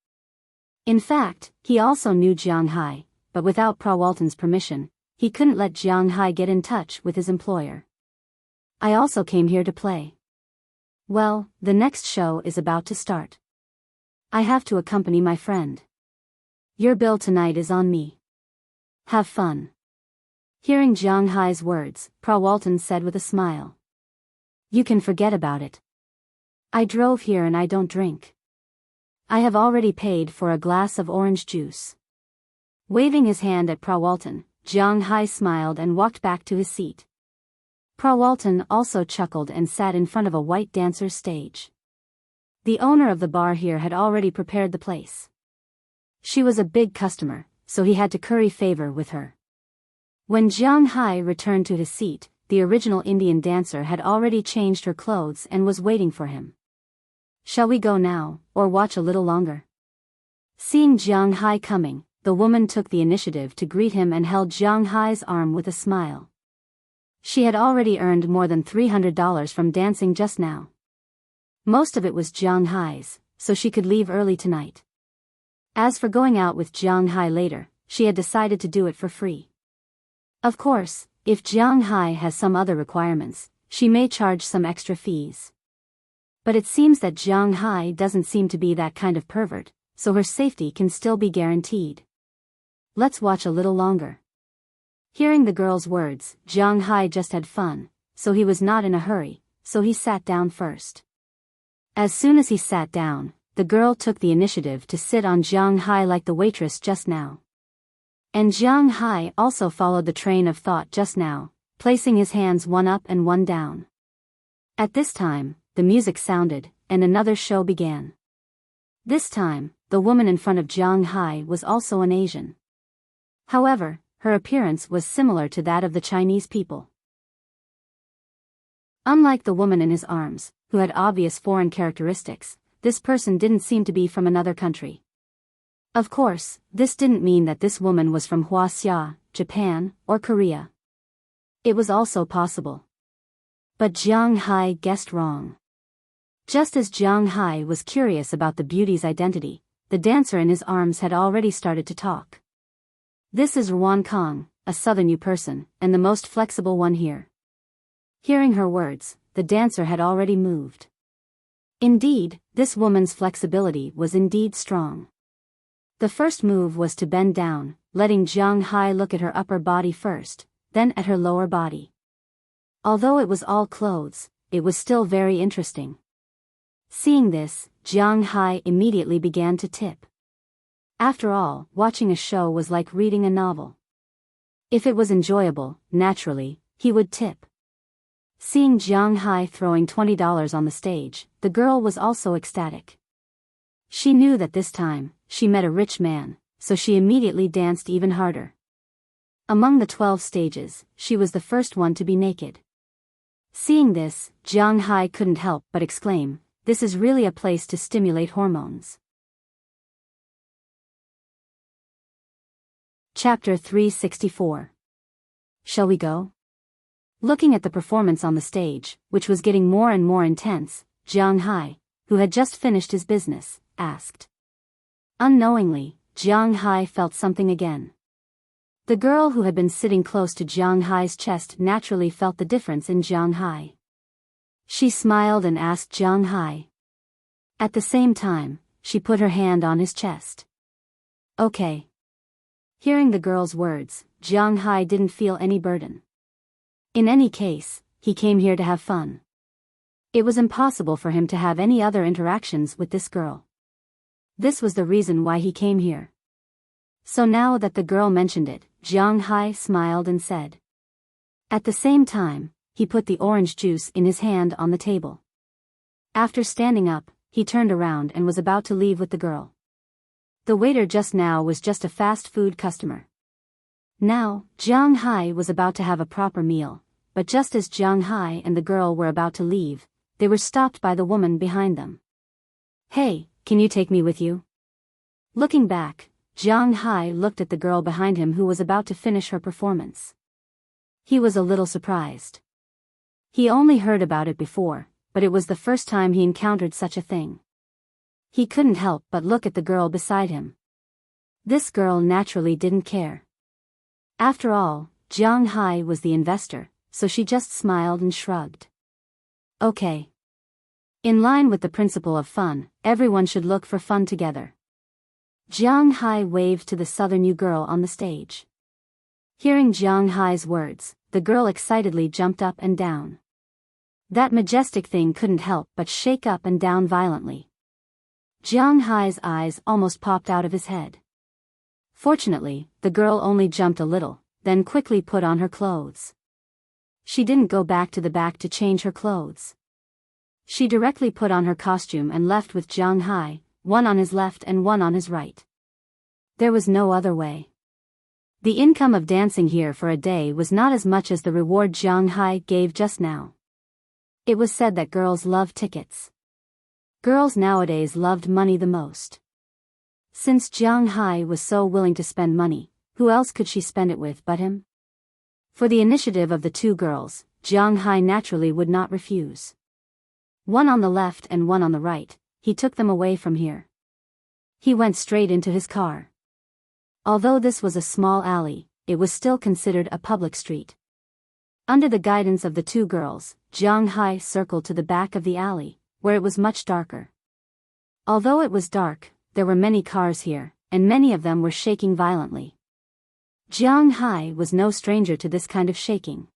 In fact, he also knew Jiang Hai, but without Walton's permission, he couldn't let Jiang Hai get in touch with his employer. "I also came here to play. Well, the next show is about to start. I have to accompany my friend. Your bill tonight is on me. Have fun." Hearing Jiang Hai's words, Walton said with a smile. "You can forget about it. I drove here and I don't drink. I have already paid for a glass of orange juice." Waving his hand at Walton, Jiang Hai smiled and walked back to his seat. Walton also chuckled and sat in front of a white dancer's stage. The owner of the bar here had already prepared the place. She was a big customer, so he had to curry favor with her. When Jiang Hai returned to his seat, the original Indian dancer had already changed her clothes and was waiting for him. "Shall we go now, or watch a little longer?" Seeing Jiang Hai coming, the woman took the initiative to greet him and held Jiang Hai's arm with a smile. She had already earned more than $300 from dancing just now. Most of it was Jiang Hai's, so she could leave early tonight. As for going out with Jiang Hai later, she had decided to do it for free. Of course, if Jiang Hai has some other requirements, she may charge some extra fees. But it seems that Jiang Hai doesn't seem to be that kind of pervert, so her safety can still be guaranteed. "Let's watch a little longer." Hearing the girl's words, Jiang Hai just had fun, so he was not in a hurry, so he sat down first. As soon as he sat down, the girl took the initiative to sit on Jiang Hai like the waitress just now. And Jiang Hai also followed the train of thought just now, placing his hands one up and one down. At this time, the music sounded, and another show began. This time, the woman in front of Jiang Hai was also an Asian. However, her appearance was similar to that of the Chinese people. Unlike the woman in his arms, who had obvious foreign characteristics, this person didn't seem to be from another country. Of course, this didn't mean that this woman was from Huaxia, Japan, or Korea. It was also possible. But Jiang Hai guessed wrong. Just as Jiang Hai was curious about the beauty's identity, the dancer in his arms had already started to talk. "This is Ruan Kong, a Southern U person, and the most flexible one here." Hearing her words, the dancer had already moved. Indeed, this woman's flexibility was indeed strong. The first move was to bend down, letting Jiang Hai look at her upper body first, then at her lower body. Although it was all clothes, it was still very interesting. Seeing this, Jiang Hai immediately began to tip. After all, watching a show was like reading a novel. If it was enjoyable, naturally, he would tip. Seeing Jiang Hai throwing $20 on the stage, the girl was also ecstatic. She knew that this time, she met a rich man, so she immediately danced even harder. Among the 12 stages, she was the first one to be naked. Seeing this, Jiang Hai couldn't help but exclaim, "This is really a place to stimulate hormones." Chapter 364. Shall we go? Looking at the performance on the stage, which was getting more and more intense, Jiang Hai, who had just finished his business, asked. Unknowingly, Jiang Hai felt something again. The girl who had been sitting close to Jiang Hai's chest naturally felt the difference in Jiang Hai. She smiled and asked Jiang Hai. At the same time, she put her hand on his chest. Okay. Hearing the girl's words, Jiang Hai didn't feel any burden. In any case, he came here to have fun. It was impossible for him to have any other interactions with this girl. This was the reason why he came here. So now that the girl mentioned it, Jiang Hai smiled and said. At the same time, he put the orange juice in his hand on the table. After standing up, he turned around and was about to leave with the girl. The waiter just now was just a fast food customer. Now, Jiang Hai was about to have a proper meal, but just as Jiang Hai and the girl were about to leave, they were stopped by the woman behind them. Hey, can you take me with you? Looking back, Jiang Hai looked at the girl behind him who was about to finish her performance. He was a little surprised. He only heard about it before, but it was the first time he encountered such a thing. He couldn't help but look at the girl beside him. This girl naturally didn't care. After all, Jiang Hai was the investor, so she just smiled and shrugged. Okay. In line with the principle of fun, everyone should look for fun together. Jiang Hai waved to the southern girl on the stage. Hearing Jiang Hai's words, the girl excitedly jumped up and down. That majestic thing couldn't help but shake up and down violently. Jiang Hai's eyes almost popped out of his head. Fortunately, the girl only jumped a little, then quickly put on her clothes. She didn't go back to the back to change her clothes. She directly put on her costume and left with Jiang Hai, one on his left and one on his right. There was no other way. The income of dancing here for a day was not as much as the reward Jiang Hai gave just now. It was said that girls love tickets. Girls nowadays loved money the most. Since Jiang Hai was so willing to spend money, who else could she spend it with but him? For the initiative of the two girls, Jiang Hai naturally would not refuse. One on the left and one on the right, he took them away from here. He went straight into his car. Although this was a small alley, it was still considered a public street. Under the guidance of the two girls, Jiang Hai circled to the back of the alley, where it was much darker. Although it was dark, there were many cars here, and many of them were shaking violently. Jiang Hai was no stranger to this kind of shaking.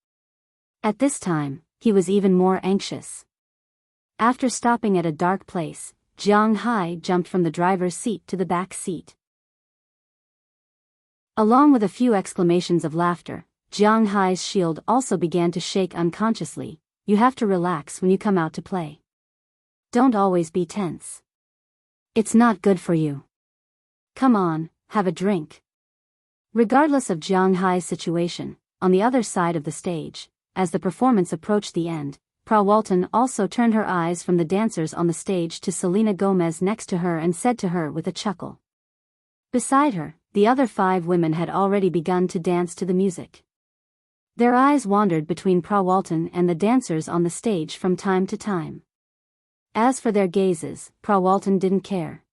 At this time, he was even more anxious. After stopping at a dark place, Jiang Hai jumped from the driver's seat to the back seat. Along with a few exclamations of laughter, Jiang Hai's shield also began to shake unconsciously. You have to relax when you come out to play. Don't always be tense. It's not good for you. Come on, have a drink. Regardless of Jiang Hai's situation, on the other side of the stage, as the performance approached the end, Frau Walton also turned her eyes from the dancers on the stage to Selena Gomez next to her and said to her with a chuckle. Beside her, the other 5 women had already begun to dance to the music. Their eyes wandered between Frau Walton and the dancers on the stage from time to time. As for their gazes, Frau Walton didn't care.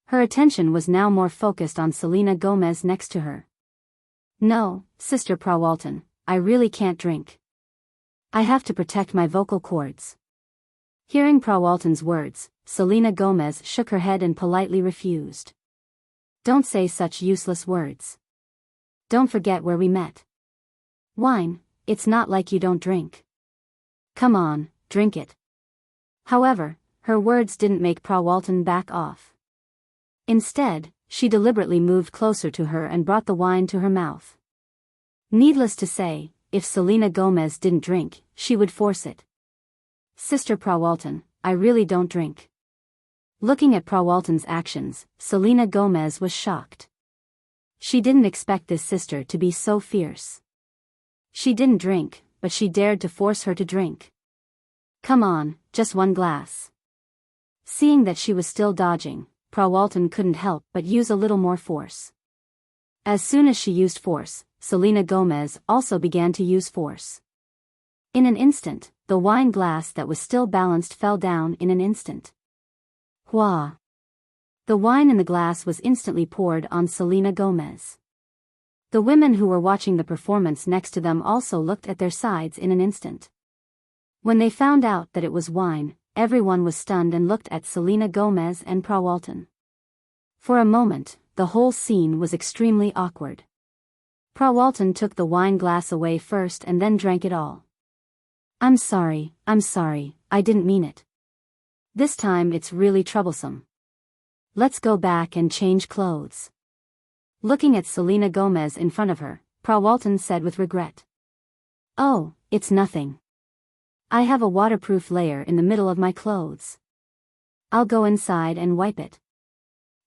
Her attention was now more focused on Selena Gomez next to her. No, Sister Frau Walton, I really can't drink. I have to protect my vocal cords. Hearing Frau Walton's words, Selena Gomez shook her head and politely refused. Don't say such useless words. Don't forget where we met. Wine, it's not like you don't drink. Come on, drink it. However, her words didn't make Frau Walton back off. Instead, she deliberately moved closer to her and brought the wine to her mouth. Needless to say, if Selena Gomez didn't drink, she would force it. "Sister Prawalton, I really don't drink." Looking at Prawalton's actions, Selena Gomez was shocked. She didn't expect this sister to be so fierce. She didn't drink, but she dared to force her to drink. "Come on, just one glass." Seeing that she was still dodging, Prawalton couldn't help but use a little more force. As soon as she used force, Selena Gomez also began to use force. In an instant, the wine glass that was still balanced fell down in an instant. Wah! The wine in the glass was instantly poured on Selena Gomez. The women who were watching the performance next to them also looked at their sides in an instant. When they found out that it was wine, everyone was stunned and looked at Selena Gomez and Prawalton. For a moment, the whole scene was extremely awkward. Prawalton took the wine glass away first and then drank it all. I'm sorry, I didn't mean it. This time it's really troublesome. Let's go back and change clothes." Looking at Selena Gomez in front of her, Prawalton said with regret. "Oh, it's nothing. I have a waterproof layer in the middle of my clothes. I'll go inside and wipe it."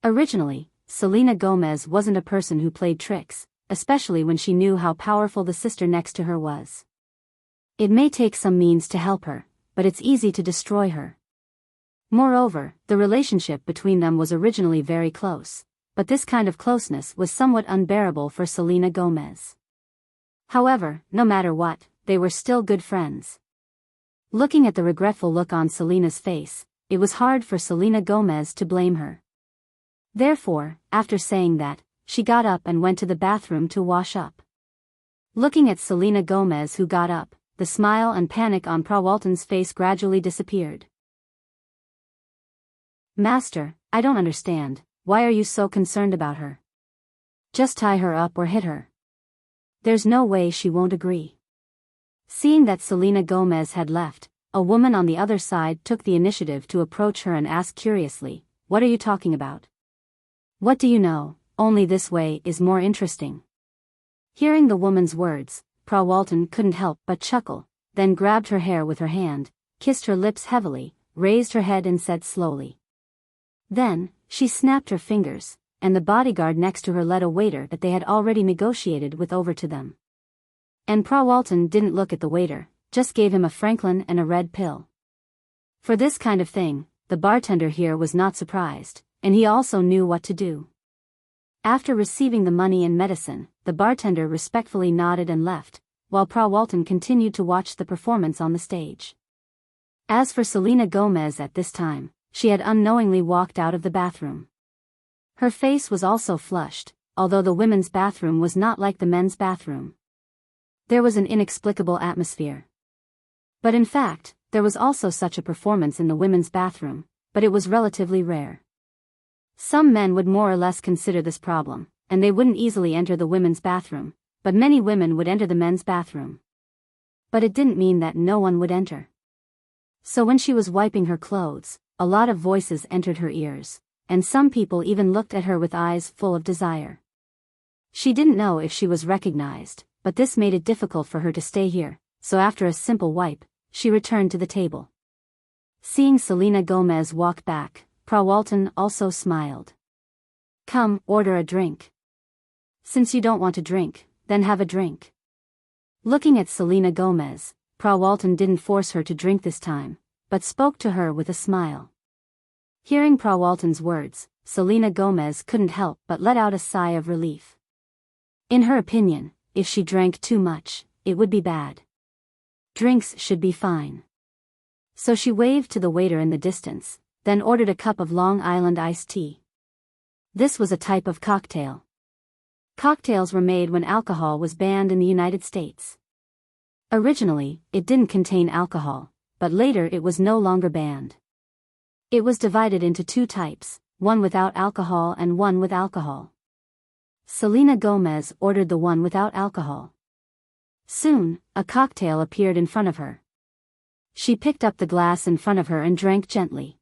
Originally, Selena Gomez wasn't a person who played tricks, especially when she knew how powerful the sister next to her was. It may take some means to help her, but it's easy to destroy her. Moreover, the relationship between them was originally very close, but this kind of closeness was somewhat unbearable for Selena Gomez. However, no matter what, they were still good friends. Looking at the regretful look on Selena's face, it was hard for Selena Gomez to blame her. Therefore, after saying that, she got up and went to the bathroom to wash up. Looking at Selena Gomez who got up, the smile and panic on Prawalton's face gradually disappeared. "Master, I don't understand, why are you so concerned about her? Just tie her up or hit her. There's no way she won't agree." Seeing that Selena Gomez had left, a woman on the other side took the initiative to approach her and ask curiously, "What are you talking about? What do you know? Only this way is more interesting." Hearing the woman's words, Prawalton couldn't help but chuckle, then grabbed her hair with her hand, kissed her lips heavily, raised her head and said slowly. Then, she snapped her fingers, and the bodyguard next to her led a waiter that they had already negotiated with over to them. And Prawalton didn't look at the waiter, just gave him a Franklin and a red pill. For this kind of thing, the bartender here was not surprised, and he also knew what to do. After receiving the money and medicine, the bartender respectfully nodded and left, while Prawalton continued to watch the performance on the stage. As for Selena Gomez at this time, she had unknowingly walked out of the bathroom. Her face was also flushed, although the women's bathroom was not like the men's bathroom. There was an inexplicable atmosphere. But in fact, there was also such a performance in the women's bathroom, but it was relatively rare. Some men would more or less consider this problem, and they wouldn't easily enter the women's bathroom, but many women would enter the men's bathroom. But it didn't mean that no one would enter. So when she was wiping her clothes, a lot of voices entered her ears, and some people even looked at her with eyes full of desire. She didn't know if she was recognized, but this made it difficult for her to stay here, so after a simple wipe, she returned to the table. Seeing Selena Gomez walk back, Prawalton also smiled. "Come, order a drink. Since you don't want to drink, then have a drink." Looking at Selena Gomez, Prawalton didn't force her to drink this time, but spoke to her with a smile. Hearing Prawalton's words, Selena Gomez couldn't help but let out a sigh of relief. In her opinion, if she drank too much, it would be bad. Drinks should be fine. So she waved to the waiter in the distance, then ordered a cup of Long Island iced tea. This was a type of cocktail. Cocktails were made when alcohol was banned in the United States. Originally, it didn't contain alcohol, but later it was no longer banned. It was divided into two types, one without alcohol and one with alcohol. Selena Gomez ordered the one without alcohol. Soon, a cocktail appeared in front of her. She picked up the glass in front of her and drank gently.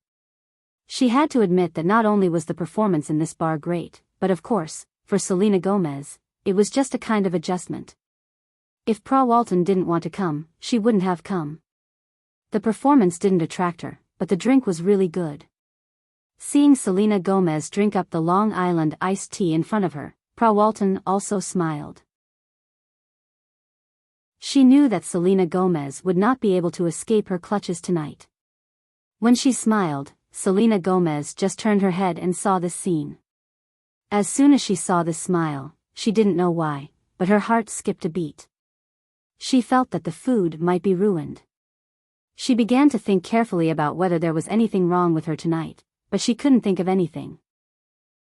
She had to admit that not only was the performance in this bar great, but of course, for Selena Gomez, it was just a kind of adjustment. If Pa Walton didn't want to come, she wouldn't have come. The performance didn't attract her, but the drink was really good. Seeing Selena Gomez drink up the Long Island iced tea in front of her, Pa Walton also smiled. She knew that Selena Gomez would not be able to escape her clutches tonight. When she smiled, Selena Gomez just turned her head and saw this scene. As soon as she saw this smile, she didn't know why, but her heart skipped a beat. She felt that the food might be ruined. She began to think carefully about whether there was anything wrong with her tonight, but she couldn't think of anything.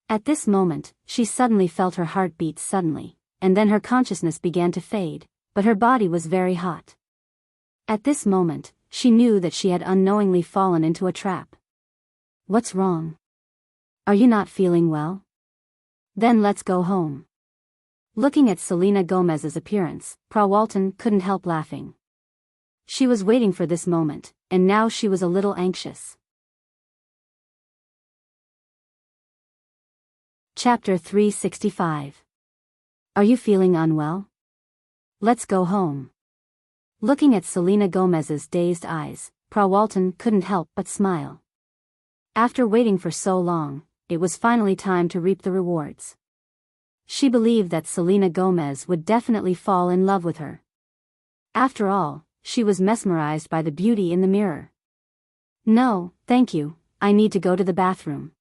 At this moment, she suddenly felt her heart beat suddenly, and then her consciousness began to fade, but her body was very hot. At this moment, she knew that she had unknowingly fallen into a trap. What's wrong? Are you not feeling well? Then let's go home. Looking at Selena Gomez's appearance, Pa Walton couldn't help laughing. She was waiting for this moment, and now she was a little anxious. Chapter 365. Are you feeling unwell? Let's go home. Looking at Selena Gomez's dazed eyes, Pa Walton couldn't help but smile. After waiting for so long, it was finally time to reap the rewards. She believed that Selena Gomez would definitely fall in love with her. After all, she was mesmerized by the beauty in the mirror. No, thank you, I need to go to the bathroom.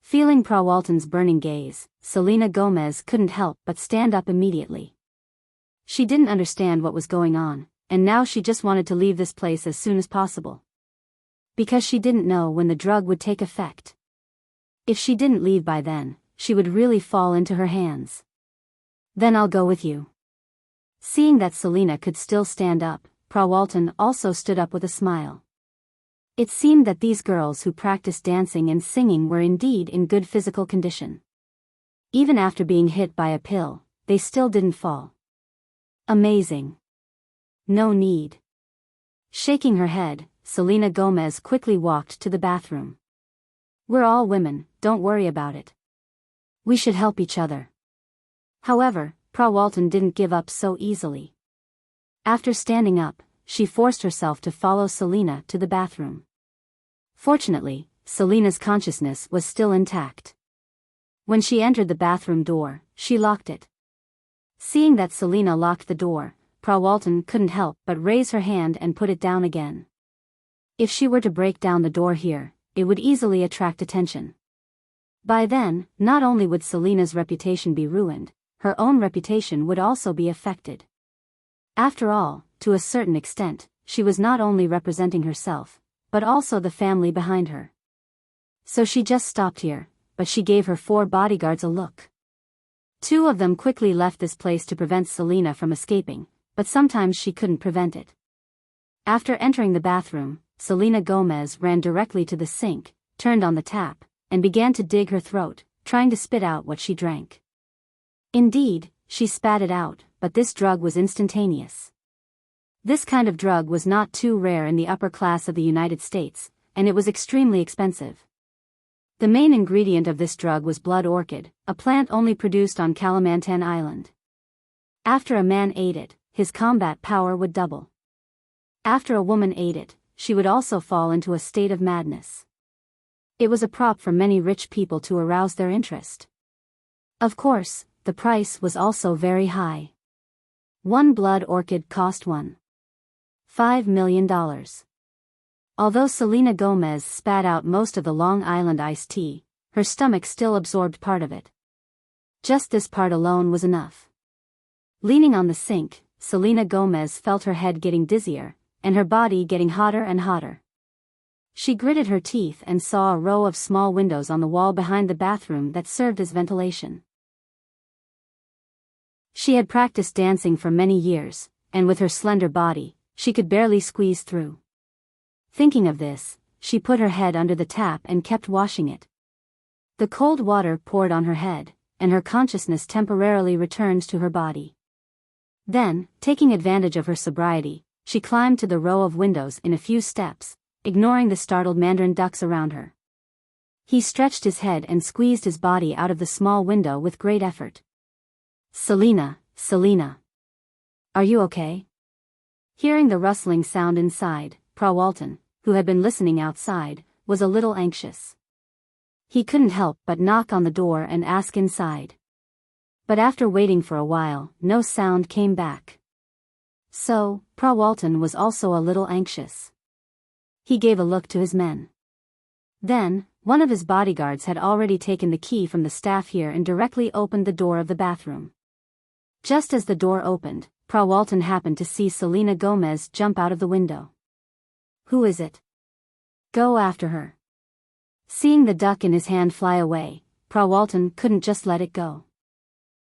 Feeling Pa Walton's burning gaze, Selena Gomez couldn't help but stand up immediately. She didn't understand what was going on, and now she just wanted to leave this place as soon as possible. Because she didn't know when the drug would take effect. If she didn't leave by then, she would really fall into her hands. Then I'll go with you. Seeing that Selena could still stand up, Pa Walton also stood up with a smile. It seemed that these girls who practiced dancing and singing were indeed in good physical condition. Even after being hit by a pill, they still didn't fall. Amazing. No need. Shaking her head, Selena Gomez quickly walked to the bathroom. We're all women, don't worry about it. We should help each other. However, Pa Walton didn't give up so easily. After standing up, she forced herself to follow Selena to the bathroom. Fortunately, Selena's consciousness was still intact. When she entered the bathroom door, she locked it. Seeing that Selena locked the door, Pa Walton couldn't help but raise her hand and put it down again. If she were to break down the door here, it would easily attract attention. By then, not only would Selena's reputation be ruined, her own reputation would also be affected. After all, to a certain extent, she was not only representing herself, but also the family behind her. So she just stopped here, but she gave her 4 bodyguards a look. 2 of them quickly left this place to prevent Selena from escaping, but sometimes she couldn't prevent it. After entering the bathroom, Selena Gomez ran directly to the sink, turned on the tap, and began to dig her throat, trying to spit out what she drank. Indeed, she spat it out, but this drug was instantaneous. This kind of drug was not too rare in the upper class of the United States, and it was extremely expensive. The main ingredient of this drug was blood orchid, a plant only produced on Kalimantan Island. After a man ate it, his combat power would double. After a woman ate it, she would also fall into a state of madness. It was a prop for many rich people to arouse their interest. Of course, the price was also very high. One blood orchid cost $1.5 million. Although Selena Gomez spat out most of the Long Island iced tea, her stomach still absorbed part of it. Just this part alone was enough. Leaning on the sink, Selena Gomez felt her head getting dizzier, and her body getting hotter and hotter. She gritted her teeth and saw a row of small windows on the wall behind the bathroom that served as ventilation. She had practiced dancing for many years, and with her slender body, she could barely squeeze through. Thinking of this, she put her head under the tap and kept washing it. The cold water poured on her head, and her consciousness temporarily returned to her body. Then, taking advantage of her sobriety, she climbed to the row of windows in a few steps, ignoring the startled mandarin ducks around her. He stretched his head and squeezed his body out of the small window with great effort. Selina, Selina. Are you okay? Hearing the rustling sound inside, Walton, who had been listening outside, was a little anxious. He couldn't help but knock on the door and ask inside. But after waiting for a while, no sound came back. So, Walton was also a little anxious. He gave a look to his men. Then, one of his bodyguards had already taken the key from the staff here and directly opened the door of the bathroom. Just as the door opened, Walton happened to see Selena Gomez jump out of the window. Who is it? Go after her. Seeing the duck in his hand fly away, Walton couldn't just let it go.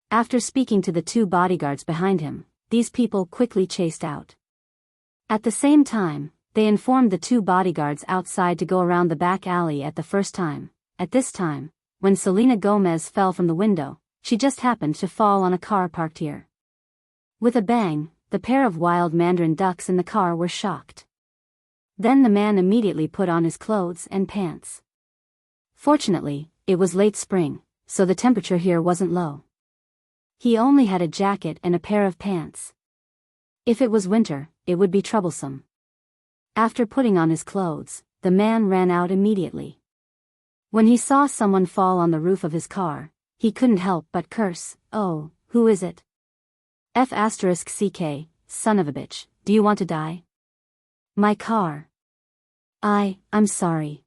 After speaking to the two bodyguards behind him, these people quickly chased out. At the same time, they informed the two bodyguards outside to go around the back alley at this time, when Selena Gomez fell from the window, she just happened to fall on a car parked here. With a bang, the pair of wild mandarin ducks in the car were shocked. Then the man immediately put on his clothes and pants. Fortunately, it was late spring, so the temperature here wasn't low. He only had a jacket and a pair of pants. If it was winter, it would be troublesome. After putting on his clothes, the man ran out immediately. When he saw someone fall on the roof of his car, he couldn't help but curse, "Oh, who is it? F***ck, son of a bitch, do you want to die? My car. I'm sorry."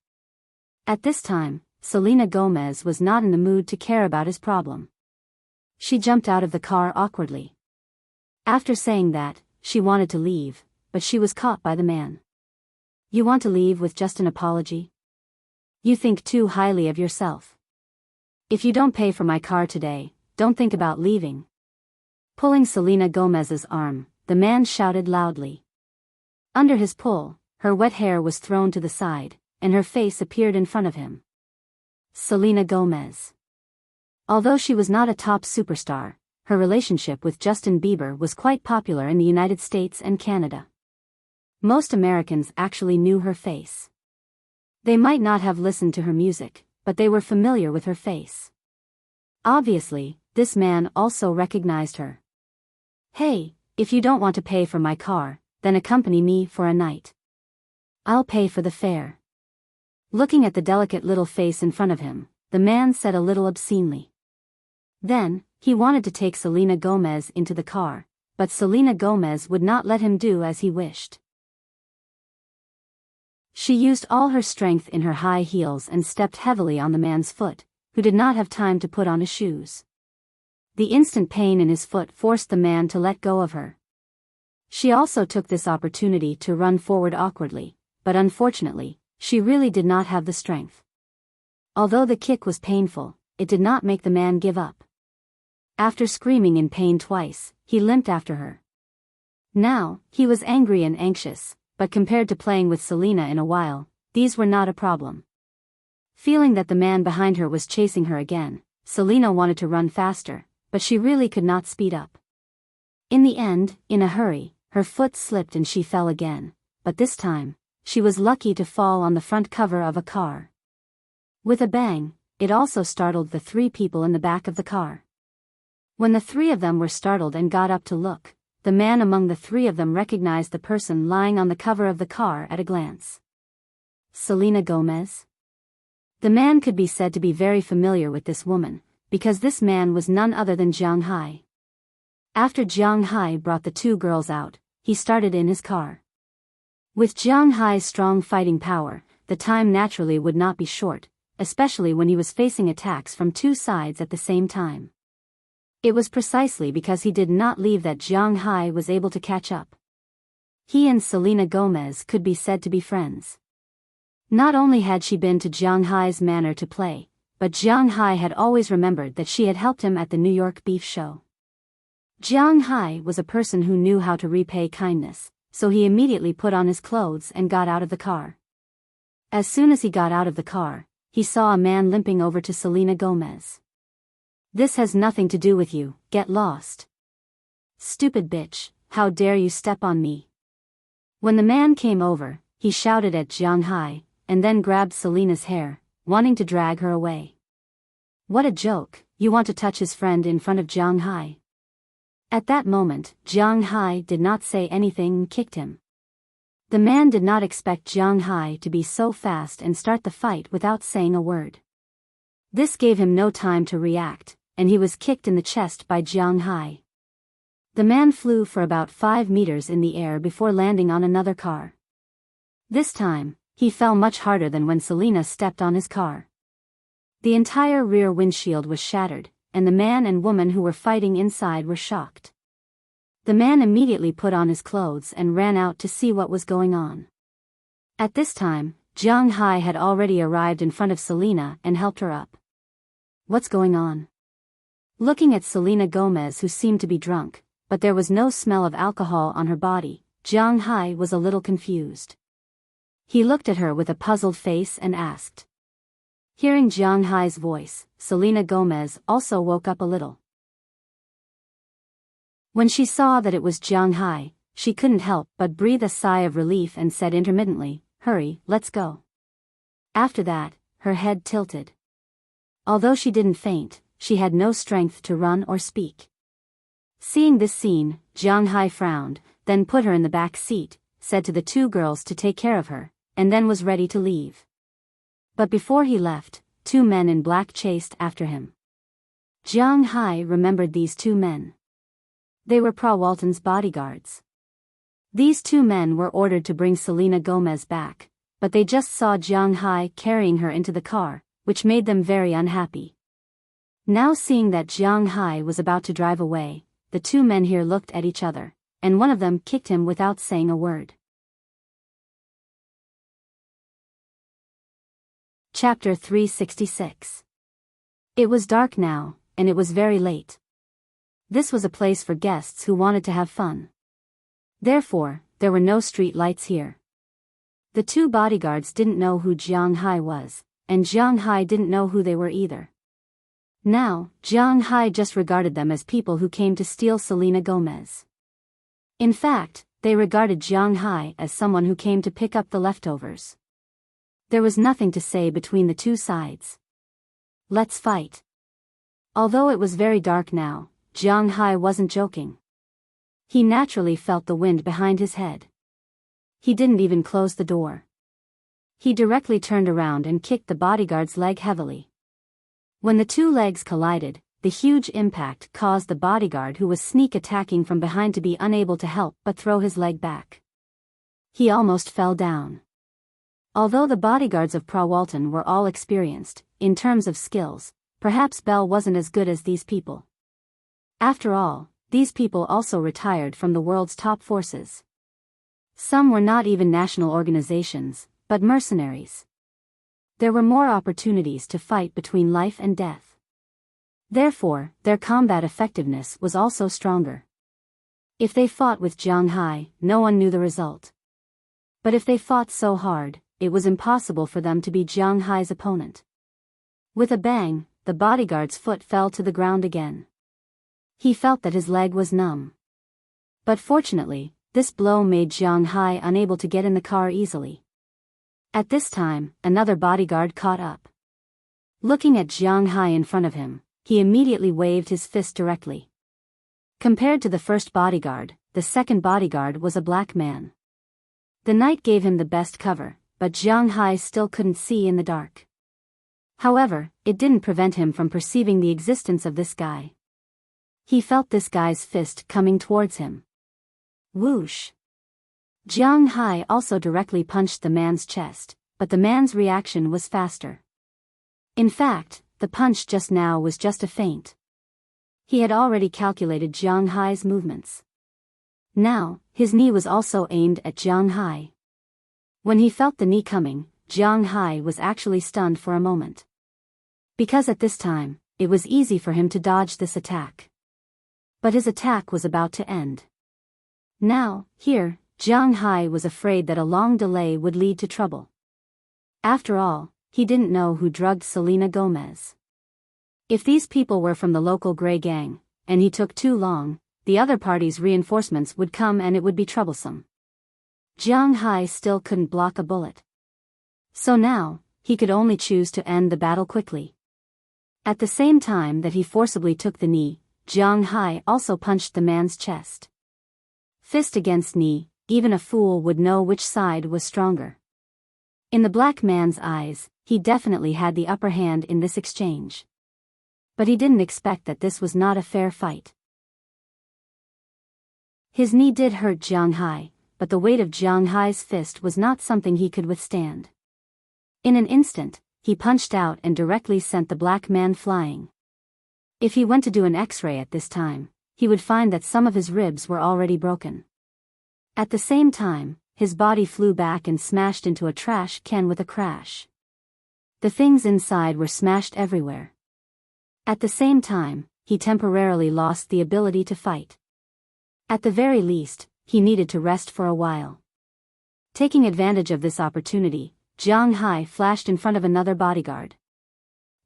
At this time, Selena Gomez was not in the mood to care about his problem. She jumped out of the car awkwardly. After saying that, she wanted to leave, but she was caught by the man. You want to leave with just an apology? You think too highly of yourself. If you don't pay for my car today, don't think about leaving. Pulling Selena Gomez's arm, the man shouted loudly. Under his pull, her wet hair was thrown to the side, and her face appeared in front of him. Selena Gomez. Although she was not a top superstar, her relationship with Justin Bieber was quite popular in the United States and Canada. Most Americans actually knew her face. They might not have listened to her music, but they were familiar with her face. Obviously, this man also recognized her. Hey, if you don't want to pay for my car, then accompany me for a night. I'll pay for the fare. Looking at the delicate little face in front of him, the man said a little obscenely. Then, he wanted to take Selena Gomez into the car, but Selena Gomez would not let him do as he wished. She used all her strength in her high heels and stepped heavily on the man's foot, who did not have time to put on his shoes. The instant pain in his foot forced the man to let go of her. She also took this opportunity to run forward awkwardly, but unfortunately, she really did not have the strength. Although the kick was painful, it did not make the man give up. After screaming in pain twice, he limped after her. Now, he was angry and anxious, but compared to playing with Selena in a while, these were not a problem. Feeling that the man behind her was chasing her again, Selena wanted to run faster, but she really could not speed up. In the end, in a hurry, her foot slipped and she fell again, but this time, she was lucky to fall on the front cover of a car. With a bang, it also startled the three people in the back of the car. When the three of them were startled and got up to look, the man among the three of them recognized the person lying on the cover of the car at a glance. Selena Gomez? The man could be said to be very familiar with this woman, because this man was none other than Jiang Hai. After Jiang Hai brought the two girls out, he started in his car. With Jiang Hai's strong fighting power, the time naturally would not be short, especially when he was facing attacks from two sides at the same time. It was precisely because he did not leave that Jiang Hai was able to catch up. He and Selena Gomez could be said to be friends. Not only had she been to Jiang Hai's manor to play, but Jiang Hai had always remembered that she had helped him at the New York beef show. Jiang Hai was a person who knew how to repay kindness, so he immediately put on his clothes and got out of the car. As soon as he got out of the car, he saw a man limping over to Selena Gomez. This has nothing to do with you, get lost. Stupid bitch, how dare you step on me? When the man came over, he shouted at Jiang Hai, and then grabbed Selena's hair, wanting to drag her away. What a joke, you want to touch his friend in front of Jiang Hai. At that moment, Jiang Hai did not say anything and kicked him. The man did not expect Jiang Hai to be so fast and start the fight without saying a word. This gave him no time to react, and he was kicked in the chest by Jiang Hai. The man flew for about 5 meters in the air before landing on another car. This time, he fell much harder than when Selena stepped on his car. The entire rear windshield was shattered, and the man and woman who were fighting inside were shocked. The man immediately put on his clothes and ran out to see what was going on. At this time, Jiang Hai had already arrived in front of Selena and helped her up. What's going on? Looking at Selena Gomez, who seemed to be drunk, but there was no smell of alcohol on her body, Jiang Hai was a little confused. He looked at her with a puzzled face and asked. Hearing Jiang Hai's voice, Selena Gomez also woke up a little. When she saw that it was Jiang Hai, she couldn't help but breathe a sigh of relief and said intermittently, "Hurry, let's go." After that, her head tilted. Although she didn't faint, she had no strength to run or speak. Seeing this scene, Jiang Hai frowned, then put her in the back seat, said to the 2 girls to take care of her, and then was ready to leave. But before he left, 2 men in black chased after him. Jiang Hai remembered these 2 men. They were Walton's bodyguards. These 2 men were ordered to bring Selena Gomez back, but they just saw Jiang Hai carrying her into the car, which made them very unhappy. Now seeing that Jiang Hai was about to drive away, the 2 men here looked at each other, and one of them kicked him without saying a word. Chapter 366. It was dark now, and it was very late. This was a place for guests who wanted to have fun. Therefore, there were no street lights here. The 2 bodyguards didn't know who Jiang Hai was, and Jiang Hai didn't know who they were either. Now, Jiang Hai just regarded them as people who came to steal Selena Gomez. In fact, they regarded Jiang Hai as someone who came to pick up the leftovers. There was nothing to say between the 2 sides. Let's fight. Although it was very dark now, Jiang Hai wasn't joking. He naturally felt the wind behind his head. He didn't even close the door. He directly turned around and kicked the bodyguard's leg heavily. When the 2 legs collided, the huge impact caused the bodyguard who was sneak attacking from behind to be unable to help but throw his leg back. He almost fell down. Although the bodyguards of Walton were all experienced, in terms of skills, perhaps Bell wasn't as good as these people. After all, these people also retired from the world's top forces. Some were not even national organizations, but mercenaries. There were more opportunities to fight between life and death. Therefore, their combat effectiveness was also stronger. If they fought with Jiang Hai, no one knew the result. But if they fought so hard, it was impossible for them to be Jiang Hai's opponent. With a bang, the bodyguard's foot fell to the ground again. He felt that his leg was numb. But fortunately, this blow made Jiang Hai unable to get in the car easily. At this time, another bodyguard caught up. Looking at Jiang Hai in front of him, he immediately waved his fist directly. Compared to the first bodyguard, the second bodyguard was a black man. The night gave him the best cover, but Jiang Hai still couldn't see in the dark. However, it didn't prevent him from perceiving the existence of this guy. He felt this guy's fist coming towards him. Whoosh! Jiang Hai also directly punched the man's chest, but the man's reaction was faster. In fact, the punch just now was just a feint. He had already calculated Jiang Hai's movements. Now, his knee was also aimed at Jiang Hai. When he felt the knee coming, Jiang Hai was actually stunned for a moment. Because at this time, it was easy for him to dodge this attack. But his attack was about to end. Now, here, Jiang Hai was afraid that a long delay would lead to trouble. After all, he didn't know who drugged Selena Gomez. If these people were from the local Grey Gang, and he took too long, the other party's reinforcements would come and it would be troublesome. Jiang Hai still couldn't block a bullet. So now, he could only choose to end the battle quickly. At the same time that he forcibly took the knee, Jiang Hai also punched the man's chest. Fist against knee, even a fool would know which side was stronger. In the black man's eyes, he definitely had the upper hand in this exchange. But he didn't expect that this was not a fair fight. His knee did hurt Jiang Hai, but the weight of Jiang Hai's fist was not something he could withstand. In an instant, he punched out and directly sent the black man flying. If he went to do an X-ray at this time, he would find that some of his ribs were already broken. At the same time, his body flew back and smashed into a trash can with a crash. The things inside were smashed everywhere. At the same time, he temporarily lost the ability to fight. At the very least, he needed to rest for a while. Taking advantage of this opportunity, Jiang Hai flashed in front of another bodyguard.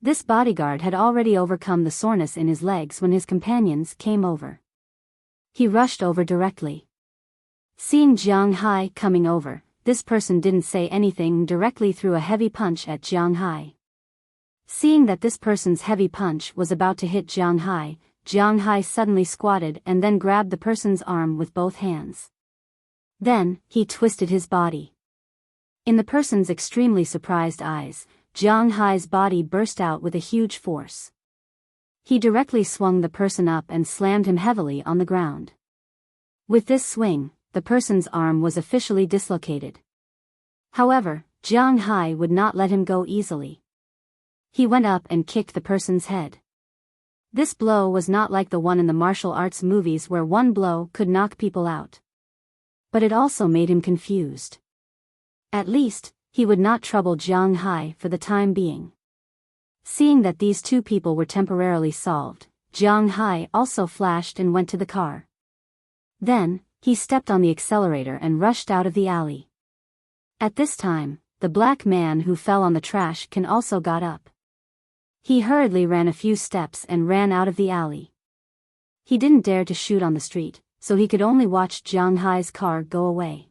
This bodyguard had already overcome the soreness in his legs when his companions came over. He rushed over directly. Seeing Jiang Hai coming over, this person didn't say anything and directly threw a heavy punch at Jiang Hai. Seeing that this person's heavy punch was about to hit Jiang Hai suddenly squatted and then grabbed the person's arm with both hands. Then, he twisted his body. In the person's extremely surprised eyes, Jiang Hai's body burst out with a huge force. He directly swung the person up and slammed him heavily on the ground. With this swing, the person's arm was officially dislocated. However, Jiang Hai would not let him go easily. He went up and kicked the person's head. This blow was not like the one in the martial arts movies where one blow could knock people out. But it also made him confused. At least, he would not trouble Jiang Hai for the time being. Seeing that these two people were temporarily solved, Jiang Hai also flashed and went to the car. Then, he stepped on the accelerator and rushed out of the alley. At this time, the black man who fell on the trash can also got up. He hurriedly ran a few steps and ran out of the alley. He didn't dare to shoot on the street, so he could only watch Jiang Hai's car go away.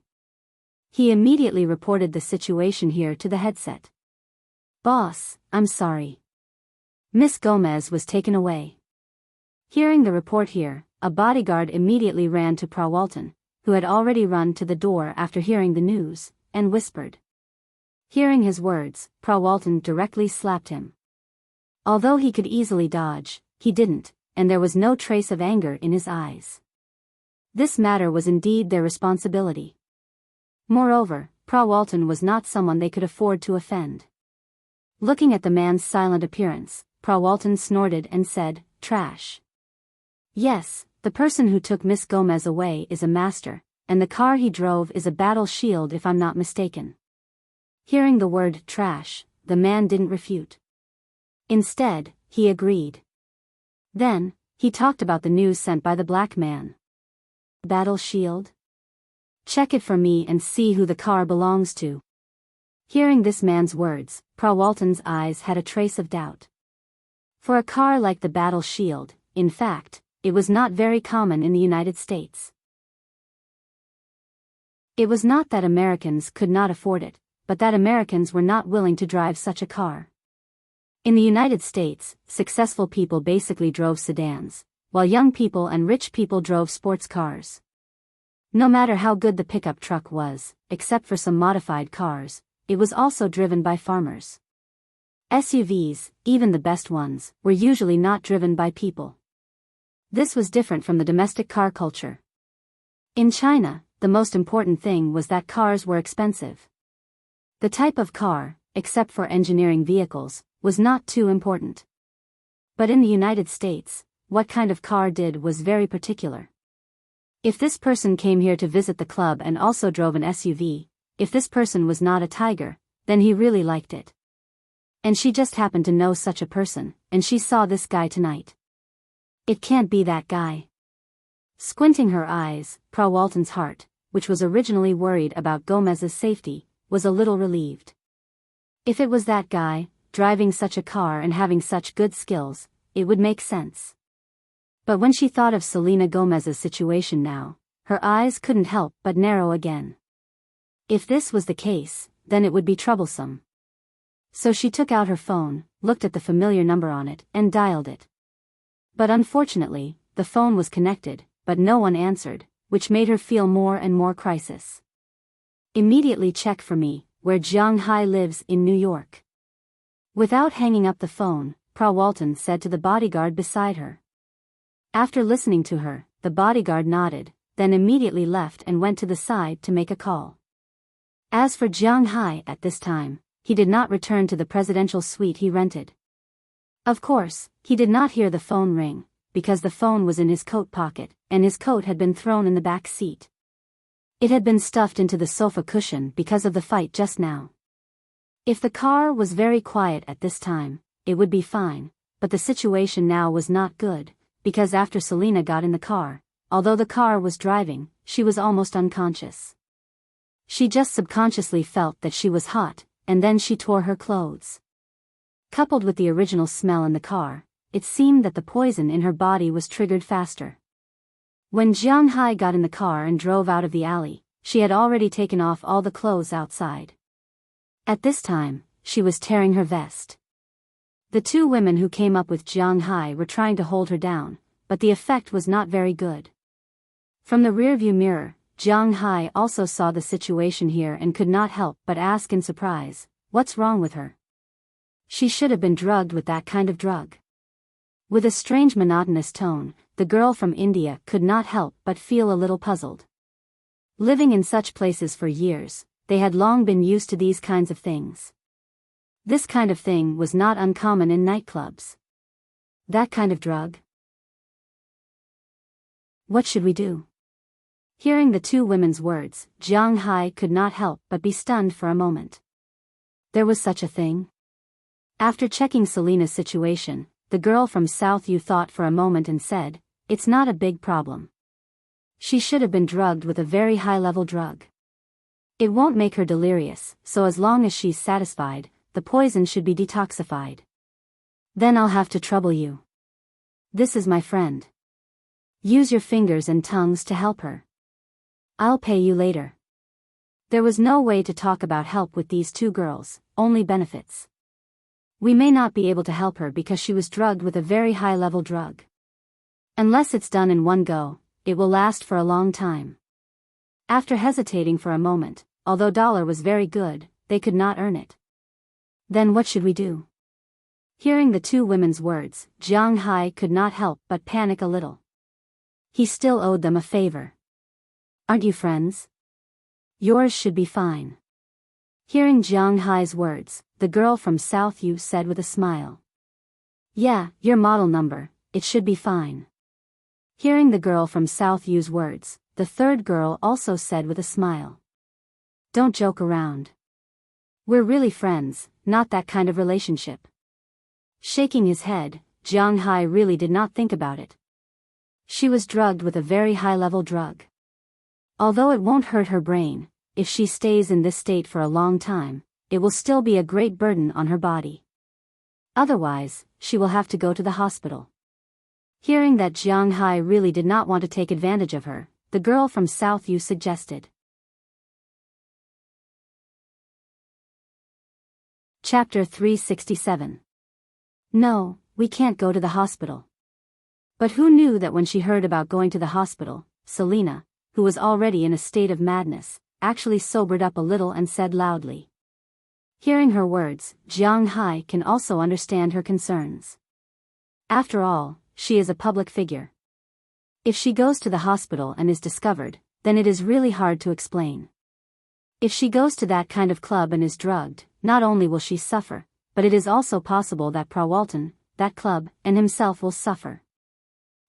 He immediately reported the situation here to the headset. "Boss, I'm sorry. Miss Gomez was taken away." Hearing the report here, a bodyguard immediately ran to Prawalton, who had already run to the door after hearing the news, and whispered. Hearing his words, Prawalton directly slapped him. Although he could easily dodge, he didn't, and there was no trace of anger in his eyes. This matter was indeed their responsibility. Moreover, Prawalton was not someone they could afford to offend. Looking at the man's silent appearance, Prawalton snorted and said, "Trash. Yes, the person who took Miss Gomez away is a master, and the car he drove is a battle shield if I'm not mistaken." Hearing the word trash, the man didn't refute. Instead, he agreed. Then, he talked about the news sent by the black man. "Battle shield? Check it for me and see who the car belongs to." Hearing this man's words, Prawalton's eyes had a trace of doubt. For a car like the Battle Shield, in fact, it was not very common in the United States. It was not that Americans could not afford it, but that Americans were not willing to drive such a car. In the United States, successful people basically drove sedans, while young people and rich people drove sports cars. No matter how good the pickup truck was, except for some modified cars, it was also driven by farmers. SUVs, even the best ones, were usually not driven by people. This was different from the domestic car culture. In China, the most important thing was that cars were expensive. The type of car, except for engineering vehicles, was not too important. But in the United States, what kind of car was very particular. If this person came here to visit the club and also drove an SUV, if this person was not a tiger, then he really liked it. And she just happened to know such a person, and she saw this guy tonight. It can't be that guy. Squinting her eyes, Prawalton's heart, which was originally worried about Gomez's safety, was a little relieved. If it was that guy, driving such a car and having such good skills, it would make sense. But when she thought of Selena Gomez's situation now, her eyes couldn't help but narrow again. If this was the case, then it would be troublesome. So she took out her phone, looked at the familiar number on it, and dialed it. But unfortunately, the phone was connected, but no one answered, which made her feel more and more crisis. Immediately check for me, where Jiang Hai lives in New York. Without hanging up the phone, Pra Walton said to the bodyguard beside her. After listening to her, the bodyguard nodded, then immediately left and went to the side to make a call. As for Jiang Hai at this time, he did not return to the presidential suite he rented. Of course, he did not hear the phone ring, because the phone was in his coat pocket, and his coat had been thrown in the back seat. It had been stuffed into the sofa cushion because of the fight just now. If the car was very quiet at this time, it would be fine, but the situation now was not good, because after Selena got in the car, although the car was driving, she was almost unconscious. She just subconsciously felt that she was hot, and then she tore her clothes. Coupled with the original smell in the car, it seemed that the poison in her body was triggered faster. When Jiang Hai got in the car and drove out of the alley, she had already taken off all the clothes outside. At this time, she was tearing her vest. The two women who came up with Jiang Hai were trying to hold her down, but the effect was not very good. From the rearview mirror, Jiang Hai also saw the situation here and could not help but ask in surprise, "What's wrong with her? She should have been drugged with that kind of drug." With a strange monotonous tone, the girl from India could not help but feel a little puzzled. Living in such places for years, they had long been used to these kinds of things. This kind of thing was not uncommon in nightclubs. That kind of drug? What should we do? Hearing the two women's words, Jiang Hai could not help but be stunned for a moment. There was such a thing? After checking Selena's situation, the girl from South U thought for a moment and said, "It's not a big problem. She should have been drugged with a very high-level drug. It won't make her delirious, so as long as she's satisfied, the poison should be detoxified. Then I'll have to trouble you. This is my friend. Use your fingers and tongues to help her. I'll pay you later." There was no way to talk about help with these two girls, only benefits. "We may not be able to help her because she was drugged with a very high-level drug. Unless it's done in one go, it will last for a long time." After hesitating for a moment, although dollar was very good, they could not earn it. Then what should we do? Hearing the two women's words, Jiang Hai could not help but panic a little. He still owed them a favor. "Aren't you friends? Yours should be fine." Hearing Jiang Hai's words, the girl from South U said with a smile. "Yeah, your model number, it should be fine." Hearing the girl from South U's words, the third girl also said with a smile. "Don't joke around. We're really friends, not that kind of relationship." Shaking his head, Jiang Hai really did not think about it. She was drugged with a very high-level drug. Although it won't hurt her brain, if she stays in this state for a long time, it will still be a great burden on her body. Otherwise, she will have to go to the hospital. Hearing that Jiang Hai really did not want to take advantage of her, the girl from South U suggested. Chapter 367. No, we can't go to the hospital. But who knew that when she heard about going to the hospital, Selena, who was already in a state of madness, actually sobered up a little and said loudly. Hearing her words, Jiang Hai can also understand her concerns. After all, she is a public figure. If she goes to the hospital and is discovered, then it is really hard to explain. If she goes to that kind of club and is drugged, not only will she suffer, but it is also possible that Pra Walton, that club, and himself will suffer.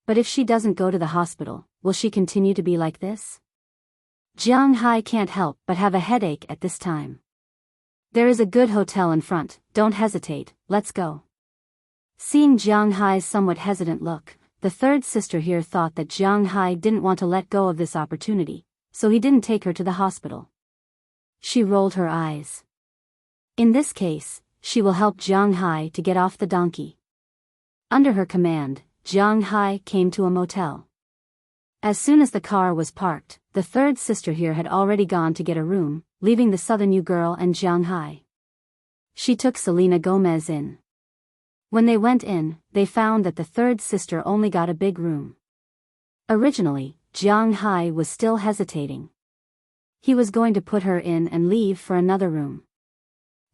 But if she doesn't go to the hospital, will she continue to be like this? Jiang Hai can't help but have a headache at this time. There is a good hotel in front, don't hesitate, let's go. Seeing Jiang Hai's somewhat hesitant look, the third sister here thought that Jiang Hai didn't want to let go of this opportunity, so he didn't take her to the hospital. She rolled her eyes. In this case, she will help Jiang Hai to get off the donkey. Under her command, Jiang Hai came to a motel. As soon as the car was parked, the third sister here had already gone to get a room, leaving the Southern U girl and Jiang Hai. She took Selena Gomez in. When they went in, they found that the third sister only got a big room. Originally, Jiang Hai was still hesitating. He was going to put her in and leave for another room.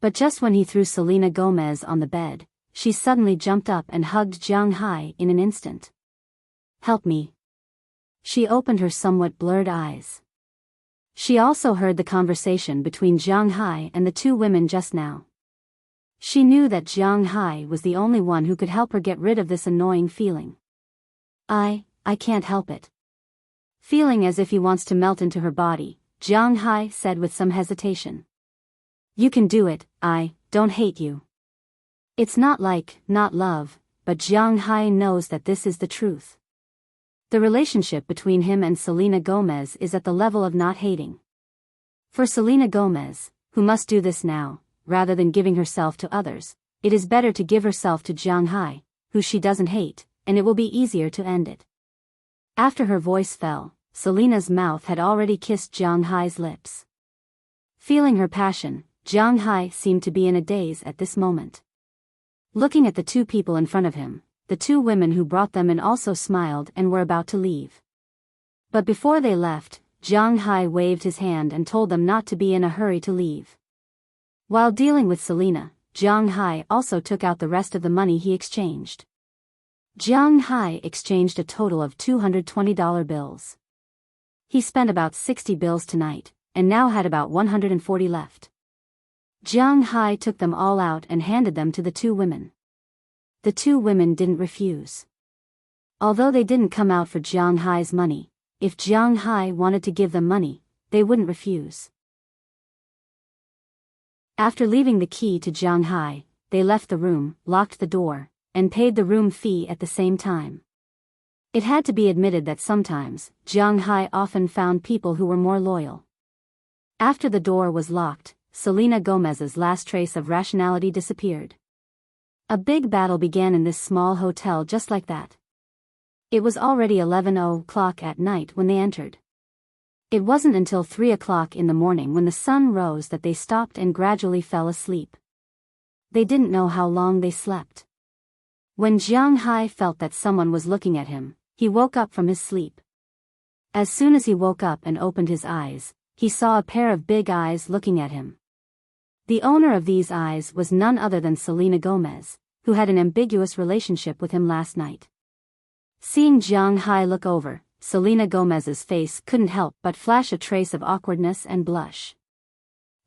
But just when he threw Selena Gomez on the bed, she suddenly jumped up and hugged Jiang Hai in an instant. "Help me." She opened her somewhat blurred eyes. She also heard the conversation between Jiang Hai and the two women just now. She knew that Jiang Hai was the only one who could help her get rid of this annoying feeling. I can't help it." Feeling as if he wants to melt into her body, Jiang Hai said with some hesitation. "You can do it, I don't hate you." It's not love, but Jiang Hai knows that this is the truth. The relationship between him and Selena Gomez is at the level of not hating. For Selena Gomez, who must do this now, rather than giving herself to others, it is better to give herself to Jiang Hai, who she doesn't hate, and it will be easier to end it. After her voice fell, Selena's mouth had already kissed Jiang Hai's lips. Feeling her passion, Jiang Hai seemed to be in a daze at this moment. Looking at the two people in front of him, the two women who brought them in also smiled and were about to leave. But before they left, Jiang Hai waved his hand and told them not to be in a hurry to leave. While dealing with Selena, Jiang Hai also took out the rest of the money he exchanged. Jiang Hai exchanged a total of $220 bills. He spent about 60 bills tonight, and now had about 140 left. Jiang Hai took them all out and handed them to the two women. The two women didn't refuse. Although they didn't come out for Jiang Hai's money, if Jiang Hai wanted to give them money, they wouldn't refuse. After leaving the key to Jiang Hai, they left the room, locked the door, and paid the room fee at the same time. It had to be admitted that sometimes, Jiang Hai often found people who were more loyal. After the door was locked, Selena Gomez's last trace of rationality disappeared. A big battle began in this small hotel just like that. It was already 11:00 at night when they entered. It wasn't until 3:00 in the morning when the sun rose that they stopped and gradually fell asleep. They didn't know how long they slept. When Jiang Hai felt that someone was looking at him, he woke up from his sleep. As soon as he woke up and opened his eyes, he saw a pair of big eyes looking at him. The owner of these eyes was none other than Selena Gomez, who had an ambiguous relationship with him last night. Seeing Jiang Hai look over, Selena Gomez's face couldn't help but flash a trace of awkwardness and blush.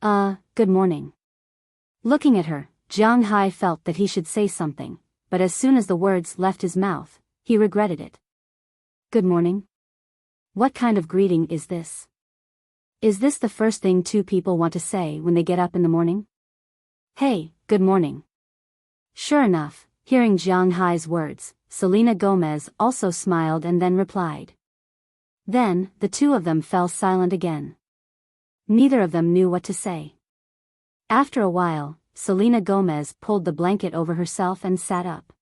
Good morning." Looking at her, Jiang Hai felt that he should say something, but as soon as the words left his mouth, he regretted it. "Good morning? What kind of greeting is this? Is this the first thing two people want to say when they get up in the morning? Hey, good morning." Sure enough, hearing Jiang Hai's words, Selena Gomez also smiled and then replied. Then, the two of them fell silent again. Neither of them knew what to say. After a while, Selena Gomez pulled the blanket over herself and sat up.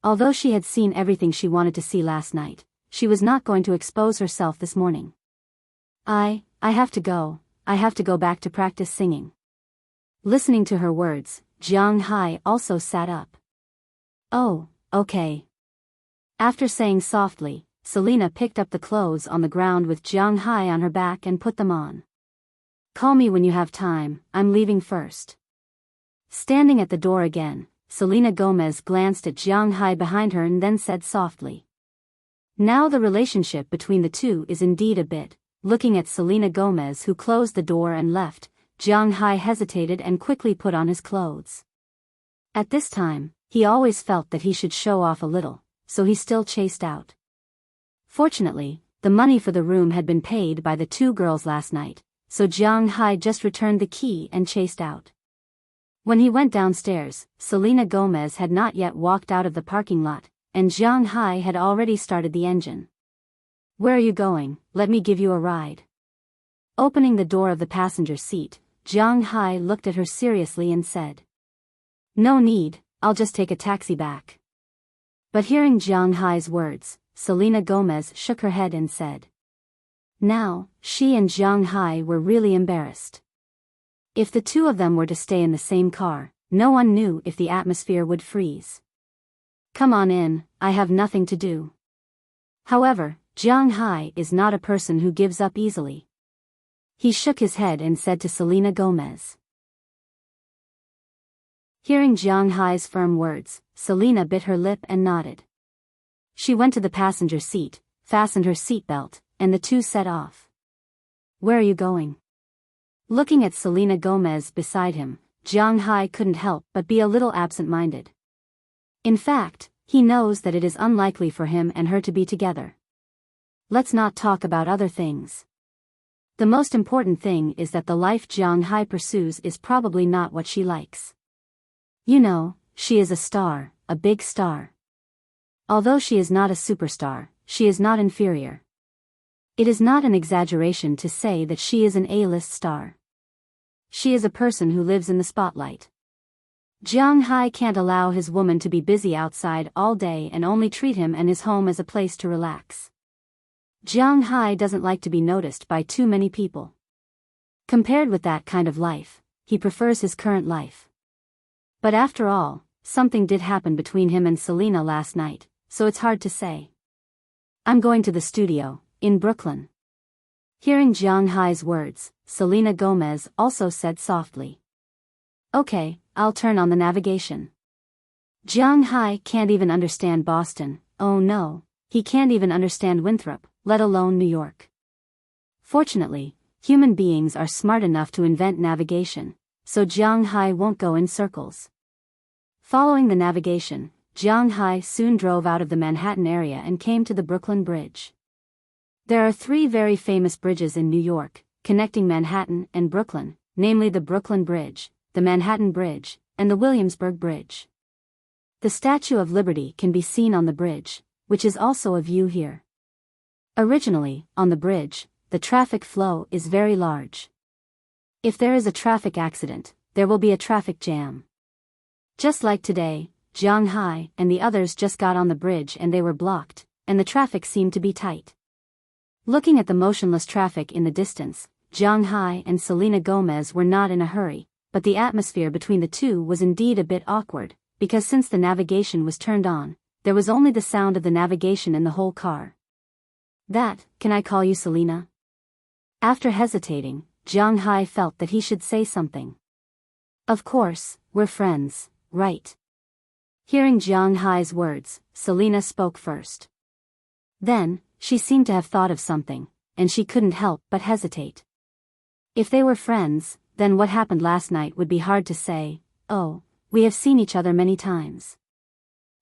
Although she had seen everything she wanted to see last night, she was not going to expose herself this morning. I have to go back to practice singing." Listening to her words, Jiang Hai also sat up. "Oh, okay." After saying softly, Selena picked up the clothes on the ground with Jiang Hai on her back and put them on. "Call me when you have time, I'm leaving first." Standing at the door again, Selena Gomez glanced at Jiang Hai behind her and then said softly. Now the relationship between the two is indeed a bit. Looking at Selena Gomez, who closed the door and left, Jiang Hai hesitated and quickly put on his clothes. At this time, he always felt that he should show off a little, so he still chased out. Fortunately, the money for the room had been paid by the two girls last night, so Jiang Hai just returned the key and chased out. When he went downstairs, Selena Gomez had not yet walked out of the parking lot, and Jiang Hai had already started the engine. "Where are you going? Let me give you a ride." Opening the door of the passenger seat, Jiang Hai looked at her seriously and said, "No need, I'll just take a taxi back." But hearing Jiang Hai's words, Selena Gomez shook her head and said. Now, she and Jiang Hai were really embarrassed. If the two of them were to stay in the same car, no one knew if the atmosphere would freeze. Come on in, I have nothing to do. However, Jiang Hai is not a person who gives up easily. He shook his head and said to Selena Gomez. Hearing Jiang Hai's firm words, Selena bit her lip and nodded. She went to the passenger seat, fastened her seatbelt, and the two set off. Where are you going? Looking at Selena Gomez beside him, Jiang Hai couldn't help but be a little absent-minded. In fact, he knows that it is unlikely for him and her to be together. Let's not talk about other things. The most important thing is that the life Jiang Hai pursues is probably not what she likes. You know, she is a star, a big star. Although she is not a superstar, she is not inferior. It is not an exaggeration to say that she is an A-list star. She is a person who lives in the spotlight. Jiang Hai can't allow his woman to be busy outside all day and only treat him and his home as a place to relax. Jiang Hai doesn't like to be noticed by too many people. Compared with that kind of life, he prefers his current life. But after all, something did happen between him and Selena last night, so it's hard to say. I'm going to the studio, in Brooklyn. Hearing Jiang Hai's words, Selena Gomez also said softly. Okay, I'll turn on the navigation. Jiang Hai can't even understand Boston, oh no, he can't even understand Winthrop, let alone New York. Fortunately, human beings are smart enough to invent navigation, so Jiang Hai won't go in circles. Following the navigation, Jiang Hai soon drove out of the Manhattan area and came to the Brooklyn Bridge. There are 3 very famous bridges in New York, connecting Manhattan and Brooklyn, namely the Brooklyn Bridge, the Manhattan Bridge, and the Williamsburg Bridge. The Statue of Liberty can be seen on the bridge, which is also a view here. Originally, on the bridge, the traffic flow is very large. If there is a traffic accident, there will be a traffic jam. Just like today, Jiang Hai and the others just got on the bridge and they were blocked, and the traffic seemed to be tight. Looking at the motionless traffic in the distance, Jiang Hai and Selena Gomez were not in a hurry, but the atmosphere between the two was indeed a bit awkward, because since the navigation was turned on, there was only the sound of the navigation in the whole car. Can I call you Selena? After hesitating, Jiang Hai felt that he should say something. Of course, we're friends, right? Hearing Jiang Hai's words, Selena spoke first. Then, she seemed to have thought of something, and she couldn't help but hesitate. If they were friends, then what happened last night would be hard to say. Oh, we have seen each other many times.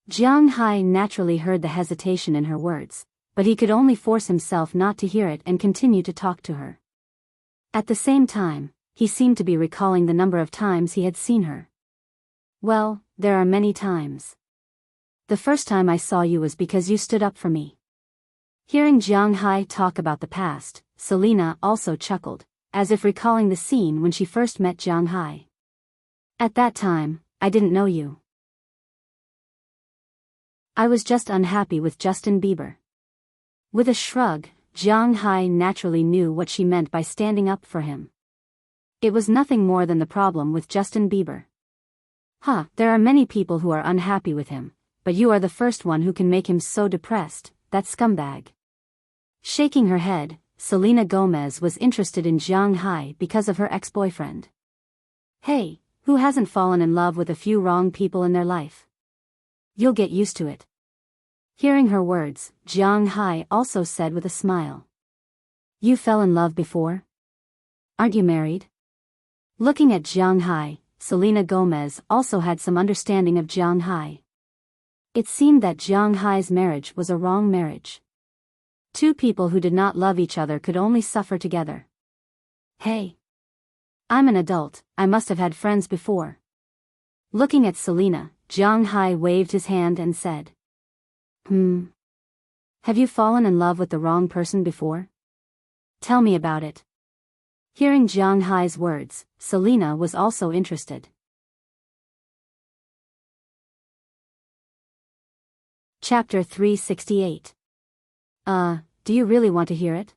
Jiang Hai naturally heard the hesitation in her words, but he could only force himself not to hear it and continue to talk to her. At the same time, he seemed to be recalling the number of times he had seen her. Well, there are many times. The first time I saw you was because you stood up for me. Hearing Jiang Hai talk about the past, Selena also chuckled, as if recalling the scene when she first met Jiang Hai. At that time, I didn't know you. I was just unhappy with Justin Bieber. With a shrug, Jiang Hai naturally knew what she meant by standing up for him. It was nothing more than the problem with Justin Bieber. There are many people who are unhappy with him, but you are the first one who can make him so depressed, that scumbag. Shaking her head, Selena Gomez was interested in Jiang Hai because of her ex-boyfriend. Hey, who hasn't fallen in love with a few wrong people in their life? You'll get used to it. Hearing her words, Jiang Hai also said with a smile. You fell in love before? Aren't you married? Looking at Jiang Hai, Selena Gomez also had some understanding of Jiang Hai. It seemed that Jiang Hai's marriage was a wrong marriage. Two people who did not love each other could only suffer together. Hey. I'm an adult, I must have had friends before. Looking at Selena, Jiang Hai waved his hand and said. Have you fallen in love with the wrong person before? Tell me about it. Hearing Jiang Hai's words, Selena was also interested. Chapter 368. Do you really want to hear it?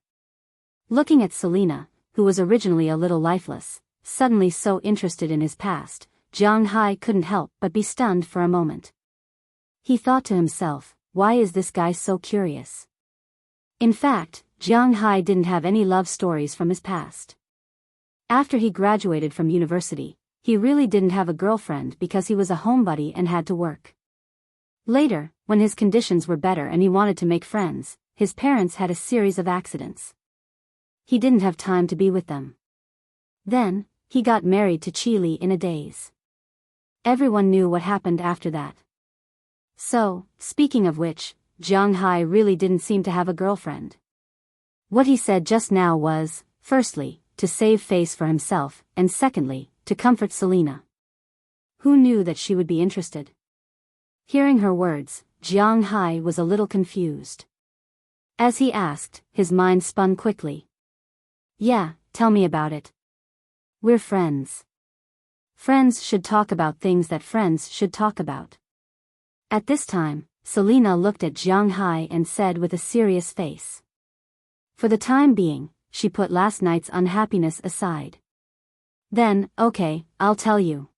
Looking at Selena, who was originally a little lifeless, suddenly so interested in his past, Jiang Hai couldn't help but be stunned for a moment. He thought to himself, why is this guy so curious? In fact, Jiang Hai didn't have any love stories from his past. After he graduated from university, he really didn't have a girlfriend because he was a homebody and had to work. Later, when his conditions were better and he wanted to make friends, his parents had a series of accidents. He didn't have time to be with them. Then, he got married to Chili in a daze. Everyone knew what happened after that. So, speaking of which, Jiang Hai really didn't seem to have a girlfriend. What he said just now was, firstly, to save face for himself, and secondly, to comfort Selena. Who knew that she would be interested? Hearing her words, Jiang Hai was a little confused. As he asked, his mind spun quickly. Yeah, tell me about it. We're friends. Friends should talk about things that friends should talk about. At this time, Selena looked at Jiang Hai and said with a serious face. For the time being, she put last night's unhappiness aside. Then, okay, I'll tell you.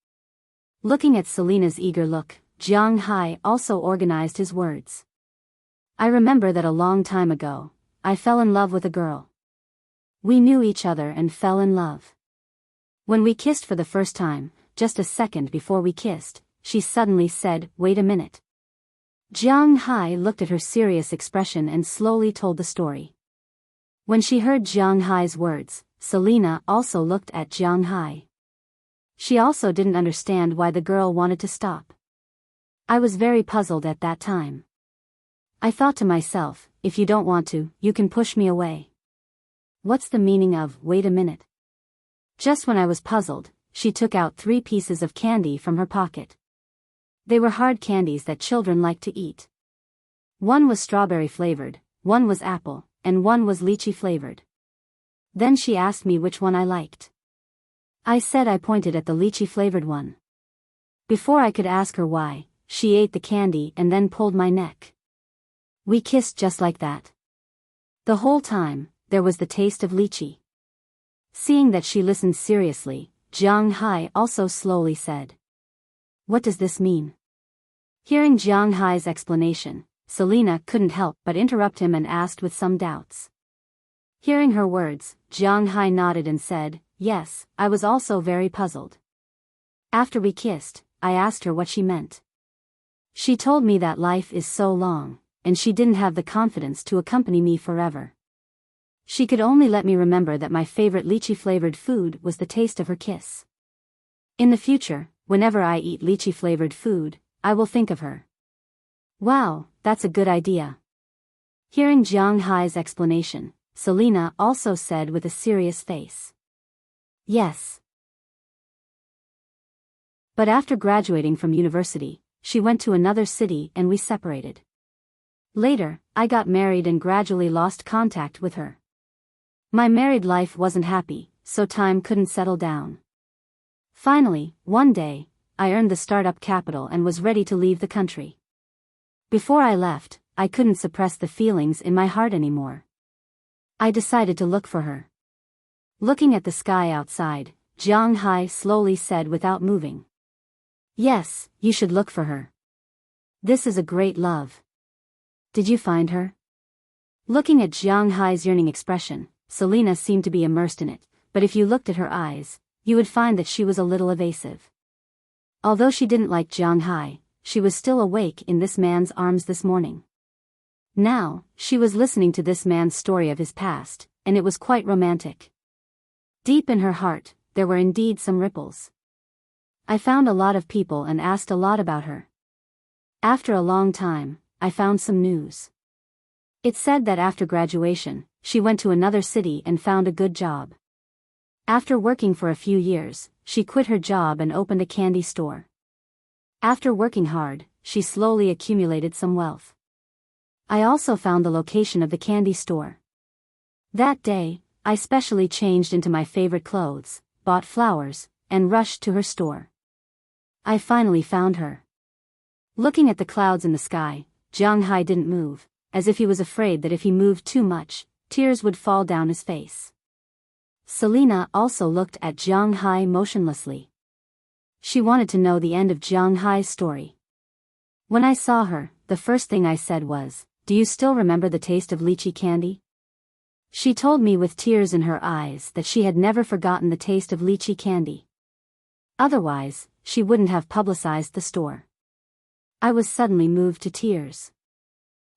Looking at Selena's eager look, Jiang Hai also organized his words. I remember that a long time ago, I fell in love with a girl. We knew each other and fell in love. When we kissed for the first time, just a second before we kissed, she suddenly said, wait a minute. Jiang Hai looked at her serious expression and slowly told the story. When she heard Jiang Hai's words, Selena also looked at Jiang Hai. She also didn't understand why the girl wanted to stop. I was very puzzled at that time. I thought to myself, if you don't want to, you can push me away. What's the meaning of, wait a minute? Just when I was puzzled, she took out 3 pieces of candy from her pocket. They were hard candies that children like to eat. One was strawberry flavored, one was apple, and one was lychee flavored. Then she asked me which one I liked. I said I pointed at the lychee flavored one. Before I could ask her why, she ate the candy and then pulled my neck. We kissed just like that. The whole time, there was the taste of lychee. Seeing that she listened seriously, Jiang Hai also slowly said, what does this mean? Hearing Jiang Hai's explanation, Selena couldn't help but interrupt him and asked with some doubts. Hearing her words, Jiang Hai nodded and said, yes, I was also very puzzled. After we kissed, I asked her what she meant. She told me that life is so long, and she didn't have the confidence to accompany me forever. She could only let me remember that my favorite lychee-flavored food was the taste of her kiss. In the future, whenever I eat lychee-flavored food, I will think of her. Wow, that's a good idea. Hearing Jiang Hai's explanation, Selena also said with a serious face. Yes. But after graduating from university, she went to another city and we separated. Later, I got married and gradually lost contact with her. My married life wasn't happy, so time couldn't settle down. Finally, one day, I earned the startup capital and was ready to leave the country. Before I left, I couldn't suppress the feelings in my heart anymore. I decided to look for her. Looking at the sky outside, Jiang Hai slowly said without moving. Yes, you should look for her. This is a great love. Did you find her? Looking at Jiang Hai's yearning expression, Selena seemed to be immersed in it, but if you looked at her eyes, you would find that she was a little evasive. Although she didn't like Jiang Hai, she was still awake in this man's arms this morning. Now, she was listening to this man's story of his past, and it was quite romantic. Deep in her heart, there were indeed some ripples. I found a lot of people and asked a lot about her. After a long time, I found some news. It said that after graduation, she went to another city and found a good job. After working for a few years, she quit her job and opened a candy store. After working hard, she slowly accumulated some wealth. I also found the location of the candy store. That day, I specially changed into my favorite clothes, bought flowers, and rushed to her store. I finally found her. Looking at the clouds in the sky, Jiang Hai didn't move, as if he was afraid that if he moved too much, tears would fall down his face. Selena also looked at Jiang Hai motionlessly. She wanted to know the end of Jiang Hai's story. When I saw her, the first thing I said was, "Do you still remember the taste of lychee candy?" She told me with tears in her eyes that she had never forgotten the taste of lychee candy. Otherwise, she wouldn't have publicized the store. I was suddenly moved to tears.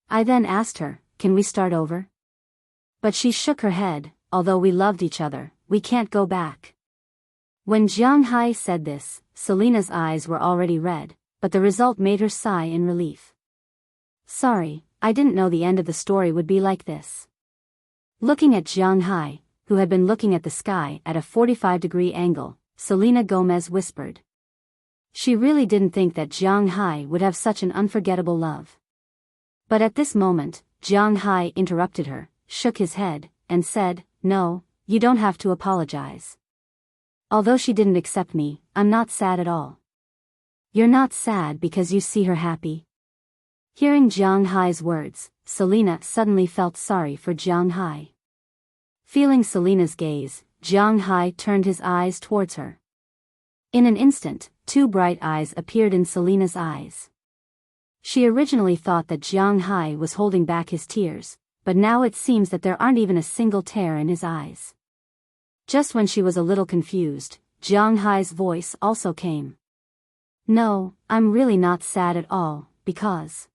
I then asked her, "Can we start over?" But she shook her head. "Although we loved each other, we can't go back." When Jiang Hai said this, Selena's eyes were already red, but the result made her sigh in relief. "Sorry, I didn't know the end of the story would be like this." Looking at Jiang Hai, who had been looking at the sky at a 45-degree angle, Selena Gomez whispered. She really didn't think that Jiang Hai would have such an unforgettable love. But at this moment, Jiang Hai interrupted her, shook his head, and said, "No, you don't have to apologize. Although she didn't accept me, I'm not sad at all." "You're not sad because you see her happy?" Hearing Jiang Hai's words, Selena suddenly felt sorry for Jiang Hai. Feeling Selena's gaze, Jiang Hai turned his eyes towards her. In an instant, two bright eyes appeared in Selena's eyes. She originally thought that Jiang Hai was holding back his tears, but now it seems that there aren't even a single tear in his eyes. Just when she was a little confused, Jiang Hai's voice also came. "No, I'm really not sad at all, because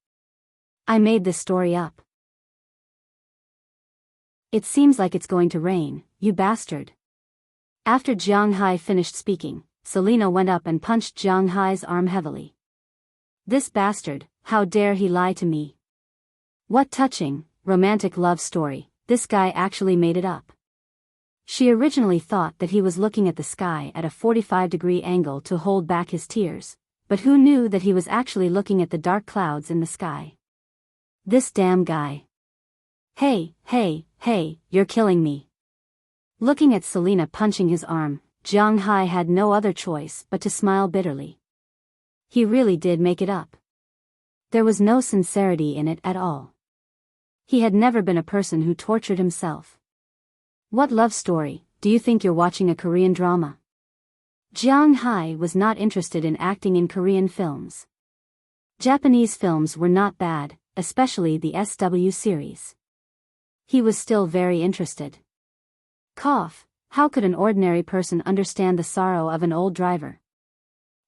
I made this story up." "It seems like it's going to rain, you bastard." After Jiang Hai finished speaking, Selena went up and punched Jiang Hai's arm heavily. "This bastard, how dare he lie to me? What touching, romantic love story, this guy actually made it up." She originally thought that he was looking at the sky at a 45-degree angle to hold back his tears, but who knew that he was actually looking at the dark clouds in the sky? This damn guy. Hey, you're killing me." Looking at Selena punching his arm, Jiang Hai had no other choice but to smile bitterly. He really did make it up. There was no sincerity in it at all. He had never been a person who tortured himself. "What love story, do you think you're watching a Korean drama?" Jiang Hai was not interested in acting in Korean films. Japanese films were not bad, especially the SW series. He was still very interested. Cough, how could an ordinary person understand the sorrow of an old driver?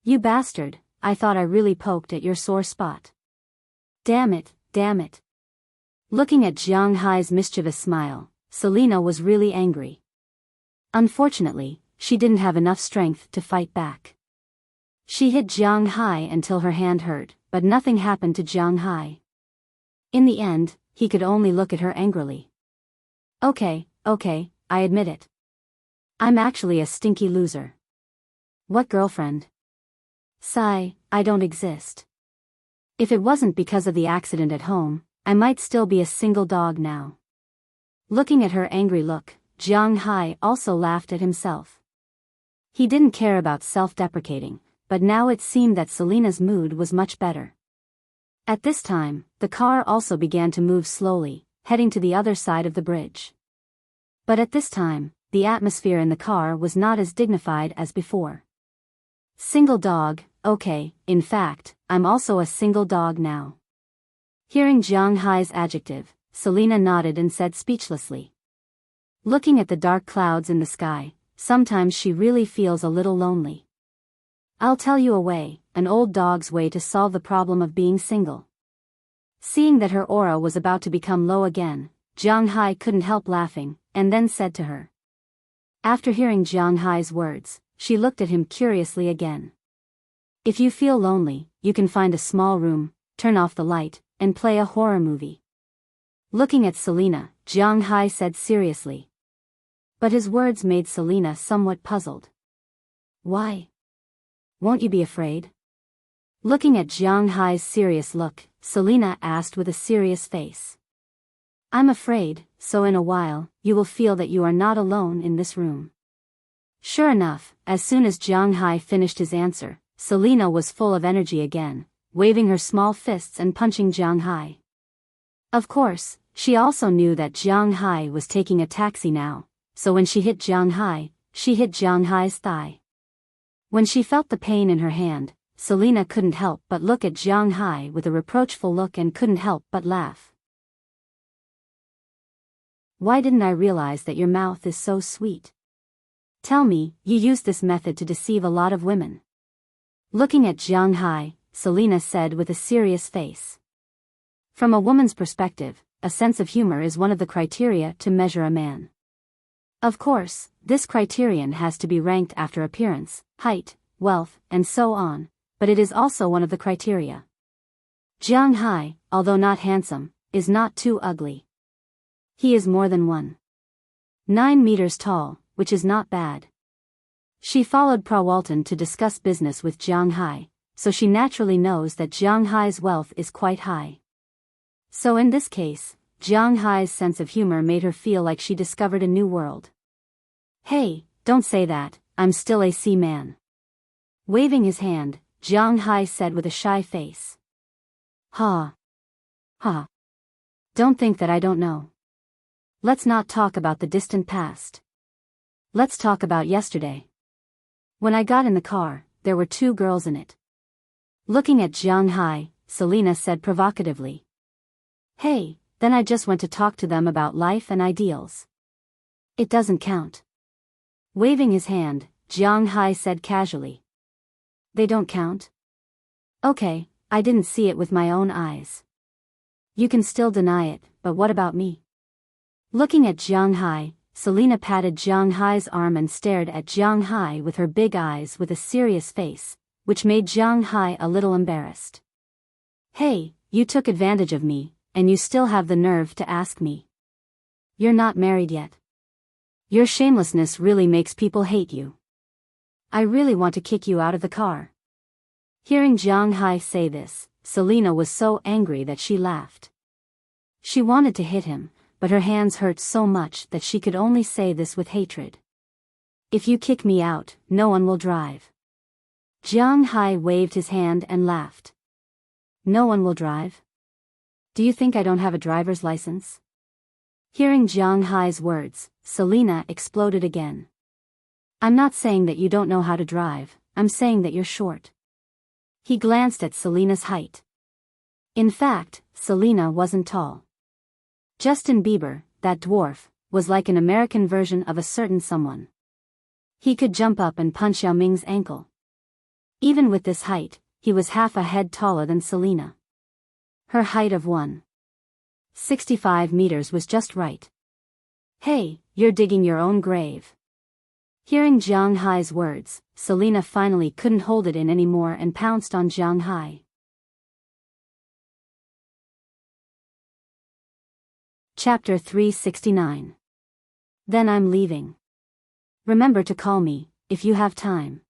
"You bastard, I thought I really poked at your sore spot. Damn it. Looking at Jiang Hai's mischievous smile, Selena was really angry. Unfortunately, she didn't have enough strength to fight back. She hit Jiang Hai until her hand hurt, but nothing happened to Jiang Hai. In the end, he could only look at her angrily. Okay, I admit it. I'm actually a stinky loser." "What girlfriend?" "Sigh, I don't exist. If it wasn't because of the accident at home, I might still be a single dog now." Looking at her angry look, Jiang Hai also laughed at himself. He didn't care about self-deprecating, but now it seemed that Selena's mood was much better. At this time, the car also began to move slowly, heading to the other side of the bridge. But at this time, the atmosphere in the car was not as dignified as before. "Single dog, okay, in fact, I'm also a single dog now." Hearing Jiang Hai's adjective, Selena nodded and said speechlessly. Looking at the dark clouds in the sky, sometimes she really feels a little lonely. "I'll tell you a way, an old dog's way to solve the problem of being single." Seeing that her aura was about to become low again, Jiang Hai couldn't help laughing, and then said to her. After hearing Jiang Hai's words, she looked at him curiously again. "If you feel lonely, you can find a small room, turn off the light, and play a horror movie." Looking at Selena, Jiang Hai said seriously. But his words made Selena somewhat puzzled. "Why? Won't you be afraid?" Looking at Jiang Hai's serious look, Selena asked with a serious face. "I'm afraid, so in a while, you will feel that you are not alone in this room." Sure enough, as soon as Jiang Hai finished his answer, Selena was full of energy again, waving her small fists and punching Jiang Hai. Of course, she also knew that Jiang Hai was taking a taxi now, so when she hit Jiang Hai, she hit Jiang Hai's thigh. When she felt the pain in her hand, Selena couldn't help but look at Jiang Hai with a reproachful look and couldn't help but laugh. Why didn't I realize that your mouth is so sweet? Tell me, you used this method to deceive a lot of women. Looking at Jiang Hai, Selena said with a serious face. From a woman's perspective, a sense of humor is one of the criteria to measure a man. Of course, this criterion has to be ranked after appearance, height, wealth, and so on, but it is also one of the criteria. Jiang Hai, although not handsome, is not too ugly. He is more than 1.9 meters tall, which is not bad. She followed Prawalton to discuss business with Jiang Hai, so she naturally knows that Jiang Hai's wealth is quite high. So in this case, Jiang Hai's sense of humor made her feel like she discovered a new world. Hey, don't say that, I'm still a C-man. Waving his hand, Jiang Hai said with a shy face. Ha. Ha. Don't think that I don't know. Let's not talk about the distant past. Let's talk about yesterday. When I got in the car, there were 2 girls in it. Looking at Jiang Hai, Selena said provocatively. Hey, then I just went to talk to them about life and ideals. It doesn't count. Waving his hand, Jiang Hai said casually. They don't count? Okay, I didn't see it with my own eyes. You can still deny it, but what about me? Looking at Jiang Hai, Selena patted Jiang Hai's arm and stared at Jiang Hai with her big eyes with a serious face, which made Jiang Hai a little embarrassed. Hey, you took advantage of me, and you still have the nerve to ask me. You're not married yet. Your shamelessness really makes people hate you. I really want to kick you out of the car. Hearing Jiang Hai say this, Selena was so angry that she laughed. She wanted to hit him, but her hands hurt so much that she could only say this with hatred. If you kick me out, no one will drive. Jiang Hai waved his hand and laughed. No one will drive? Do you think I don't have a driver's license? Hearing Jiang Hai's words, Selena exploded again. I'm not saying that you don't know how to drive, I'm saying that you're short. He glanced at Selena's height. In fact, Selena wasn't tall. Justin Bieber, that dwarf, was like an American version of a certain someone. He could jump up and punch Yao Ming's ankle. Even with this height, he was half a head taller than Selena. Her height of 1.65 meters was just right. Hey, you're digging your own grave. Hearing Jiang Hai's words, Selena finally couldn't hold it in anymore and pounced on Jiang Hai. Chapter 369. Then I'm leaving. Remember to call me, if you have time.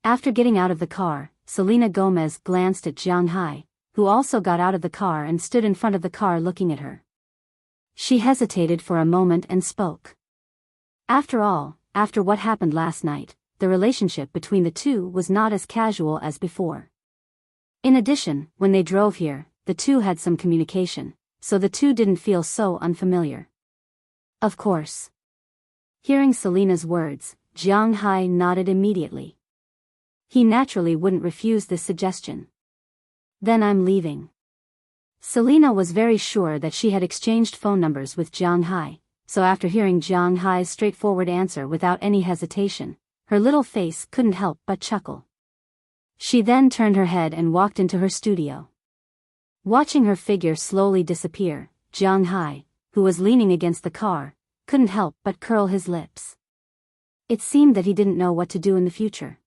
After getting out of the car, Selena Gomez glanced at Jiang Hai, who also got out of the car and stood in front of the car looking at her. She hesitated for a moment and spoke. After all, after what happened last night, the relationship between the two was not as casual as before. In addition, when they drove here, the two had some communication, so the two didn't feel so unfamiliar. Of course. Hearing Selena's words, Jiang Hai nodded immediately. He naturally wouldn't refuse this suggestion. Then I'm leaving. Selena was very sure that she had exchanged phone numbers with Jiang Hai, so after hearing Jiang Hai's straightforward answer without any hesitation, her little face couldn't help but chuckle. She then turned her head and walked into her studio. Watching her figure slowly disappear, Jiang Hai, who was leaning against the car, couldn't help but curl his lips. It seemed that he didn't know what to do in the future.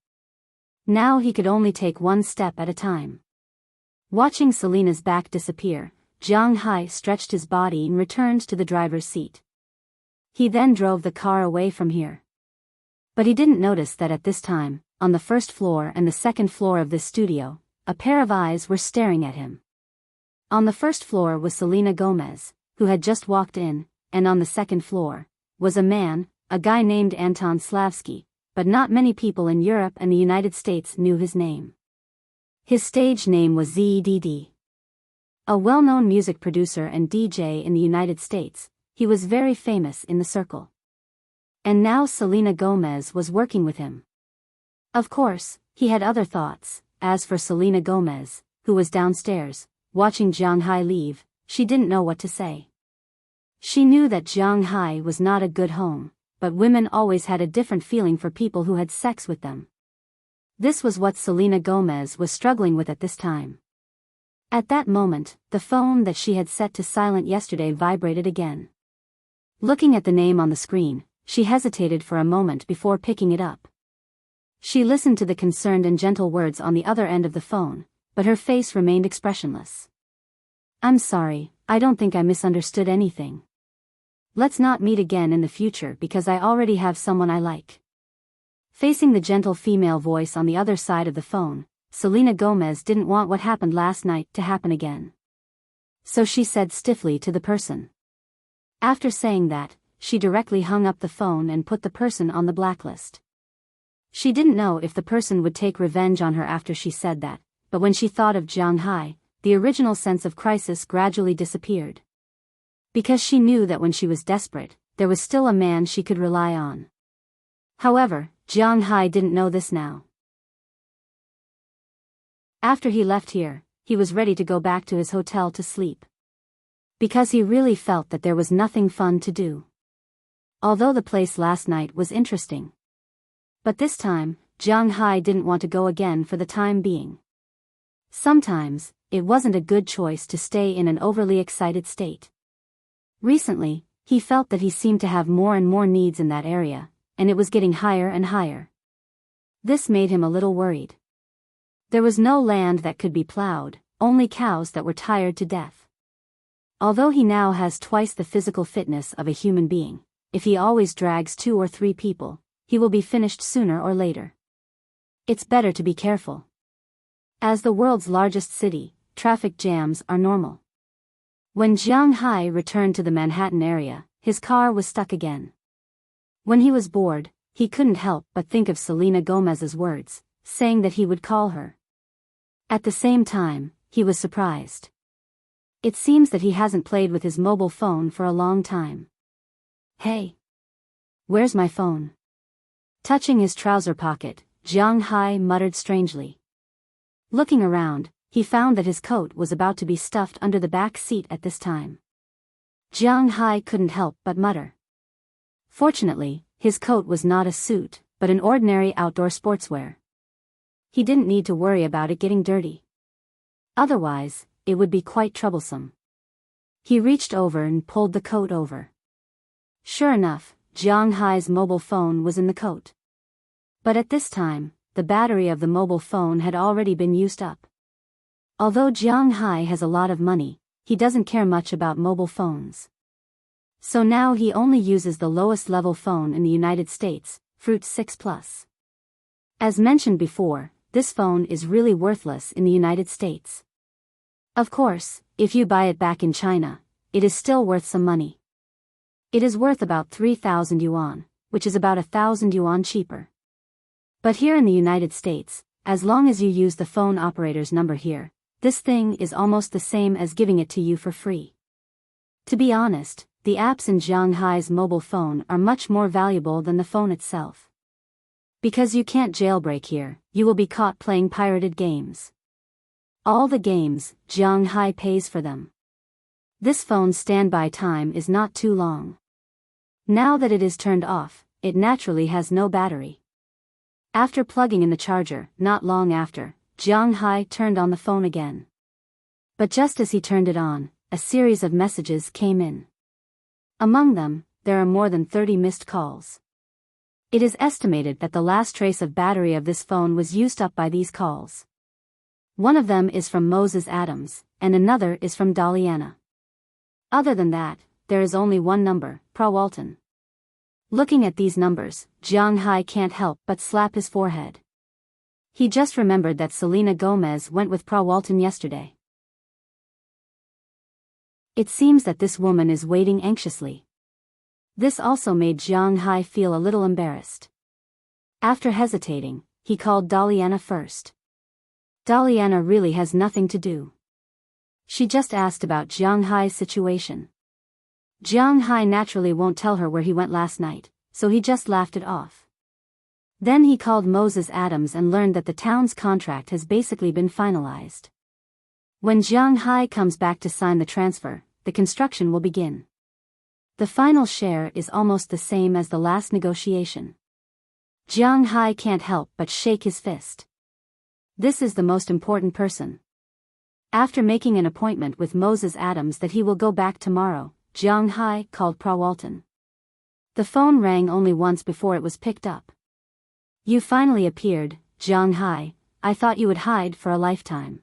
Now he could only take one step at a time. Watching Selena's back disappear, Jiang Hai stretched his body and returned to the driver's seat. He then drove the car away from here. But he didn't notice that at this time, on the first floor and the second floor of this studio, a pair of eyes were staring at him. On the first floor was Selena Gomez, who had just walked in, and on the second floor was a guy named Anton Slavsky, but not many people in Europe and the United States knew his name. His stage name was ZEDD. A well-known music producer and DJ in the United States, he was very famous in the circle. And now Selena Gomez was working with him. Of course, he had other thoughts. As for Selena Gomez, who was downstairs, watching Jiang Hai leave, she didn't know what to say. She knew that Jiang Hai was not a good home, but women always had a different feeling for people who had sex with them. This was what Selena Gomez was struggling with at this time. At that moment, the phone that she had set to silent yesterday vibrated again. Looking at the name on the screen, she hesitated for a moment before picking it up. She listened to the concerned and gentle words on the other end of the phone, but her face remained expressionless. "I'm sorry, I don't think I misunderstood anything. Let's not meet again in the future because I already have someone I like." Facing the gentle female voice on the other side of the phone, Selena Gomez didn't want what happened last night to happen again. So she said stiffly to the person. After saying that, she directly hung up the phone and put the person on the blacklist. She didn't know if the person would take revenge on her after she said that, but when she thought of Jiang Hai, the original sense of crisis gradually disappeared. Because she knew that when she was desperate, there was still a man she could rely on. However, Jiang Hai didn't know this now. After he left here, he was ready to go back to his hotel to sleep. Because he really felt that there was nothing fun to do. Although the place last night was interesting. But this time, Jiang Hai didn't want to go again for the time being. Sometimes, it wasn't a good choice to stay in an overly excited state. Recently, he felt that he seemed to have more and more needs in that area, and it was getting higher and higher. This made him a little worried. There was no land that could be plowed, only cows that were tired to death. Although he now has twice the physical fitness of a human being, if he always drags 2 or 3 people, he will be finished sooner or later. It's better to be careful. As the world's largest city, traffic jams are normal. When Jiang Hai returned to the Manhattan area, his car was stuck again. When he was bored, he couldn't help but think of Selena Gomez's words, saying that he would call her. At the same time, he was surprised. It seems that he hasn't played with his mobile phone for a long time. "Hey. Where's my phone?" Touching his trouser pocket, Jiang Hai muttered strangely. Looking around, he found that his coat was about to be stuffed under the back seat at this time. Jiang Hai couldn't help but mutter. Fortunately, his coat was not a suit, but an ordinary outdoor sportswear. He didn't need to worry about it getting dirty. Otherwise, it would be quite troublesome. He reached over and pulled the coat over. Sure enough, Jiang Hai's mobile phone was in the coat. But at this time, the battery of the mobile phone had already been used up. Although Jiang Hai has a lot of money, he doesn't care much about mobile phones. So now he only uses the lowest level phone in the United States, Fruit 6 Plus. As mentioned before, this phone is really worthless in the United States. Of course, if you buy it back in China, it is still worth some money. It is worth about 3,000 yuan, which is about 1,000 yuan cheaper. But here in the United States, as long as you use the phone operator's number here, this thing is almost the same as giving it to you for free. To be honest, the apps in Jiang Hai's mobile phone are much more valuable than the phone itself. Because you can't jailbreak here, you will be caught playing pirated games. All the games, Jiang Hai pays for them. This phone's standby time is not too long. Now that it is turned off, it naturally has no battery. After plugging in the charger, not long after, Jiang Hai turned on the phone again. But just as he turned it on, a series of messages came in. Among them, there are more than 30 missed calls. It is estimated that the last trace of battery of this phone was used up by these calls. One of them is from Moses Adams, and another is from Daliana. Other than that, there is only one number, Prawalton. Looking at these numbers, Jiang Hai can't help but slap his forehead. He just remembered that Selena Gomez went with Prawalton yesterday. It seems that this woman is waiting anxiously. This also made Jiang Hai feel a little embarrassed. After hesitating, he called Daliana first. Daliana really has nothing to do. She just asked about Jiang Hai's situation. Jiang Hai naturally won't tell her where he went last night, so he just laughed it off. Then he called Moses Adams and learned that the town's contract has basically been finalized. When Jiang Hai comes back to sign the transfer, the construction will begin. The final share is almost the same as the last negotiation. Jiang Hai can't help but shake his fist. This is the most important person. After making an appointment with Moses Adams that he will go back tomorrow, Jiang Hai called Prawalton. The phone rang only once before it was picked up. You finally appeared, Jiang Hai. I thought you would hide for a lifetime.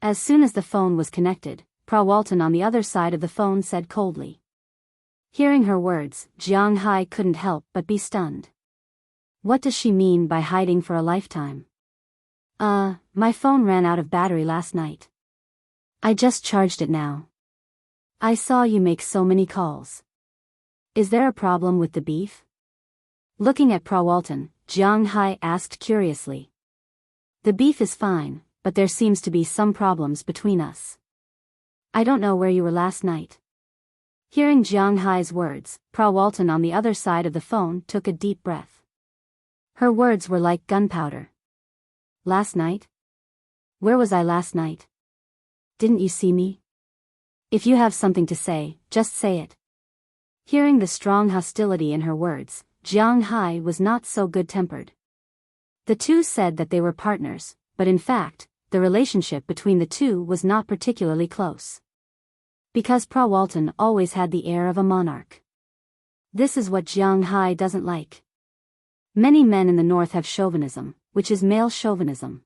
As soon as the phone was connected, Prawalton on the other side of the phone said coldly. Hearing her words, Jiang Hai couldn't help but be stunned. What does she mean by hiding for a lifetime? My phone ran out of battery last night. I just charged it now. I saw you make so many calls. Is there a problem with the beef? Looking at Prawalton, Jiang Hai asked curiously. The beef is fine, but there seems to be some problems between us. I don't know where you were last night. Hearing Jiang Hai's words, Prawalton on the other side of the phone took a deep breath. Her words were like gunpowder. Last night? Where was I last night? Didn't you see me? If you have something to say, just say it. Hearing the strong hostility in her words, Jiang Hai was not so good-tempered. The two said that they were partners, but in fact, the relationship between the two was not particularly close. Because Prawalton always had the air of a monarch. This is what Jiang Hai doesn't like. Many men in the north have chauvinism, which is male chauvinism.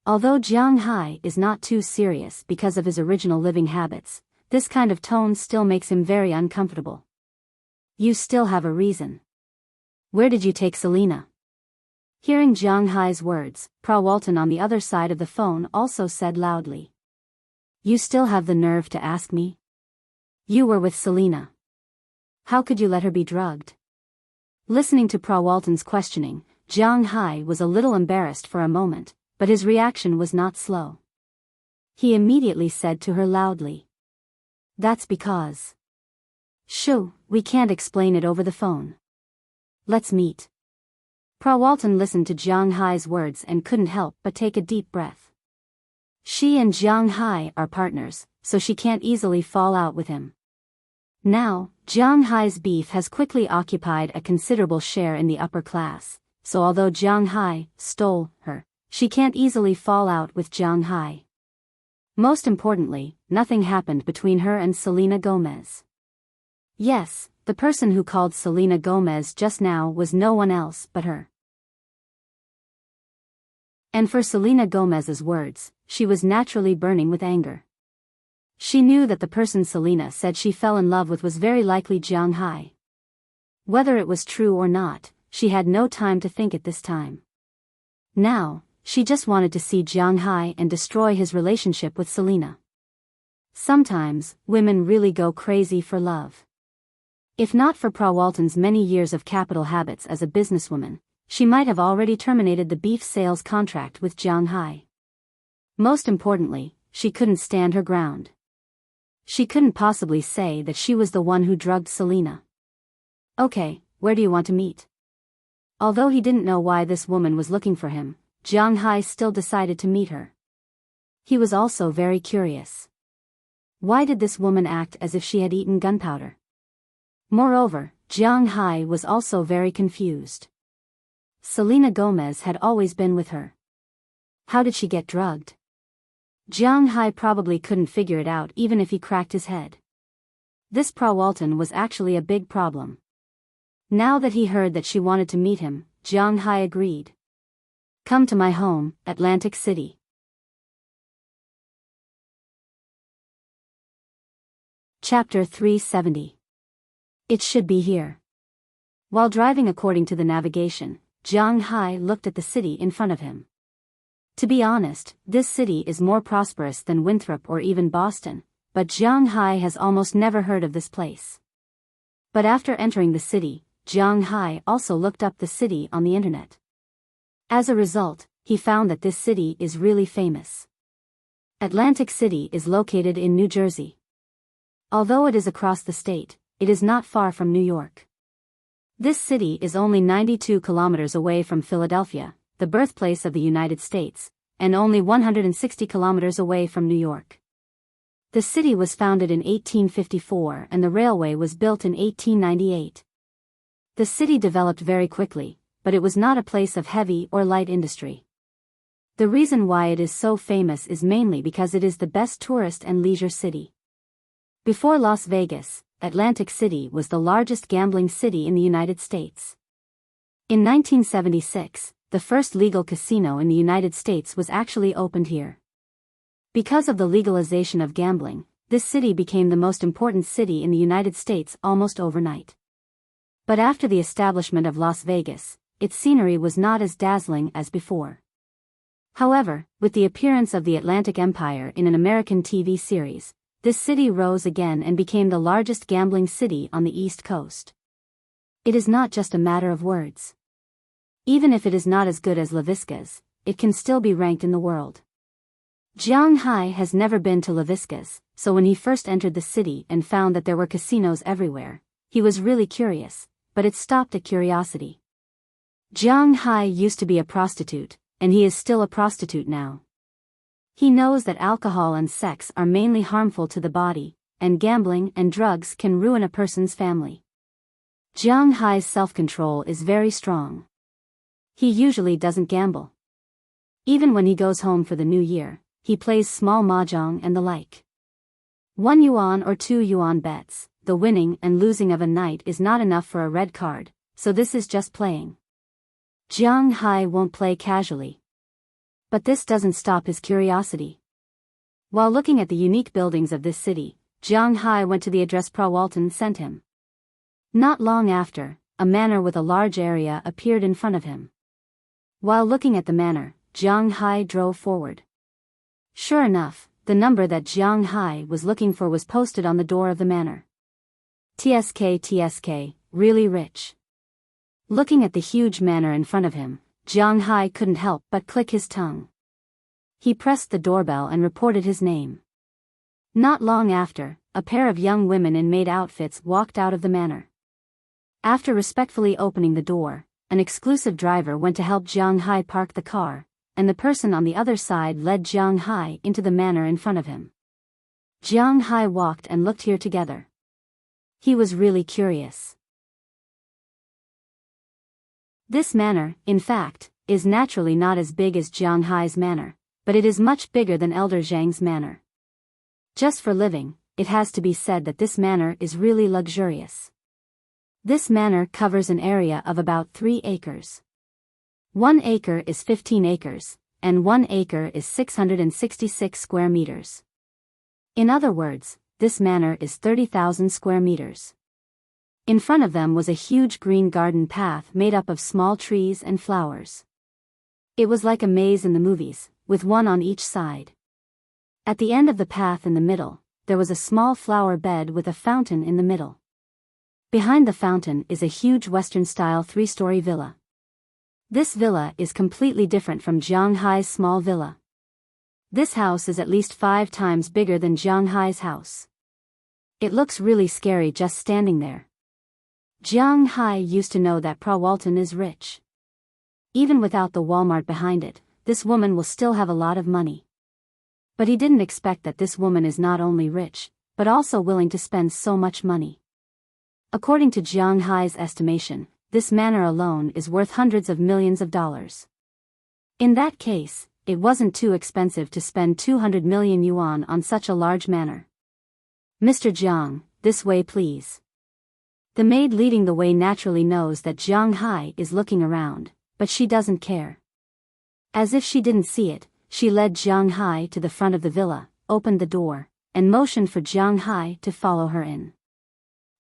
Although Jiang Hai is not too serious because of his original living habits, this kind of tone still makes him very uncomfortable. You still have a reason. Where did you take Selina? Hearing Jiang Hai's words, Prawalton on the other side of the phone also said loudly. You still have the nerve to ask me? You were with Selina. How could you let her be drugged? Listening to Prawalton's questioning, Jiang Hai was a little embarrassed for a moment, but his reaction was not slow. He immediately said to her loudly. That's because. Shoo, we can't explain it over the phone. Let's meet. Prawalton listened to Jiang Hai's words and couldn't help but take a deep breath. She and Jiang Hai are partners, so she can't easily fall out with him. Now, Jiang Hai's beef has quickly occupied a considerable share in the upper class, so although Jiang Hai stole her, she can't easily fall out with Jiang Hai. Most importantly, nothing happened between her and Selena Gomez. Yes, the person who called Selena Gomez just now was no one else but her. And for Selena Gomez's words, she was naturally burning with anger. She knew that the person Selena said she fell in love with was very likely Jiang Hai. Whether it was true or not, she had no time to think at this time. Now, she just wanted to see Jiang Hai and destroy his relationship with Selena. Sometimes, women really go crazy for love. If not for Prawalton's many years of capital habits as a businesswoman, she might have already terminated the beef sales contract with Jiang Hai. Most importantly, she couldn't stand her ground. She couldn't possibly say that she was the one who drugged Selena. Okay, where do you want to meet? Although he didn't know why this woman was looking for him, Jiang Hai still decided to meet her. He was also very curious. Why did this woman act as if she had eaten gunpowder? Moreover, Jiang Hai was also very confused. Selena Gomez had always been with her. How did she get drugged? Jiang Hai probably couldn't figure it out even if he cracked his head. This Prawalton was actually a big problem. Now that he heard that she wanted to meet him, Jiang Hai agreed. Come to my home, Atlantic City. Chapter 370. It should be here. While driving according to the navigation, Jiang Hai looked at the city in front of him. To be honest, this city is more prosperous than Winthrop or even Boston, but Jiang Hai has almost never heard of this place. But after entering the city, Jiang Hai also looked up the city on the internet. As a result, he found that this city is really famous. Atlantic City is located in New Jersey. Although it is across the state, it is not far from New York. This city is only 92 kilometers away from Philadelphia, the birthplace of the United States, and only 160 kilometers away from New York. The city was founded in 1854 and the railway was built in 1898. The city developed very quickly, but it was not a place of heavy or light industry. The reason why it is so famous is mainly because it is the best tourist and leisure city. Before Las Vegas, Atlantic City was the largest gambling city in the United States. In 1976, the first legal casino in the United States was actually opened here. Because of the legalization of gambling, this city became the most important city in the United States almost overnight. But after the establishment of Las Vegas, its scenery was not as dazzling as before. However, with the appearance of the Atlantic Empire in an American TV series, this city rose again and became the largest gambling city on the East Coast. It is not just a matter of words. Even if it is not as good as LaVisca's, it can still be ranked in the world. Jiang Hai has never been to LaVisca's, so when he first entered the city and found that there were casinos everywhere, he was really curious, but it stopped at curiosity. Jiang Hai used to be a prostitute, and he is still a prostitute now. He knows that alcohol and sex are mainly harmful to the body, and gambling and drugs can ruin a person's family. Jiang Hai's self-control is very strong. He usually doesn't gamble. Even when he goes home for the new year, he plays small mahjong and the like. 1 yuan or 2 yuan bets, the winning and losing of a night is not enough for a red card, so this is just playing. Jiang Hai won't play casually. But this doesn't stop his curiosity. While looking at the unique buildings of this city, Jiang Hai went to the address Walton sent him. Not long after, a manor with a large area appeared in front of him. While looking at the manor, Jiang Hai drove forward. Sure enough, the number that Jiang Hai was looking for was posted on the door of the manor. TSK, really rich. Looking at the huge manor in front of him, Jiang Hai couldn't help but click his tongue. He pressed the doorbell and reported his name. Not long after, a pair of young women in maid outfits walked out of the manor. After respectfully opening the door, an exclusive driver went to help Jiang Hai park the car, and the person on the other side led Jiang Hai into the manor in front of him. Jiang Hai walked and looked here together. He was really curious. This manor, in fact, is naturally not as big as Jiang Hai's manor, but it is much bigger than Elder Zhang's manor. Just for living, it has to be said that this manor is really luxurious. This manor covers an area of about 3 acres. 1 acre is 15 acres, and 1 acre is 666 square meters. In other words, this manor is 30,000 square meters. In front of them was a huge green garden path made up of small trees and flowers. It was like a maze in the movies, with one on each side. At the end of the path in the middle, there was a small flower bed with a fountain in the middle. Behind the fountain is a huge Western-style 3-story villa. This villa is completely different from Jiang Hai's small villa. This house is at least 5 times bigger than Jiang Hai's house. It looks really scary just standing there. Jiang Hai used to know that Walton is rich. Even without the Walmart behind it, this woman will still have a lot of money. But he didn't expect that this woman is not only rich, but also willing to spend so much money. According to Jiang Hai's estimation, this manor alone is worth hundreds of millions of dollars. In that case, it wasn't too expensive to spend 200 million yuan on such a large manor. Mr. Jiang, this way please. The maid leading the way naturally knows that Jiang Hai is looking around, but she doesn't care. As if she didn't see it, she led Jiang Hai to the front of the villa, opened the door, and motioned for Jiang Hai to follow her in.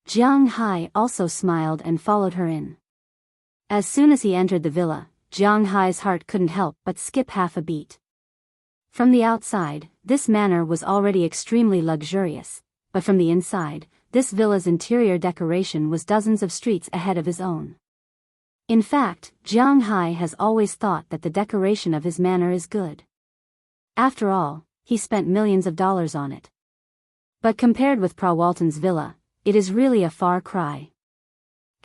Jiang Hai also smiled and followed her in. As soon as he entered the villa, Jiang Hai's heart couldn't help but skip half a beat. From the outside, this manor was already extremely luxurious, but from the inside, this villa's interior decoration was dozens of streets ahead of his own. In fact, Jiang Hai has always thought that the decoration of his manor is good. After all, he spent millions of dollars on it. But compared with Walton's villa, it is really a far cry.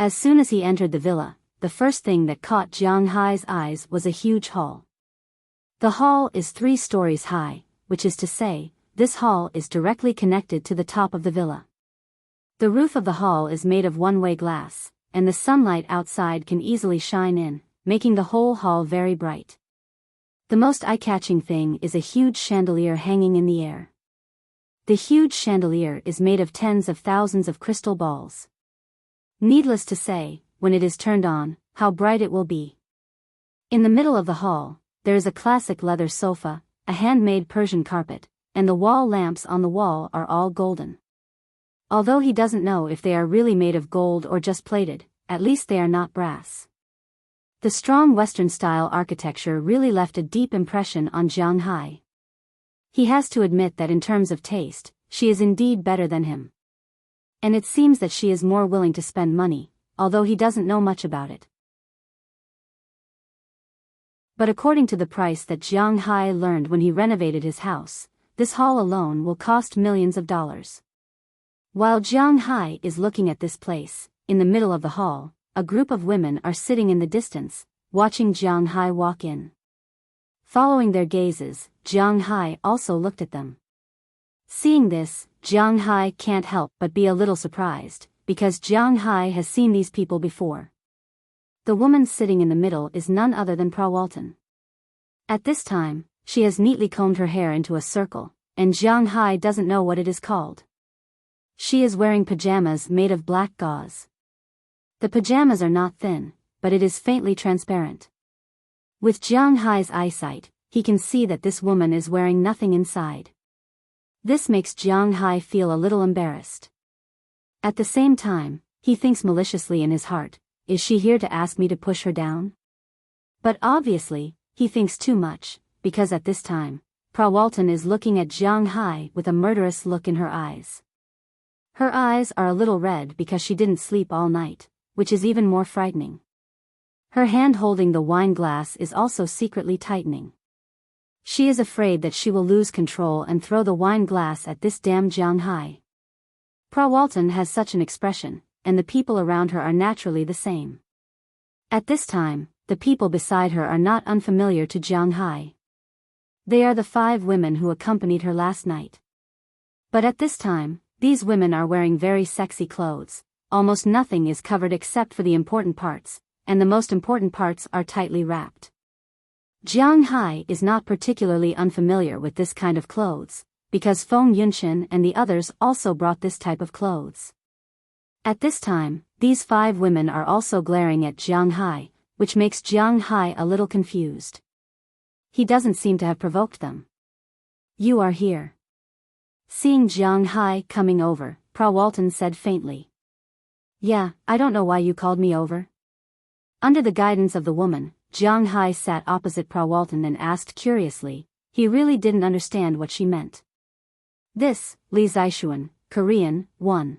As soon as he entered the villa, the first thing that caught Jiang Hai's eyes was a huge hall. The hall is 3 stories high, which is to say, this hall is directly connected to the top of the villa. The roof of the hall is made of one-way glass, and the sunlight outside can easily shine in, making the whole hall very bright. The most eye-catching thing is a huge chandelier hanging in the air. The huge chandelier is made of tens of thousands of crystal balls. Needless to say, when it is turned on, how bright it will be. In the middle of the hall, there is a classic leather sofa, a handmade Persian carpet, and the wall lamps on the wall are all golden. Although he doesn't know if they are really made of gold or just plated, at least they are not brass. The strong Western-style architecture really left a deep impression on Jiang Hai. He has to admit that in terms of taste, she is indeed better than him. And it seems that she is more willing to spend money, although he doesn't know much about it. But according to the price that Jiang Hai learned when he renovated his house, this hall alone will cost millions of dollars. While Jiang Hai is looking at this place, in the middle of the hall, a group of women are sitting in the distance, watching Jiang Hai walk in. Following their gazes, Jiang Hai also looked at them. Seeing this, Jiang Hai can't help but be a little surprised, because Jiang Hai has seen these people before. The woman sitting in the middle is none other than Prawalton. At this time, she has neatly combed her hair into a circle, and Jiang Hai doesn't know what it is called. She is wearing pajamas made of black gauze. The pajamas are not thin, but it is faintly transparent. With Jiang Hai's eyesight, he can see that this woman is wearing nothing inside. This makes Jiang Hai feel a little embarrassed. At the same time, he thinks maliciously in his heart, is she here to ask me to push her down? But obviously, he thinks too much, because at this time, Prawalton is looking at Jiang Hai with a murderous look in her eyes. Her eyes are a little red because she didn't sleep all night, which is even more frightening. Her hand holding the wine glass is also secretly tightening. She is afraid that she will lose control and throw the wine glass at this damn Jiang Hai. Prawalton has such an expression, and the people around her are naturally the same. At this time, the people beside her are not unfamiliar to Jiang Hai. They are the 5 women who accompanied her last night. But at this time, these women are wearing very sexy clothes, almost nothing is covered except for the important parts, and the most important parts are tightly wrapped. Jiang Hai is not particularly unfamiliar with this kind of clothes, because Feng Yunqian and the others also brought this type of clothes. At this time, these 5 women are also glaring at Jiang Hai, which makes Jiang Hai a little confused. He doesn't seem to have provoked them. You are here. Seeing Jiang Hai coming over, Prawalton said faintly. Yeah, I don't know why you called me over. Under the guidance of the woman, Jiang Hai sat opposite Prawalton and asked curiously, he really didn't understand what she meant. This, Li Zishuan, Korean, 1.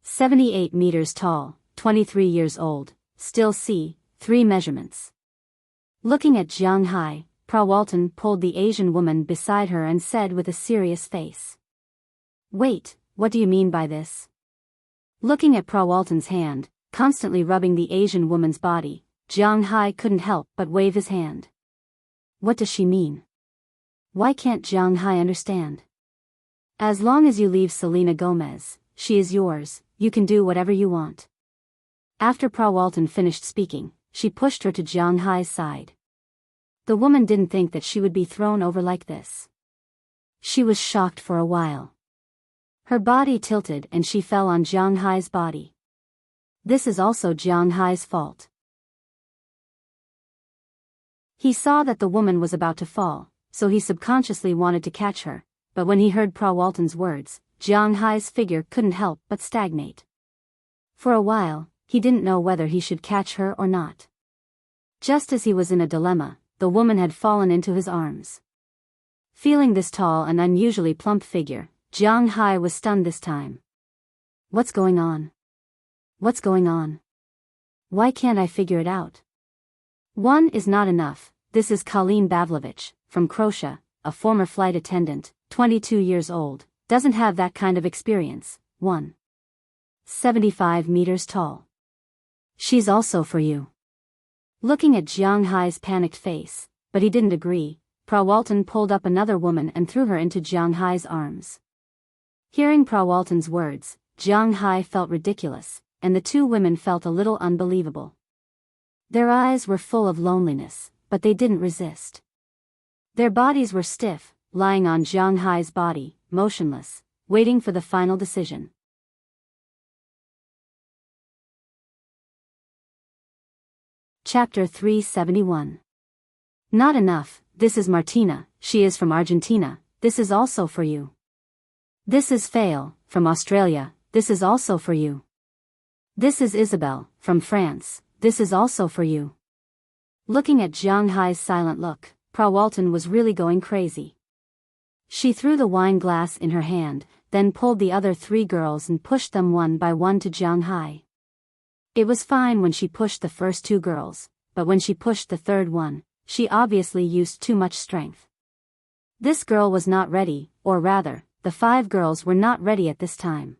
78 meters tall, 23 years old, still c. 3 measurements. Looking at Jiang Hai, Prawalton pulled the Asian woman beside her and said with a serious face. Wait, what do you mean by this? Looking at Prawalton's hand, constantly rubbing the Asian woman's body, Jiang Hai couldn't help but wave his hand. What does she mean? Why can't Jiang Hai understand? As long as you leave Selena Gomez, she is yours, you can do whatever you want. After Prawalton finished speaking, she pushed her to Jiang Hai's side. The woman didn't think that she would be thrown over like this. She was shocked for a while. Her body tilted and she fell on Jiang Hai's body. This is also Jiang Hai's fault. He saw that the woman was about to fall, so he subconsciously wanted to catch her, but when he heard Prawalton's words, Jiang Hai's figure couldn't help but stagnate. For a while, he didn't know whether he should catch her or not. Just as he was in a dilemma, the woman had fallen into his arms. Feeling this tall and unusually plump figure, Jiang Hai was stunned this time. What's going on? What's going on? Why can't I figure it out? 1 is not enough. This is Colleen Bavlovich, from Croatia, a former flight attendant, 22 years old, doesn't have that kind of experience. 1. 75 meters tall. She's also for you. Looking at Jiang Hai's panicked face, but he didn't agree, Prawalton pulled up another woman and threw her into Jiang Hai's arms. Hearing Prawalton's words, Jiang Hai felt ridiculous, and the two women felt a little unbelievable. Their eyes were full of loneliness, but they didn't resist. Their bodies were stiff, lying on Jiang Hai's body, motionless, waiting for the final decision. Chapter 371. Not enough. This is Martina, she is from Argentina, this is also for you. This is Fail, from Australia, this is also for you. This is Isabel, from France, this is also for you. Looking at Jiang Hai's silent look, Prawalton was really going crazy. She threw the wine glass in her hand, then pulled the other three girls and pushed them one by one to Jiang Hai. It was fine when she pushed the first two girls, but when she pushed the third one, she obviously used too much strength. This girl was not ready, or rather, the 5 girls were not ready at this time.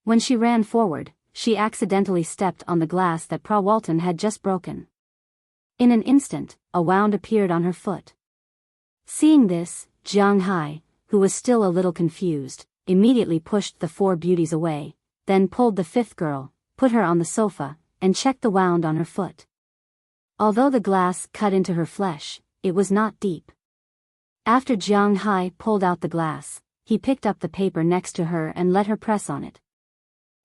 When she ran forward, she accidentally stepped on the glass that Prawalton had just broken. In an instant, a wound appeared on her foot. Seeing this, Jiang Hai, who was still a little confused, immediately pushed the 4 beauties away, then pulled the 5th girl, put her on the sofa, and checked the wound on her foot. Although the glass cut into her flesh, it was not deep. After Jiang Hai pulled out the glass, he picked up the paper next to her and let her press on it.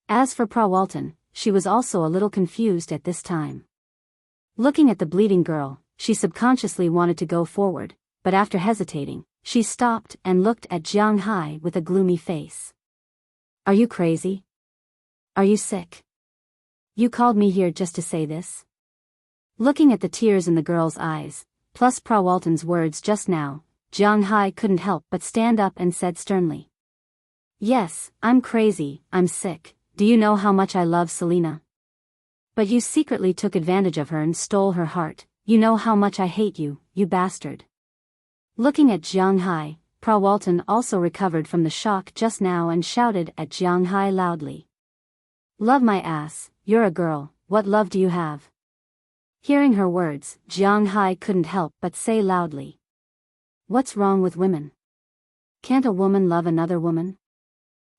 As for Prawalton, she was also a little confused at this time. Looking at the bleeding girl, she subconsciously wanted to go forward, but after hesitating, she stopped and looked at Jiang Hai with a gloomy face. Are you crazy? Are you sick? You called me here just to say this? Looking at the tears in the girl's eyes, plus Prawalton's words just now, Jiang Hai couldn't help but stand up and said sternly. Yes, I'm crazy, I'm sick, do you know how much I love Selena? But you secretly took advantage of her and stole her heart, you know how much I hate you, you bastard. Looking at Jiang Hai, Prawalton also recovered from the shock just now and shouted at Jiang Hai loudly. Love my ass, you're a girl, what love do you have? Hearing her words, Jiang Hai couldn't help but say loudly. What's wrong with women? Can't a woman love another woman?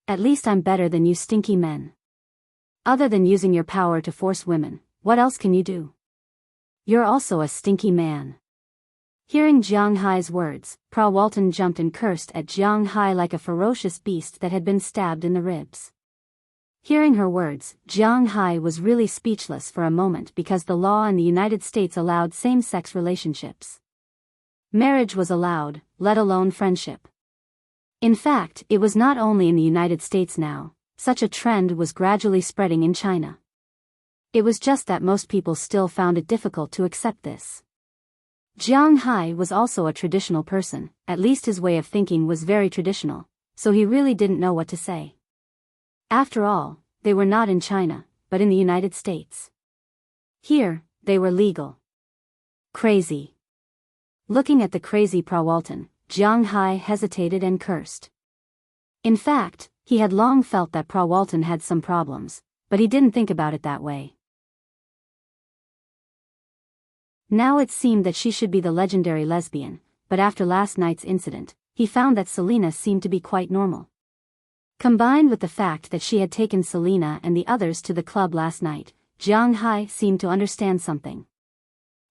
At least I'm better than you stinky men. Other than using your power to force women, what else can you do? You're also a stinky man. Hearing Jiang Hai's words, Prawalton jumped and cursed at Jiang Hai like a ferocious beast that had been stabbed in the ribs. Hearing her words, Jiang Hai was really speechless for a moment because the law in the United States allowed same-sex relationships. Marriage was allowed, let alone friendship. In fact, it was not only in the United States now, such a trend was gradually spreading in China. It was just that most people still found it difficult to accept this. Jiang Hai was also a traditional person, at least his way of thinking was very traditional, so he really didn't know what to say. After all, they were not in China, but in the United States. Here, they were legal. Crazy. Looking at the crazy Prawalton, Jiang Hai hesitated and cursed. In fact, he had long felt that Prawalton had some problems, but he didn't think about it that way. Now it seemed that she should be the legendary lesbian, but after last night's incident, he found that Selena seemed to be quite normal. Combined with the fact that she had taken Selena and the others to the club last night, Jiang Hai seemed to understand something.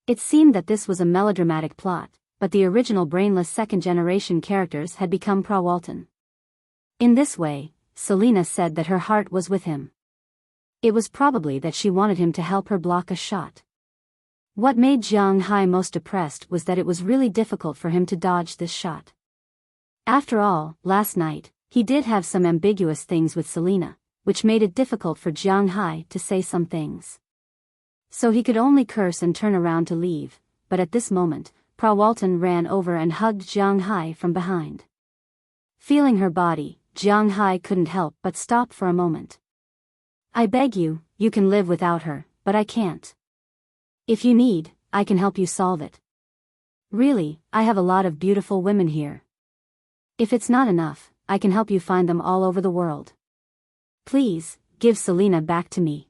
It seemed that this was a melodramatic plot, but the original brainless second-generation characters had become Prawalton. In this way, Selena said that her heart was with him. It was probably that she wanted him to help her block a shot. What made Jiang Hai most depressed was that it was really difficult for him to dodge this shot. After all, last night, he did have some ambiguous things with Selena, which made it difficult for Jiang Hai to say some things. So he could only curse and turn around to leave, but at this moment, Prawalton ran over and hugged Jiang Hai from behind. Feeling her body, Jiang Hai couldn't help but stop for a moment. I beg you, you can live without her, but I can't. If you need, I can help you solve it. Really, I have a lot of beautiful women here. If it's not enough, I can help you find them all over the world. Please, give Selena back to me.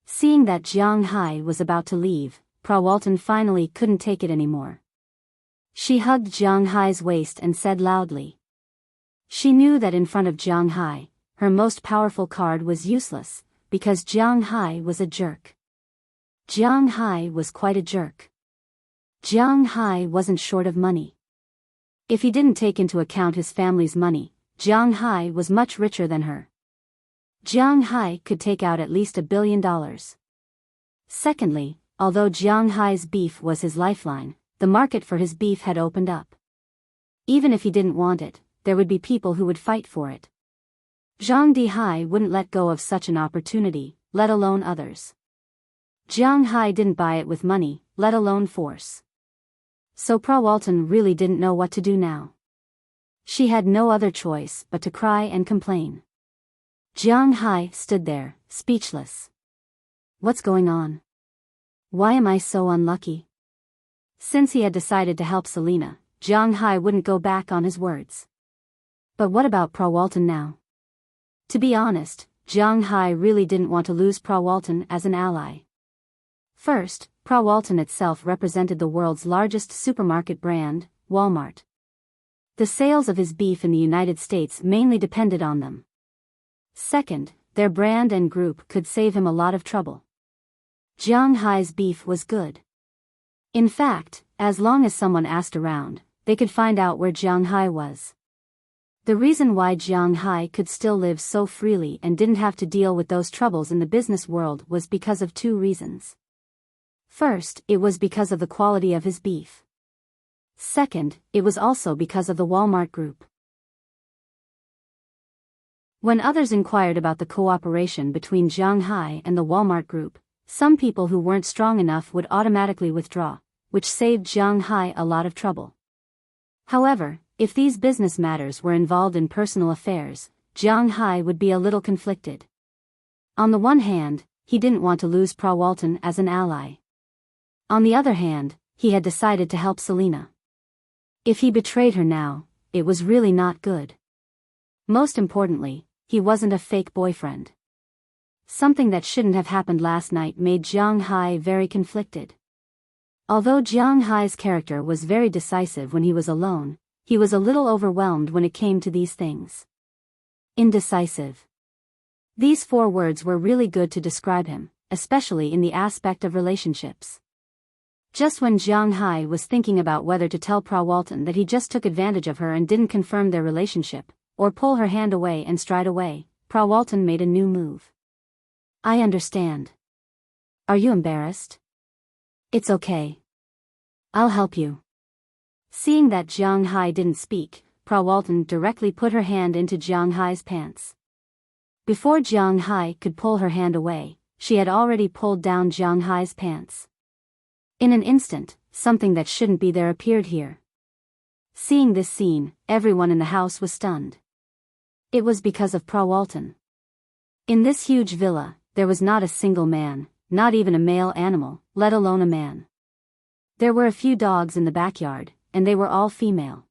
Seeing that Jiang Hai was about to leave, Prawalton finally couldn't take it anymore. She hugged Jiang Hai's waist and said loudly. She knew that in front of Jiang Hai, her most powerful card was useless, because Jiang Hai was a jerk. Jiang Hai was quite a jerk. Jiang Hai wasn't short of money. If he didn't take into account his family's money, Jiang Hai was much richer than her. Jiang Hai could take out at least $1 billion. Secondly, although Jiang Hai's beef was his lifeline, the market for his beef had opened up. Even if he didn't want it, there would be people who would fight for it. Zhang Dihai wouldn't let go of such an opportunity, let alone others. Jiang Hai didn't buy it with money, let alone force. So Prawalton really didn't know what to do now. She had no other choice but to cry and complain. Jiang Hai stood there, speechless. What's going on? Why am I so unlucky? Since he had decided to help Selena, Jiang Hai wouldn't go back on his words. But what about Prawalton now? To be honest, Jiang Hai really didn't want to lose Prawalton as an ally. First, Prawalton itself represented the world's largest supermarket brand, Walmart. The sales of his beef in the United States mainly depended on them. Second, their brand and group could save him a lot of trouble. Jiang Hai's beef was good. In fact, as long as someone asked around, they could find out where Jiang Hai was. The reason why Jiang Hai could still live so freely and didn't have to deal with those troubles in the business world was because of two reasons. First, it was because of the quality of his beef. Second, it was also because of the Walmart Group. When others inquired about the cooperation between Jiang Hai and the Walmart Group, some people who weren't strong enough would automatically withdraw, which saved Jiang Hai a lot of trouble. However, if these business matters were involved in personal affairs, Jiang Hai would be a little conflicted. On the one hand, he didn't want to lose Prawalton as an ally. On the other hand, he had decided to help Selena. If he betrayed her now, it was really not good. Most importantly, he wasn't a fake boyfriend. Something that shouldn't have happened last night made Jiang Hai very conflicted. Although Jiang Hai's character was very decisive when he was alone, he was a little overwhelmed when it came to these things. Indecisive. These 4 words were really good to describe him, especially in the aspect of relationships. Just when Jiang Hai was thinking about whether to tell Prawalton that he just took advantage of her and didn't confirm their relationship, or pull her hand away and stride away, Prawalton made a new move. I understand. Are you embarrassed? It's okay. I'll help you. Seeing that Jiang Hai didn't speak, Prawalton directly put her hand into Jiang Hai's pants. Before Jiang Hai could pull her hand away, she had already pulled down Jiang Hai's pants. In an instant, something that shouldn't be there appeared here. Seeing this scene, everyone in the house was stunned. It was because of Prawalton. In this huge villa, there was not a single man, not even a male animal, let alone a man. There were a few dogs in the backyard, and they were all female.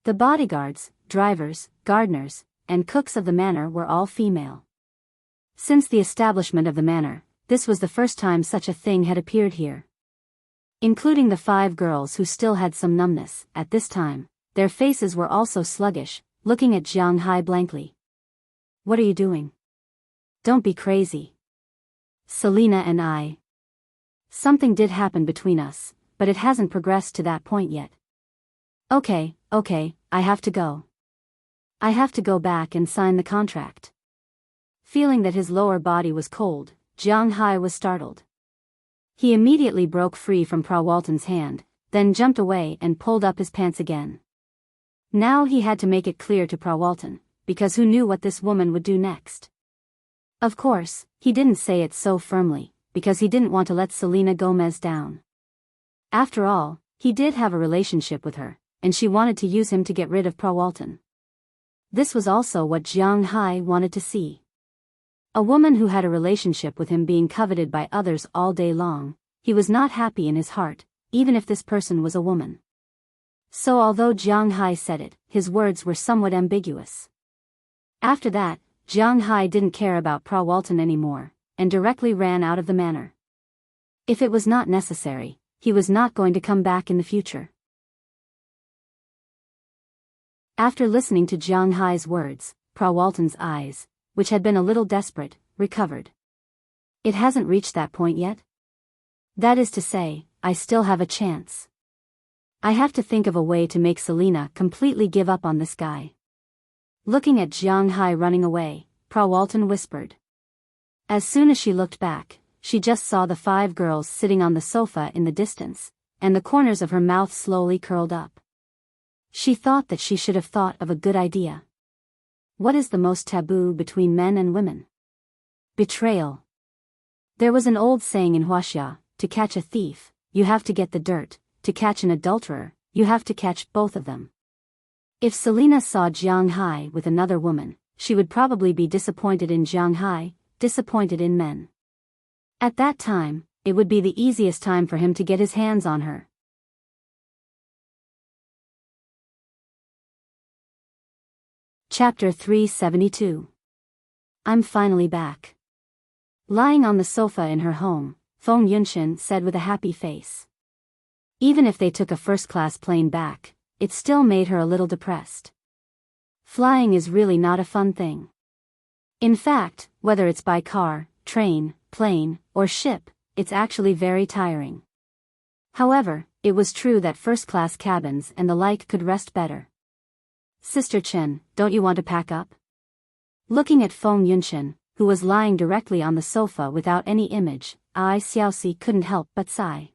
The bodyguards, drivers, gardeners, and cooks of the manor were all female. Since the establishment of the manor, this was the first time such a thing had appeared here. Including the 5 girls who still had some numbness, at this time, their faces were also sluggish, looking at Jiang Hai blankly. What are you doing? Don't be crazy. Selena and I. Something did happen between us, but it hasn't progressed to that point yet. Okay, I have to go. I have to go back and sign the contract. Feeling that his lower body was cold, Jiang Hai was startled. He immediately broke free from Prawalton's hand, then jumped away and pulled up his pants again. Now he had to make it clear to Prawalton, because who knew what this woman would do next? Of course, he didn't say it so firmly, because he didn't want to let Selena Gomez down. After all, he did have a relationship with her, and she wanted to use him to get rid of Prawalton. This was also what Jiang Hai wanted to see. A woman who had a relationship with him being coveted by others all day long, he was not happy in his heart, even if this person was a woman. So although Jiang Hai said it, his words were somewhat ambiguous. After that, Jiang Hai didn't care about Prawalton anymore, and directly ran out of the manor. If it was not necessary, he was not going to come back in the future. After listening to Jiang Hai's words, Pra Walton's eyes, which had been a little desperate, recovered. It hasn't reached that point yet? That is to say, I still have a chance. I have to think of a way to make Selina completely give up on this guy. Looking at Jiang Hai running away, Pra Walton whispered. As soon as she looked back, she just saw the 5 girls sitting on the sofa in the distance, and the corners of her mouth slowly curled up. She thought that she should have thought of a good idea. What is the most taboo between men and women? Betrayal. There was an old saying in Huaxia, to catch a thief, you have to get the dirt, to catch an adulterer, you have to catch both of them. If Selina saw Jiang Hai with another woman, she would probably be disappointed in Jiang Hai, disappointed in men. At that time, it would be the easiest time for him to get his hands on her. Chapter 372. I'm finally back. Lying on the sofa in her home, Feng Yunshin said with a happy face. Even if they took a first-class plane back, it still made her a little depressed. Flying is really not a fun thing. In fact, whether it's by car, train, plane, or ship, it's actually very tiring. However, it was true that first-class cabins and the like could rest better. Sister Chen, don't you want to pack up? Looking at Feng Yunshin, who was lying directly on the sofa without any image, Ai Xiaoxi couldn't help but sigh.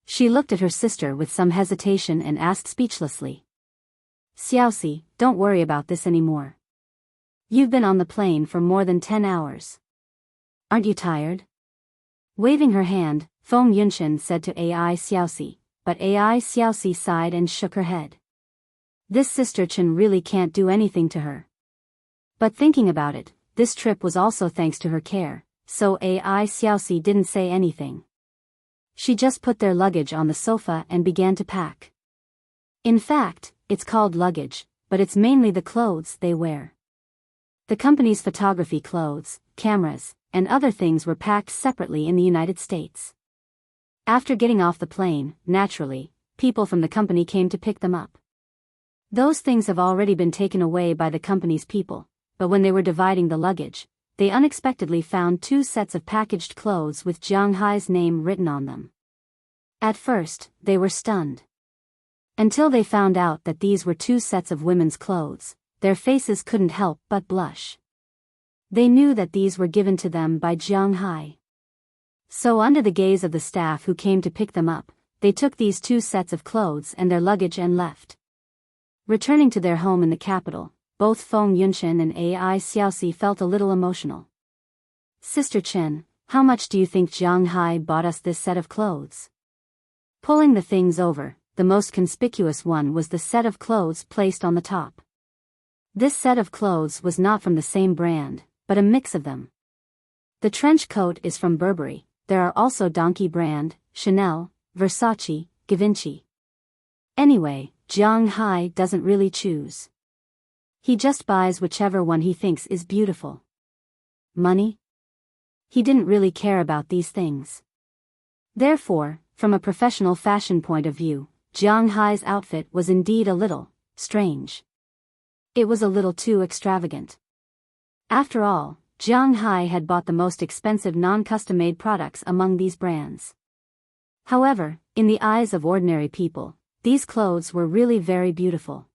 She looked at her sister with some hesitation and asked speechlessly. Xiaoxi, don't worry about this anymore. You've been on the plane for more than 10 hours. Aren't you tired? Waving her hand, Feng Yunshin said to Ai Xiaoxi, but Ai Xiaoxi sighed and shook her head. This Sister Chen really can't do anything to her. But thinking about it, this trip was also thanks to her care, so Ai Xiaoxi didn't say anything. She just put their luggage on the sofa and began to pack. In fact, it's called luggage, but it's mainly the clothes they wear. The company's photography clothes, cameras, and other things were packed separately in the United States. After getting off the plane, naturally, people from the company came to pick them up. Those things have already been taken away by the company's people, but when they were dividing the luggage, they unexpectedly found 2 sets of packaged clothes with Jiang Hai's name written on them. At first, they were stunned. Until they found out that these were 2 sets of women's clothes, their faces couldn't help but blush. They knew that these were given to them by Jiang Hai. So under the gaze of the staff who came to pick them up, they took these 2 sets of clothes and their luggage and left. Returning to their home in the capital, both Feng Yunshin and Ai Xiaoxi felt a little emotional. Sister Chen, how much do you think Jiang Hai bought us this set of clothes? Pulling the things over, the most conspicuous one was the set of clothes placed on the top. This set of clothes was not from the same brand, but a mix of them. The trench coat is from Burberry, there are also Donkey brand, Chanel, Versace, Givenchy. Anyway, Jiang Hai doesn't really choose. He just buys whichever one he thinks is beautiful. Money? He didn't really care about these things. Therefore, from a professional fashion point of view, Jiang Hai's outfit was indeed a little strange. It was a little too extravagant. After all, Jiang Hai had bought the most expensive non-custom-made products among these brands. However, in the eyes of ordinary people, these clothes were really very beautiful.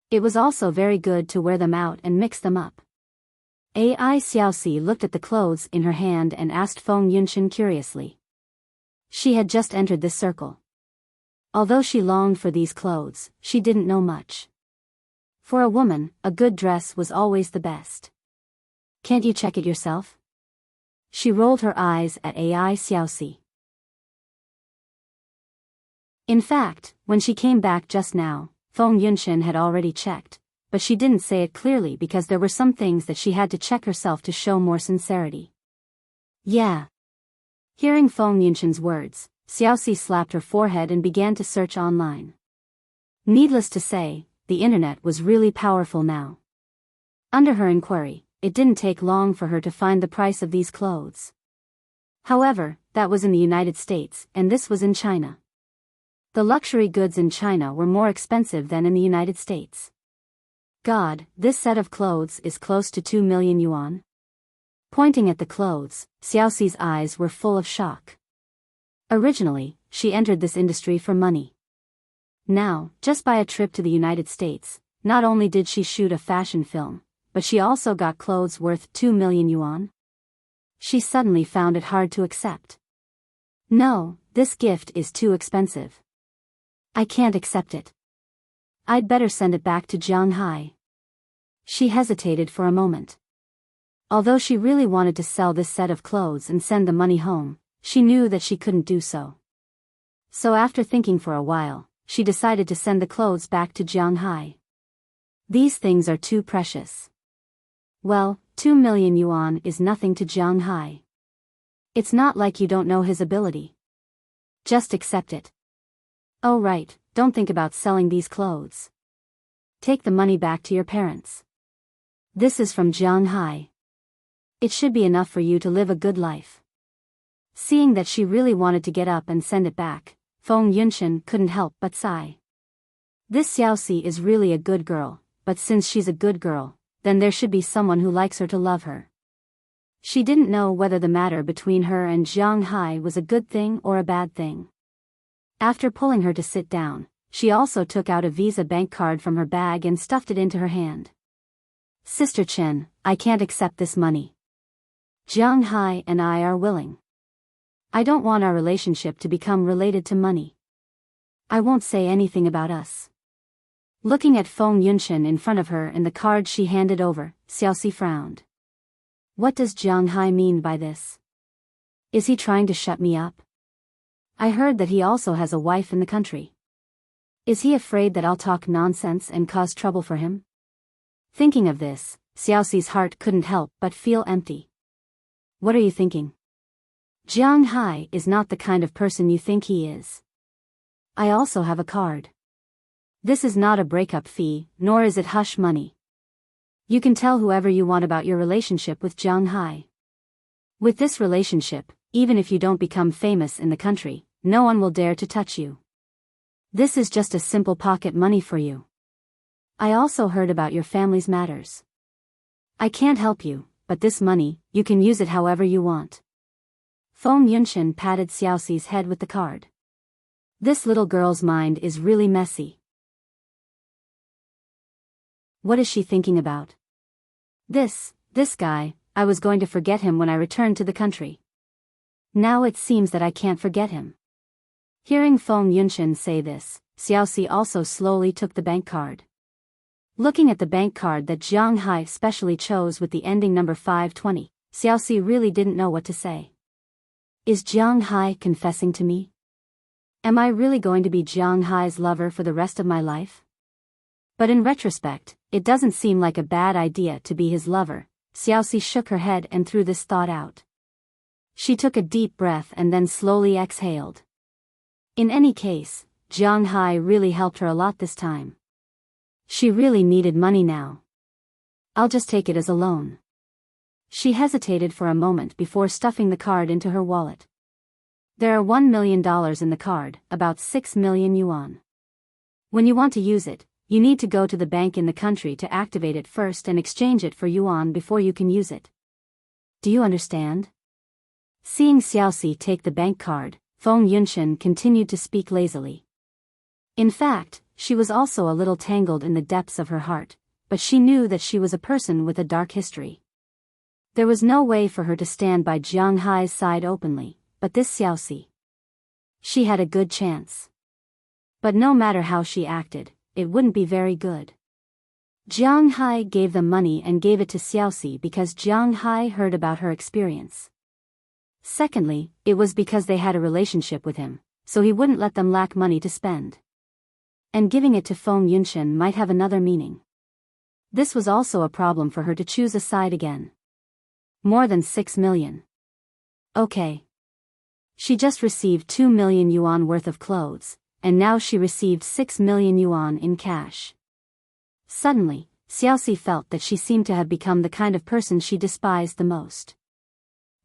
It was also very good to wear them out and mix them up. Ai Xiaoxi looked at the clothes in her hand and asked Feng Yunshin curiously. She had just entered this circle. Although she longed for these clothes, she didn't know much. For a woman, a good dress was always the best. Can't you check it yourself? She rolled her eyes at Ai Xiaoxi. In fact, when she came back just now, Feng Yunshin had already checked, but she didn't say it clearly because there were some things that she had to check herself to show more sincerity. Yeah. Hearing Feng Yunshin's words, Xiaoxi slapped her forehead and began to search online. Needless to say, the internet was really powerful now. Under her inquiry, it didn't take long for her to find the price of these clothes. However, that was in the United States, and this was in China. The luxury goods in China were more expensive than in the United States. God, this set of clothes is close to 2 million yuan. Pointing at the clothes, Xiaoxi's eyes were full of shock. Originally, she entered this industry for money. Now, just by a trip to the United States, not only did she shoot a fashion film, but she also got clothes worth 2 million yuan. She suddenly found it hard to accept. No, this gift is too expensive. I can't accept it. I'd better send it back to Shanghai. She hesitated for a moment. Although she really wanted to sell this set of clothes and send the money home, she knew that she couldn't do so. So after thinking for a while, she decided to send the clothes back to Shanghai. These things are too precious. Well, 2 million yuan is nothing to Shanghai. It's not like you don't know his ability. Just accept it. Oh right, don't think about selling these clothes. Take the money back to your parents. This is from Shanghai. It should be enough for you to live a good life. Seeing that she really wanted to get up and send it back, Feng Yunshan couldn't help but sigh. This Xiaoxi is really a good girl, but since she's a good girl, then there should be someone who likes her to love her. She didn't know whether the matter between her and Shanghai was a good thing or a bad thing. After pulling her to sit down, she also took out a Visa bank card from her bag and stuffed it into her hand. Sister Chen, I can't accept this money. Shanghai and I are willing. I don't want our relationship to become related to money. I won't say anything about us. Looking at Feng Yunshan in front of her and the card she handed over, Xiaoxi frowned. What does Shanghai mean by this? Is he trying to shut me up? I heard that he also has a wife in the country. Is he afraid that I'll talk nonsense and cause trouble for him? Thinking of this, Xiaoxi's heart couldn't help but feel empty. What are you thinking? Shanghai is not the kind of person you think he is. I also have a card. This is not a breakup fee, nor is it hush money. You can tell whoever you want about your relationship with Shanghai. With this relationship, even if you don't become famous in the country, no one will dare to touch you. This is just a simple pocket money for you. I also heard about your family's matters. I can't help you, but this money, you can use it however you want. Feng Yunshan patted Xiaoxi's head with the card. This little girl's mind is really messy. What is she thinking about? This guy, I was going to forget him when I returned to the country. Now it seems that I can't forget him. Hearing Feng Yunshan say this, Xiaoxi also slowly took the bank card. Looking at the bank card that Shanghai specially chose with the ending number 520, Xiaoxi really didn't know what to say. Is Shanghai confessing to me? Am I really going to be Shanghai's lover for the rest of my life? But in retrospect, it doesn't seem like a bad idea to be his lover. Xiaoxi shook her head and threw this thought out. She took a deep breath and then slowly exhaled. In any case, Shanghai really helped her a lot this time. She really needed money now. I'll just take it as a loan. She hesitated for a moment before stuffing the card into her wallet. There are $1 million in the card, about 6 million yuan. When you want to use it, you need to go to the bank in the country to activate it first and exchange it for yuan before you can use it. Do you understand? Seeing Xiaoxi take the bank card, Feng Yunshan continued to speak lazily. In fact, she was also a little tangled in the depths of her heart, but she knew that she was a person with a dark history. There was no way for her to stand by Shanghai's side openly, but this Xiaoxi. She had a good chance. But no matter how she acted, it wouldn't be very good. Shanghai gave them money and gave it to Xiaoxi because Shanghai heard about her experience. Secondly, it was because they had a relationship with him, so he wouldn't let them lack money to spend. And giving it to Feng Yunshan might have another meaning. This was also a problem for her to choose a side again. More than 6 million. Okay. She just received 2 million yuan worth of clothes, and now she received 6 million yuan in cash. Suddenly, Xiaoxi felt that she seemed to have become the kind of person she despised the most.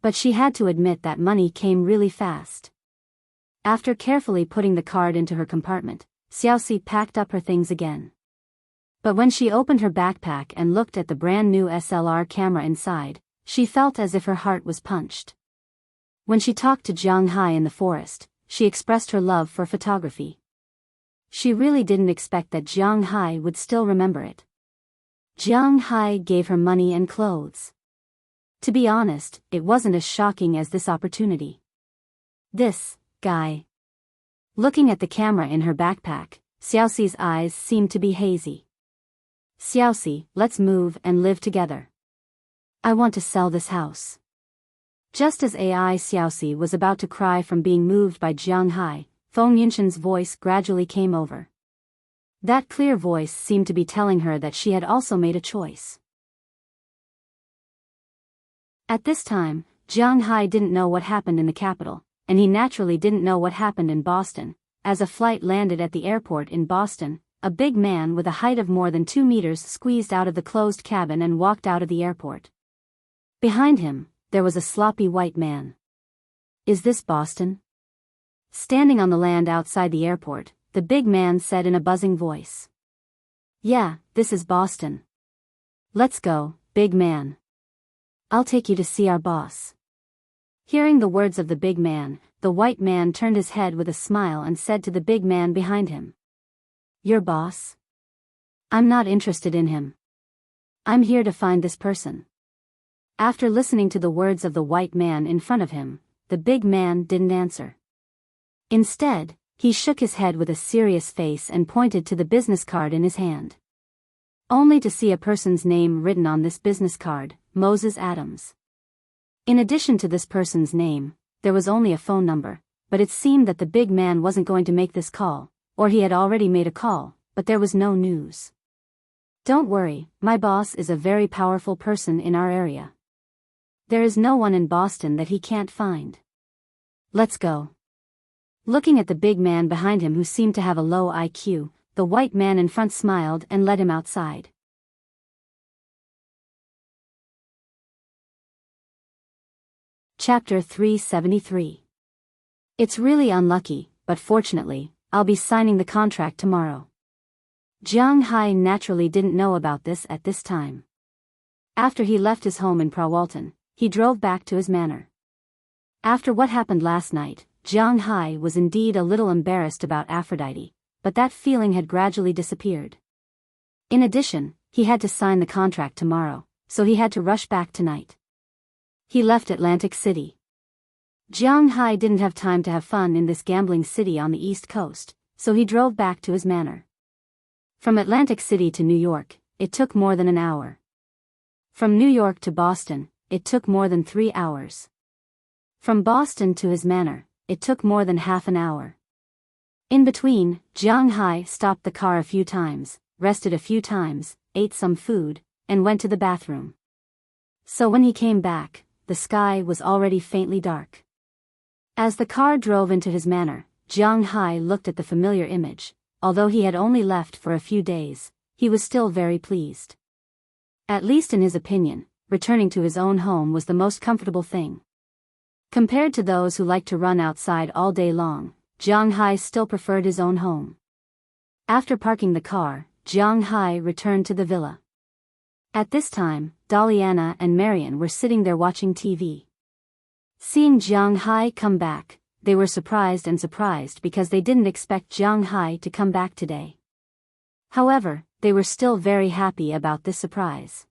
But she had to admit that money came really fast. After carefully putting the card into her compartment, Xiaoxi packed up her things again. But when she opened her backpack and looked at the brand new SLR camera inside, she felt as if her heart was punched. When she talked to Jiang Hai in the forest, she expressed her love for photography. She really didn't expect that Jiang Hai would still remember it. Jiang Hai gave her money and clothes. To be honest, it wasn't as shocking as this opportunity. This guy. Looking at the camera in her backpack, Xiaoxi's eyes seemed to be hazy. Xiaoxi, let's move and live together. I want to sell this house. Just as AI Xiaoxi was about to cry from being moved by Jiang Hai, Feng Yinshan's voice gradually came over. That clear voice seemed to be telling her that she had also made a choice. At this time, Jiang Hai didn't know what happened in the capital, and he naturally didn't know what happened in Boston. As a flight landed at the airport in Boston, a big man with a height of more than 2 meters squeezed out of the closed cabin and walked out of the airport. Behind him, there was a sloppy white man. Is this Boston? Standing on the land outside the airport, the big man said in a buzzing voice. Yeah, this is Boston. Let's go, big man. I'll take you to see our boss. Hearing the words of the big man, the white man turned his head with a smile and said to the big man behind him. Your boss? I'm not interested in him. I'm here to find this person. After listening to the words of the white man in front of him, the big man didn't answer. Instead, he shook his head with a serious face and pointed to the business card in his hand. Only to see a person's name written on this business card, Moses Adams. In addition to this person's name, there was only a phone number, but it seemed that the big man wasn't going to make this call, or he had already made a call, but there was no news. Don't worry, my boss is a very powerful person in our area. There is no one in Boston that he can't find. Let's go. Looking at the big man behind him who seemed to have a low IQ, the white man in front smiled and led him outside. Chapter 373. It's really unlucky, but fortunately, I'll be signing the contract tomorrow. Jiang Hai naturally didn't know about this at this time. After he left his home in Prawalton, he drove back to his manor. After what happened last night, Jiang Hai was indeed a little embarrassed about Aphrodite, but that feeling had gradually disappeared. In addition, he had to sign the contract tomorrow, so he had to rush back tonight. He left Atlantic City. Jiang Hai didn't have time to have fun in this gambling city on the East Coast, so he drove back to his manor. From Atlantic City to New York, it took more than an hour. From New York to Boston, it took more than 3 hours. From Boston to his manor, it took more than half an hour. In between, Jiang Hai stopped the car a few times, rested a few times, ate some food, and went to the bathroom. So when he came back, the sky was already faintly dark. As the car drove into his manor, Jiang Hai looked at the familiar image. Although he had only left for a few days, he was still very pleased. At least in his opinion, returning to his own home was the most comfortable thing. Compared to those who liked to run outside all day long, Jiang Hai still preferred his own home. After parking the car, Jiang Hai returned to the villa. At this time, Daliana and Marian were sitting there watching TV. Seeing Jiang Hai come back, they were surprised because they didn't expect Jiang Hai to come back today. However, they were still very happy about this surprise.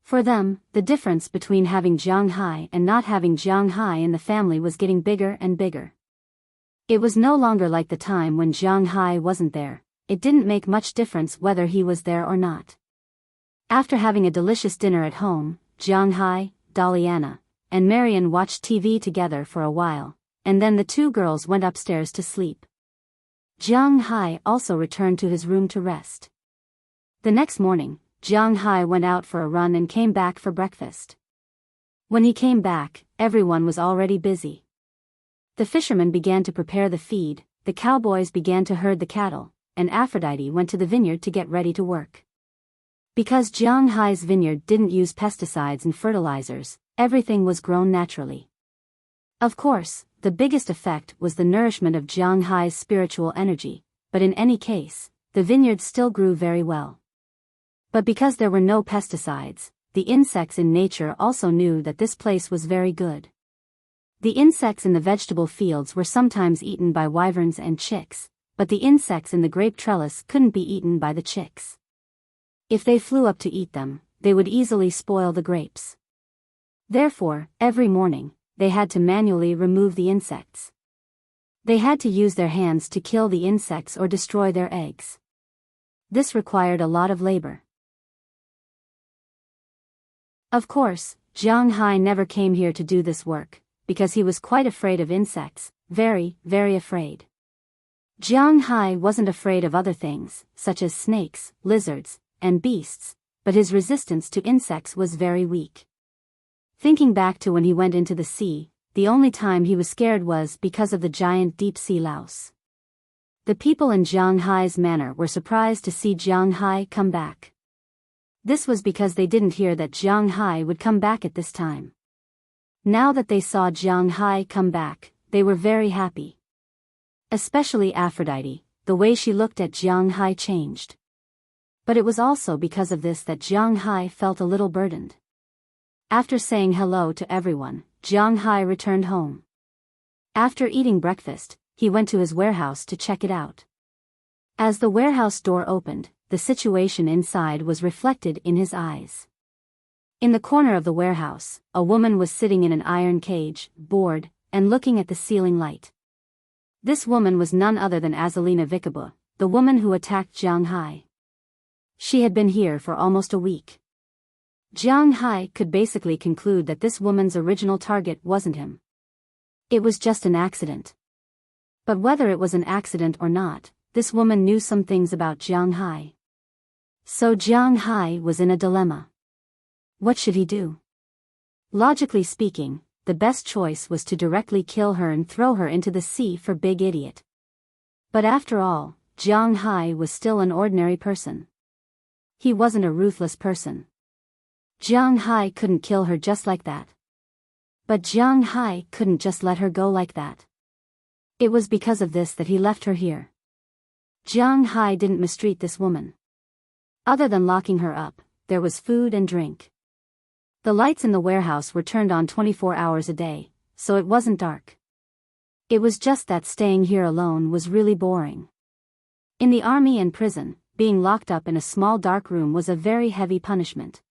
For them, the difference between having Jiang Hai and not having Jiang Hai in the family was getting bigger and bigger. It was no longer like the time when Jiang Hai wasn't there. It didn't make much difference whether he was there or not. After having a delicious dinner at home, Jiang Hai, Daliana, and Marian watched TV together for a while, and then the two girls went upstairs to sleep. Jiang Hai also returned to his room to rest. The next morning, Jiang Hai went out for a run and came back for breakfast. When he came back, everyone was already busy. The fishermen began to prepare the feed, the cowboys began to herd the cattle, and Aphrodite went to the vineyard to get ready to work. Because Jiang Hai's vineyard didn't use pesticides and fertilizers, everything was grown naturally. Of course, the biggest effect was the nourishment of Jiang Hai's spiritual energy, but in any case, the vineyard still grew very well. But because there were no pesticides, the insects in nature also knew that this place was very good. The insects in the vegetable fields were sometimes eaten by wyverns and chicks, but the insects in the grape trellis couldn't be eaten by the chicks. If they flew up to eat them, they would easily spoil the grapes. Therefore, every morning, they had to manually remove the insects. They had to use their hands to kill the insects or destroy their eggs. This required a lot of labor. Of course, Jiang Hai never came here to do this work, because he was quite afraid of insects, very, very afraid. Jiang Hai wasn't afraid of other things, such as snakes, lizards, and beasts, but his resistance to insects was very weak. Thinking back to when he went into the sea, the only time he was scared was because of the giant deep-sea louse. The people in Jiang Hai's manor were surprised to see Jiang Hai come back. This was because they didn't hear that Jiang Hai would come back at this time. Now that they saw Jiang Hai come back, they were very happy. Especially Aphrodite, the way she looked at Jiang Hai changed. But it was also because of this that Jiang Hai felt a little burdened. After saying hello to everyone, Jiang Hai returned home. After eating breakfast, he went to his warehouse to check it out. As the warehouse door opened, the situation inside was reflected in his eyes. In the corner of the warehouse, a woman was sitting in an iron cage, bored, and looking at the ceiling light. This woman was none other than Azalina Vikabu, the woman who attacked Jiang Hai. She had been here for almost a week. Jiang Hai could basically conclude that this woman's original target wasn't him. It was just an accident. But whether it was an accident or not, this woman knew some things about Jiang Hai. So Jiang Hai was in a dilemma. What should he do? Logically speaking, the best choice was to directly kill her and throw her into the sea for big idiot. But after all, Jiang Hai was still an ordinary person. He wasn't a ruthless person. Jiang Hai couldn't kill her just like that. But Jiang Hai couldn't just let her go like that. It was because of this that he left her here. Jiang Hai didn't mistreat this woman. Other than locking her up, there was food and drink. The lights in the warehouse were turned on 24 hours a day, so it wasn't dark. It was just that staying here alone was really boring. In the army and prison, being locked up in a small dark room was a very heavy punishment.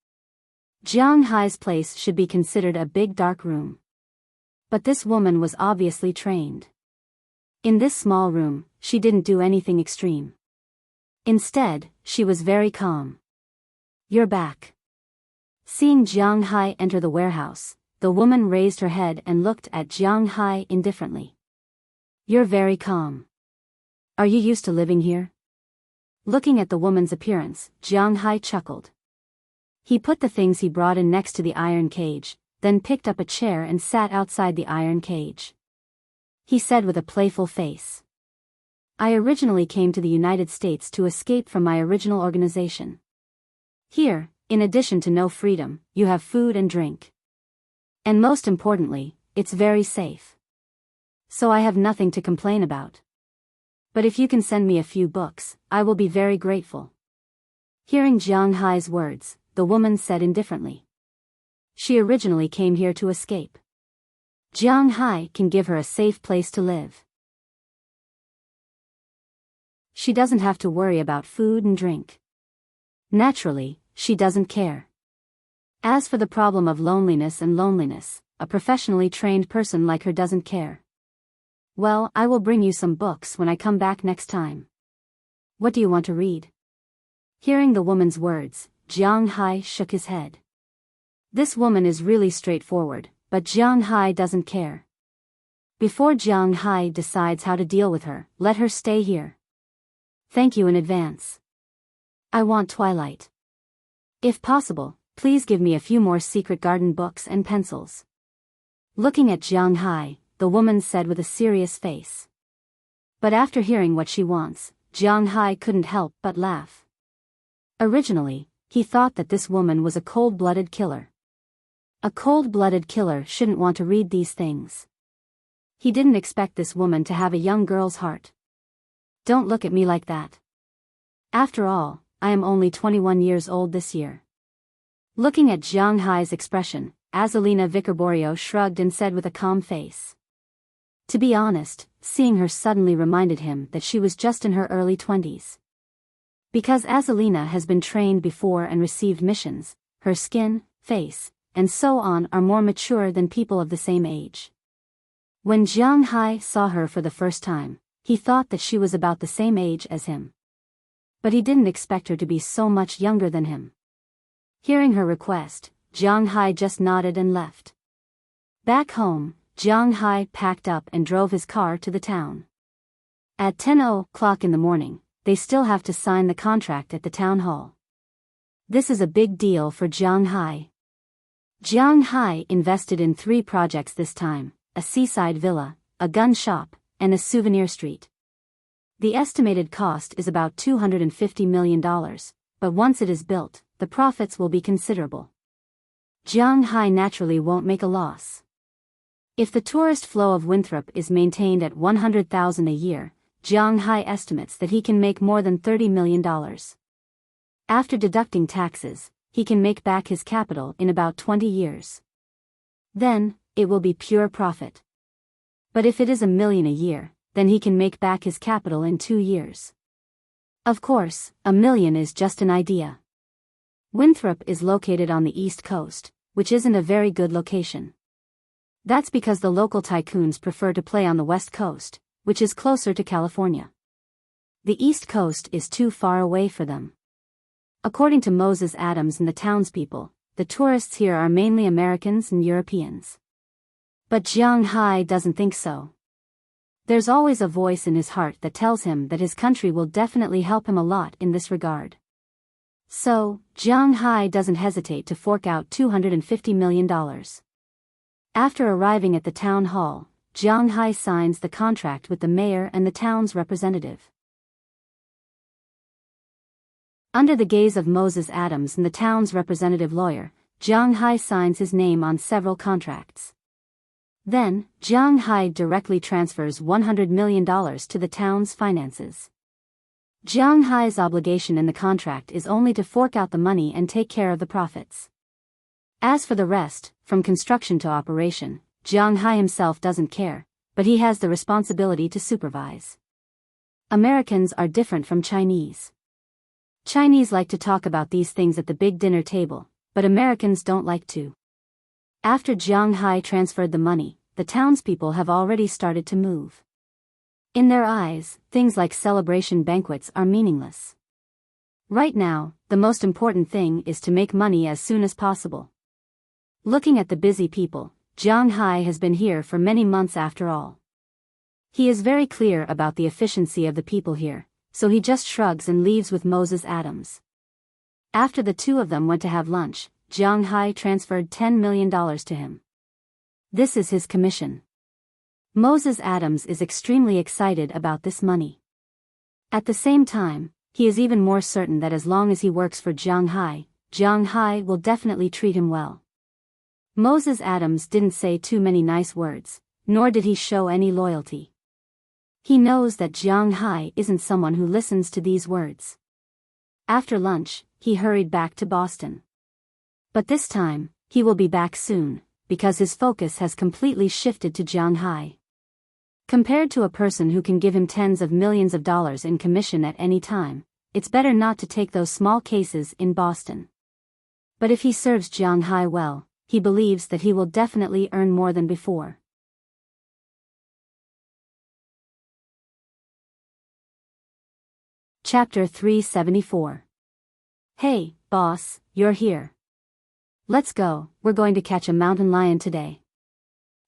Jiang Hai's place should be considered a big dark room. But this woman was obviously trained. In this small room, she didn't do anything extreme. Instead, she was very calm. "You're back." Seeing Jiang Hai enter the warehouse, the woman raised her head and looked at Jiang Hai indifferently. "You're very calm. Are you used to living here?" Looking at the woman's appearance, Jiang Hai chuckled. He put the things he brought in next to the iron cage, then picked up a chair and sat outside the iron cage. He said with a playful face, "I originally came to the United States to escape from my original organization. Here, in addition to no freedom, you have food and drink. And most importantly, it's very safe. So I have nothing to complain about. But if you can send me a few books, I will be very grateful." Hearing Jiang Hai's words, the woman said indifferently, "She originally came here to escape. Jiang Hai can give her a safe place to live. She doesn't have to worry about food and drink. Naturally, she doesn't care. As for the problem of loneliness, a professionally trained person like her doesn't care. Well, I will bring you some books when I come back next time. What do you want to read?" Hearing the woman's words, Jiang Hai shook his head. This woman is really straightforward, but Jiang Hai doesn't care. Before Jiang Hai decides how to deal with her, let her stay here. Thank you in advance. I want Twilight. If possible, please give me a few more Secret Garden books and pencils. Looking at Jiang Hai, the woman said with a serious face. But after hearing what she wants, Jiang Hai couldn't help but laugh. Originally, he thought that this woman was a cold-blooded killer. A cold-blooded killer shouldn't want to read these things. He didn't expect this woman to have a young girl's heart. Don't look at me like that. After all, I am only 21 years old this year. Looking at Jiang Hai's expression, Azalina Vicarborio shrugged and said with a calm face. To be honest, seeing her suddenly reminded him that she was just in her early 20s. Because Azalina has been trained before and received missions, her skin, face, and so on are more mature than people of the same age. When Jiang Hai saw her for the first time, he thought that she was about the same age as him. But he didn't expect her to be so much younger than him. Hearing her request, Jiang Hai just nodded and left. Back home, Jiang Hai packed up and drove his car to the town. At 10 o'clock in the morning, they still have to sign the contract at the town hall. This is a big deal for Jiang Hai. Jiang Hai invested in 3 projects this time: a seaside villa, a gun shop, and a souvenir street. The estimated cost is about $250 million, but once it is built, the profits will be considerable. Jiang Hai naturally won't make a loss. If the tourist flow of Winthrop is maintained at 100,000 a year, Jiang Hai estimates that he can make more than $30 million. After deducting taxes, he can make back his capital in about 20 years. Then, it will be pure profit. But if it is $1 million a year, then he can make back his capital in 2 years. Of course, $1 million is just an idea. Winthrop is located on the East Coast, which isn't a very good location. That's because the local tycoons prefer to play on the West Coast, which is closer to California. The East Coast is too far away for them. According to Moses Adams and the townspeople, the tourists here are mainly Americans and Europeans. But Jiang Hai doesn't think so. There's always a voice in his heart that tells him that his country will definitely help him a lot in this regard. So, Jiang Hai doesn't hesitate to fork out $250 million. After arriving at the town hall, Jiang Hai signs the contract with the mayor and the town's representative. Under the gaze of Moses Adams and the town's representative lawyer, Jiang Hai signs his name on several contracts. Then, Jiang Hai directly transfers $100 million to the town's finances. Jiang Hai's obligation in the contract is only to fork out the money and take care of the profits. As for the rest, from construction to operation, Jiang Hai himself doesn't care, but he has the responsibility to supervise. Americans are different from Chinese. Chinese like to talk about these things at the big dinner table, but Americans don't like to. After Jiang Hai transferred the money, the townspeople have already started to move. In their eyes, things like celebration banquets are meaningless. Right now, the most important thing is to make money as soon as possible. Looking at the busy people, Jiang Hai has been here for many months after all. He is very clear about the efficiency of the people here, so he just shrugs and leaves with Moses Adams. After the two of them went to have lunch, Jiang Hai transferred $10 million to him. This is his commission. Moses Adams is extremely excited about this money. At the same time, he is even more certain that as long as he works for Jiang Hai will definitely treat him well. Moses Adams didn't say too many nice words, nor did he show any loyalty. He knows that Jiang Hai isn't someone who listens to these words. After lunch, he hurried back to Boston. But this time, he will be back soon, because his focus has completely shifted to Jiang Hai. Compared to a person who can give him tens of millions of dollars in commission at any time, it's better not to take those small cases in Boston. But if he serves Jiang Hai well, he believes that he will definitely earn more than before. Chapter 374. Hey, boss, you're here. Let's go, we're going to catch a mountain lion today.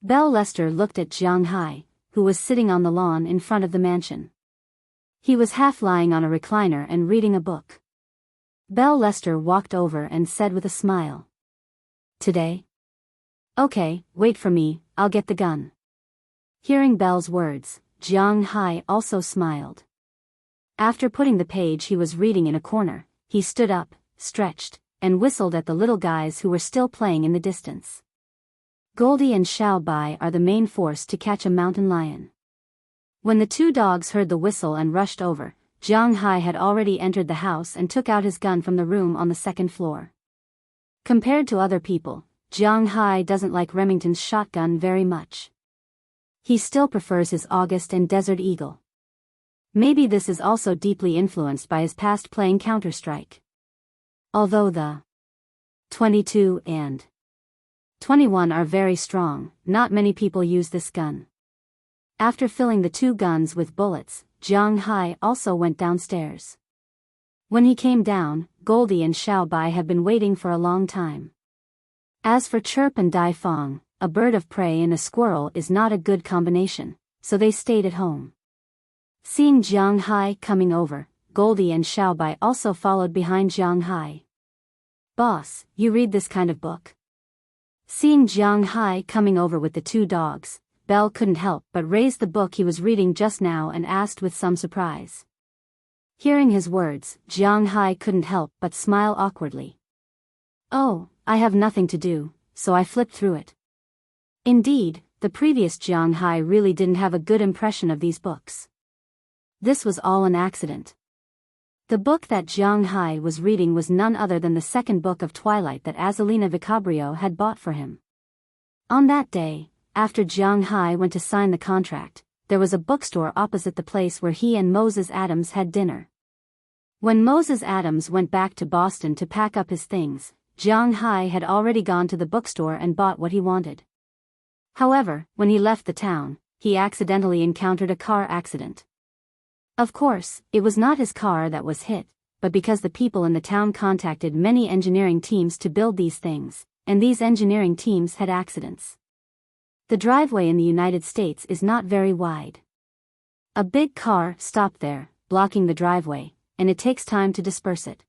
Bell Lester looked at Jiang Hai, who was sitting on the lawn in front of the mansion. He was half lying on a recliner and reading a book. Bell Lester walked over and said with a smile. Today? Okay, wait for me, I'll get the gun. Hearing Bell's words, Jiang Hai also smiled. After putting the page he was reading in a corner, he stood up, stretched, and whistled at the little guys who were still playing in the distance. Goldie and Xiao Bai are the main force to catch a mountain lion. When the two dogs heard the whistle and rushed over, Jiang Hai had already entered the house and took out his gun from the room on the second floor. Compared to other people, Jiang Hai doesn't like Remington's shotgun very much. He still prefers his August and Desert Eagle. Maybe this is also deeply influenced by his past playing Counter-Strike. Although the 22 and 21 are very strong, not many people use this gun. After filling the two guns with bullets, Jiang Hai also went downstairs. When he came down, Goldie and Xiao Bai had been waiting for a long time. As for Chirp and Dai Fong, a bird of prey and a squirrel is not a good combination, so they stayed at home. Seeing Jiang Hai coming over, Goldie and Xiao Bai also followed behind Jiang Hai. "Boss, you read this kind of book?" Seeing Jiang Hai coming over with the two dogs, Belle couldn't help but raise the book he was reading just now and asked with some surprise. Hearing his words, Jiang Hai couldn't help but smile awkwardly. "Oh, I have nothing to do, so I flipped through it." Indeed, the previous Jiang Hai really didn't have a good impression of these books. This was all an accident. The book that Jiang Hai was reading was none other than the second book of Twilight that Azalina Vicabrio had bought for him. On that day, after Jiang Hai went to sign the contract, there was a bookstore opposite the place where he and Moses Adams had dinner. When Moses Adams went back to Boston to pack up his things, Jiang Hai had already gone to the bookstore and bought what he wanted. However, when he left the town, he accidentally encountered a car accident. Of course, it was not his car that was hit, but because the people in the town contacted many engineering teams to build these things, and these engineering teams had accidents. The driveway in the United States is not very wide. A big car stopped there, blocking the driveway, and it takes time to disperse it.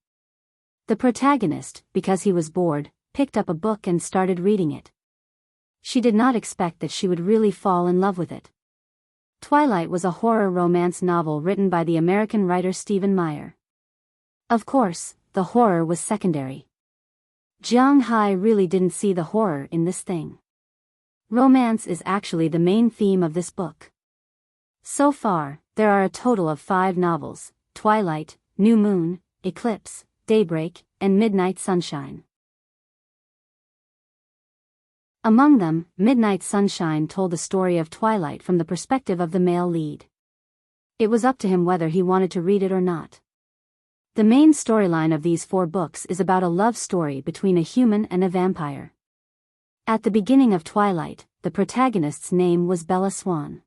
The protagonist, because he was bored, picked up a book and started reading it. She did not expect that she would really fall in love with it. Twilight was a horror romance novel written by the American writer Stephen Meyer. Of course, the horror was secondary. Jiang Hai really didn't see the horror in this thing. Romance is actually the main theme of this book. So far, there are a total of 5 novels: Twilight, New Moon, Eclipse, Daybreak, and Midnight Sunshine. Among them, Midnight Sunshine told the story of Twilight from the perspective of the male lead. It was up to him whether he wanted to read it or not. The main storyline of these 4 books is about a love story between a human and a vampire. At the beginning of Twilight, the protagonist's name was Bella Swan.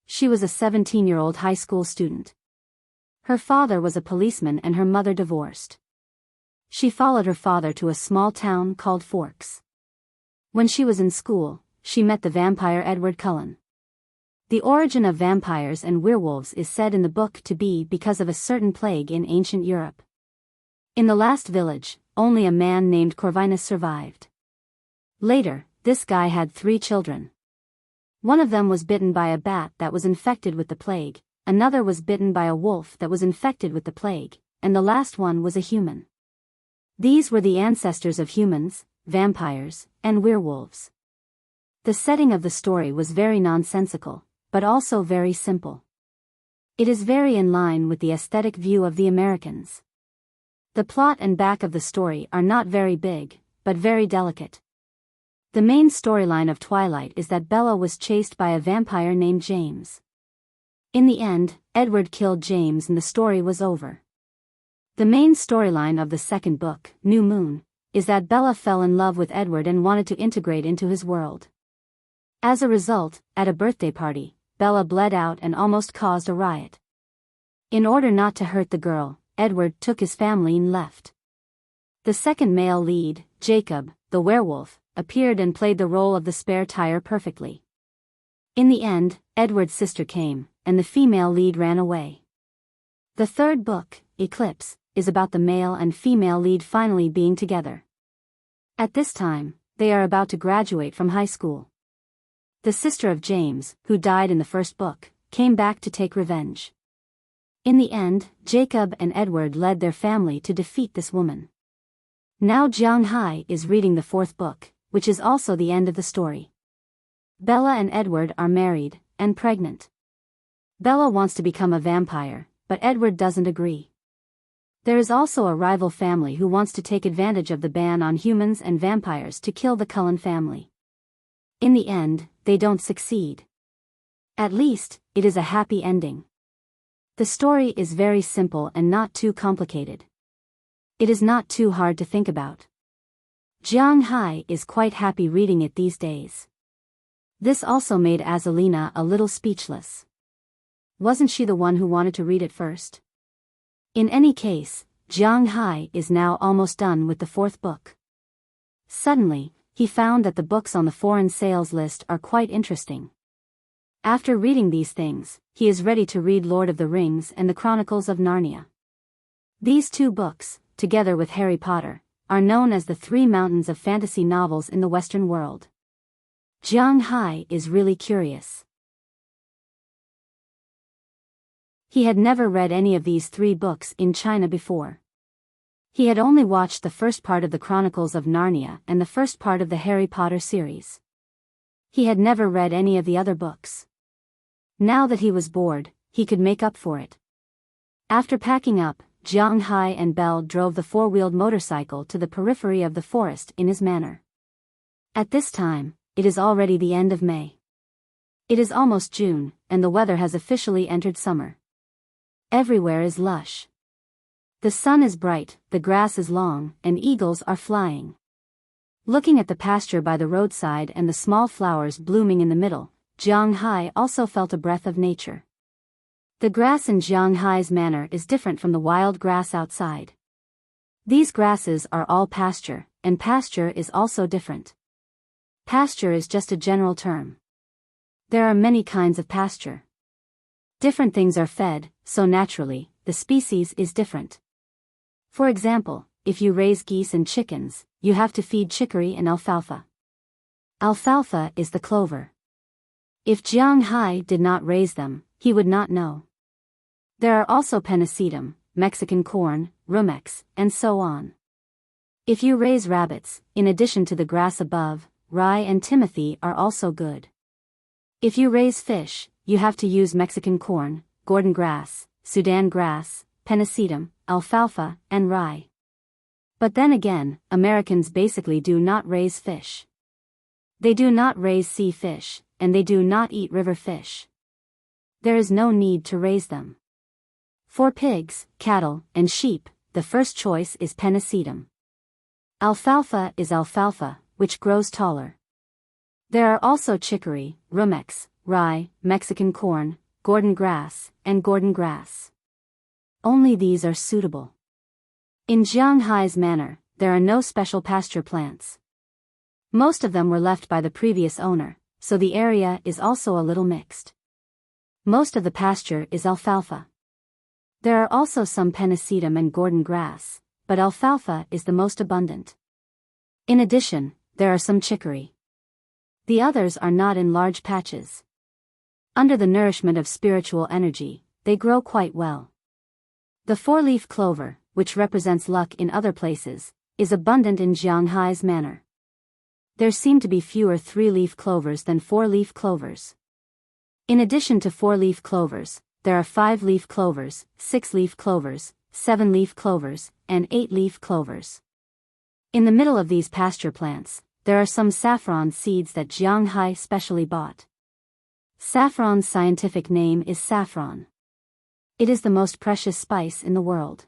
She was a 17-year-old high school student. Her father was a policeman and her mother divorced. She followed her father to a small town called Forks. When she was in school, she met the vampire Edward Cullen. The origin of vampires and werewolves is said in the book to be because of a certain plague in ancient Europe. In the last village, only a man named Corvinus survived. Later, this guy had 3 children. One of them was bitten by a bat that was infected with the plague, another was bitten by a wolf that was infected with the plague, and the last one was a human. These were the ancestors of humans, vampires, and werewolves. The setting of the story was very nonsensical, but also very simple. It is very in line with the aesthetic view of the Americans. The plot and back of the story are not very big, but very delicate. The main storyline of Twilight is that Bella was chased by a vampire named James. In the end, Edward killed James and the story was over. The main storyline of the second book, New Moon, is that Bella fell in love with Edward and wanted to integrate into his world. As a result, at a birthday party, Bella bled out and almost caused a riot. In order not to hurt the girl, Edward took his family and left. The second male lead, Jacob, the werewolf, appeared and played the role of the spare tire perfectly. In the end, Edward's sister came, and the female lead ran away. The third book, Eclipse, is about the male and female lead finally being together. At this time, they are about to graduate from high school. The sister of James, who died in the first book, came back to take revenge. In the end, Jacob and Edward led their family to defeat this woman. Now Jiang Hai is reading the fourth book, which is also the end of the story. Bella and Edward are married, and pregnant. Bella wants to become a vampire, but Edward doesn't agree. There is also a rival family who wants to take advantage of the ban on humans and vampires to kill the Cullen family. In the end, they don't succeed. At least, it is a happy ending. The story is very simple and not too complicated. It is not too hard to think about. Jiang Hai is quite happy reading it these days. This also made Azalina a little speechless. Wasn't she the one who wanted to read it first? In any case, Jiang Hai is now almost done with the fourth book. Suddenly, he found that the books on the foreign sales list are quite interesting. After reading these things, he is ready to read Lord of the Rings and the Chronicles of Narnia. These two books, together with Harry Potter, are known as the three mountains of fantasy novels in the Western world. Jiang Hai is really curious. He had never read any of these three books in China before. He had only watched the first part of the Chronicles of Narnia and the first part of the Harry Potter series. He had never read any of the other books. Now that he was bored, he could make up for it. After packing up, Jiang Hai and Belle drove the four-wheeled motorcycle to the periphery of the forest in his manor. At this time, it is already the end of May. It is almost June, and the weather has officially entered summer. Everywhere is lush. The sun is bright, the grass is long, and eagles are flying. Looking at the pasture by the roadside and the small flowers blooming in the middle, Jiang Hai also felt a breath of nature. The grass in Jiang Hai's manor is different from the wild grass outside. These grasses are all pasture, and pasture is also different. Pasture is just a general term. There are many kinds of pasture. Different things are fed, so naturally, the species is different. For example, if you raise geese and chickens, you have to feed chicory and alfalfa. Alfalfa is the clover. If Jiang Hai did not raise them, he would not know. There are also pennisetum, Mexican corn, rumex, and so on. If you raise rabbits, in addition to the grass above, rye and timothy are also good. If you raise fish, you have to use Mexican corn, Gordon grass, Sudan grass, pennisetum, alfalfa, and rye. But then again, Americans basically do not raise fish. They do not raise sea fish, and they do not eat river fish. There is no need to raise them. For pigs, cattle, and sheep, the first choice is pennisetum. Alfalfa is alfalfa, which grows taller. There are also chicory, rumex, rye, Mexican corn, Gordon grass, and Gordon grass. Only these are suitable. In Jiang Hai's manor, there are no special pasture plants. Most of them were left by the previous owner, so the area is also a little mixed. Most of the pasture is alfalfa. There are also some pennisetum and Gordon grass, but alfalfa is the most abundant. In addition, there are some chicory. The others are not in large patches. Under the nourishment of spiritual energy, they grow quite well. The four-leaf clover, which represents luck in other places, is abundant in Jiang Hai's manor. There seem to be fewer three-leaf clovers than four-leaf clovers. In addition to four-leaf clovers, there are five-leaf clovers, six-leaf clovers, seven-leaf clovers, and eight-leaf clovers. In the middle of these pasture plants, there are some saffron seeds that Jiang Hai specially bought. Saffron's scientific name is saffron. It is the most precious spice in the world.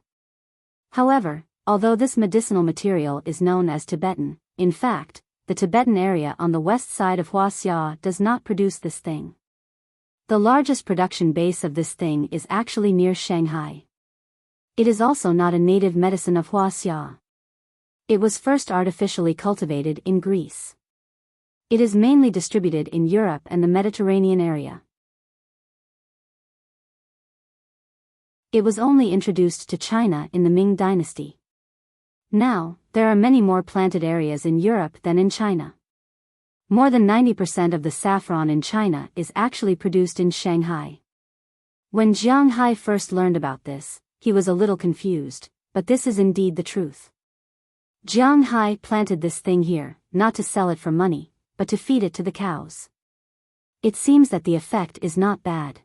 However, although this medicinal material is known as Tibetan, in fact, the Tibetan area on the west side of Huaxia does not produce this thing. The largest production base of this thing is actually near Shanghai. It is also not a native medicine of Huaxia. It was first artificially cultivated in Greece. It is mainly distributed in Europe and the Mediterranean area. It was only introduced to China in the Ming Dynasty. Now, there are many more planted areas in Europe than in China. More than 90% of the saffron in China is actually produced in Shanghai. When Jiang Hai first learned about this, he was a little confused, but this is indeed the truth. Jiang Hai planted this thing here, not to sell it for money, but to feed it to the cows. It seems that the effect is not bad.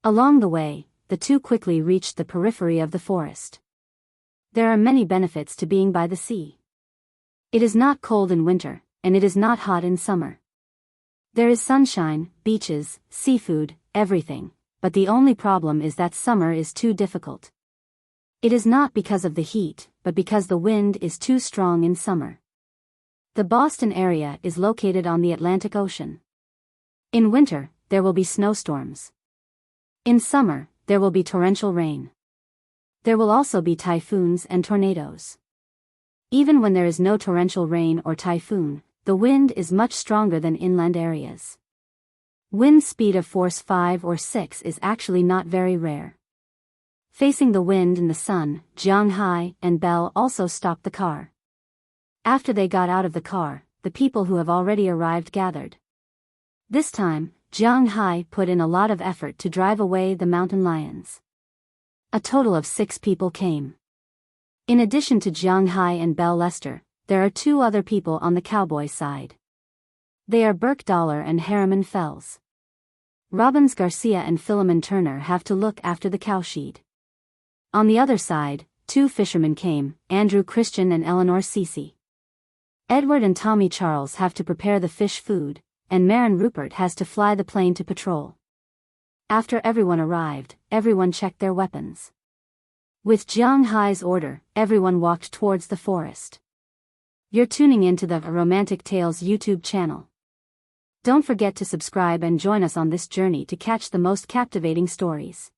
Along the way, the two quickly reached the periphery of the forest. There are many benefits to being by the sea. It is not cold in winter, and it is not hot in summer. There is sunshine, beaches, seafood, everything, but the only problem is that summer is too difficult. It is not because of the heat, but because the wind is too strong in summer. The Boston area is located on the Atlantic Ocean. In winter, there will be snowstorms. In summer, there will be torrential rain. There will also be typhoons and tornadoes. Even when there is no torrential rain or typhoon, the wind is much stronger than inland areas. Wind speed of force 5 or 6 is actually not very rare. Facing the wind and the sun, Jiang Hai and Belle also stopped the car. After they got out of the car, the people who have already arrived gathered. This time, Jiang Hai put in a lot of effort to drive away the mountain lions. A total of 6 people came. In addition to Jiang Hai and Belle Lester, there are 2 other people on the cowboy side. They are Burke Dollar and Harriman Fells. Robbins Garcia and Philemon Turner have to look after the cowshed. On the other side, 2 fishermen came, Andrew Christian and Eleanor Cece. Edward and Tommy Charles have to prepare the fish food, and Marin Rupert has to fly the plane to patrol. After everyone arrived, everyone checked their weapons. With Jiang Hai's order, everyone walked towards the forest. You're tuning into the Romantic Tales YouTube channel. Don't forget to subscribe and join us on this journey to catch the most captivating stories.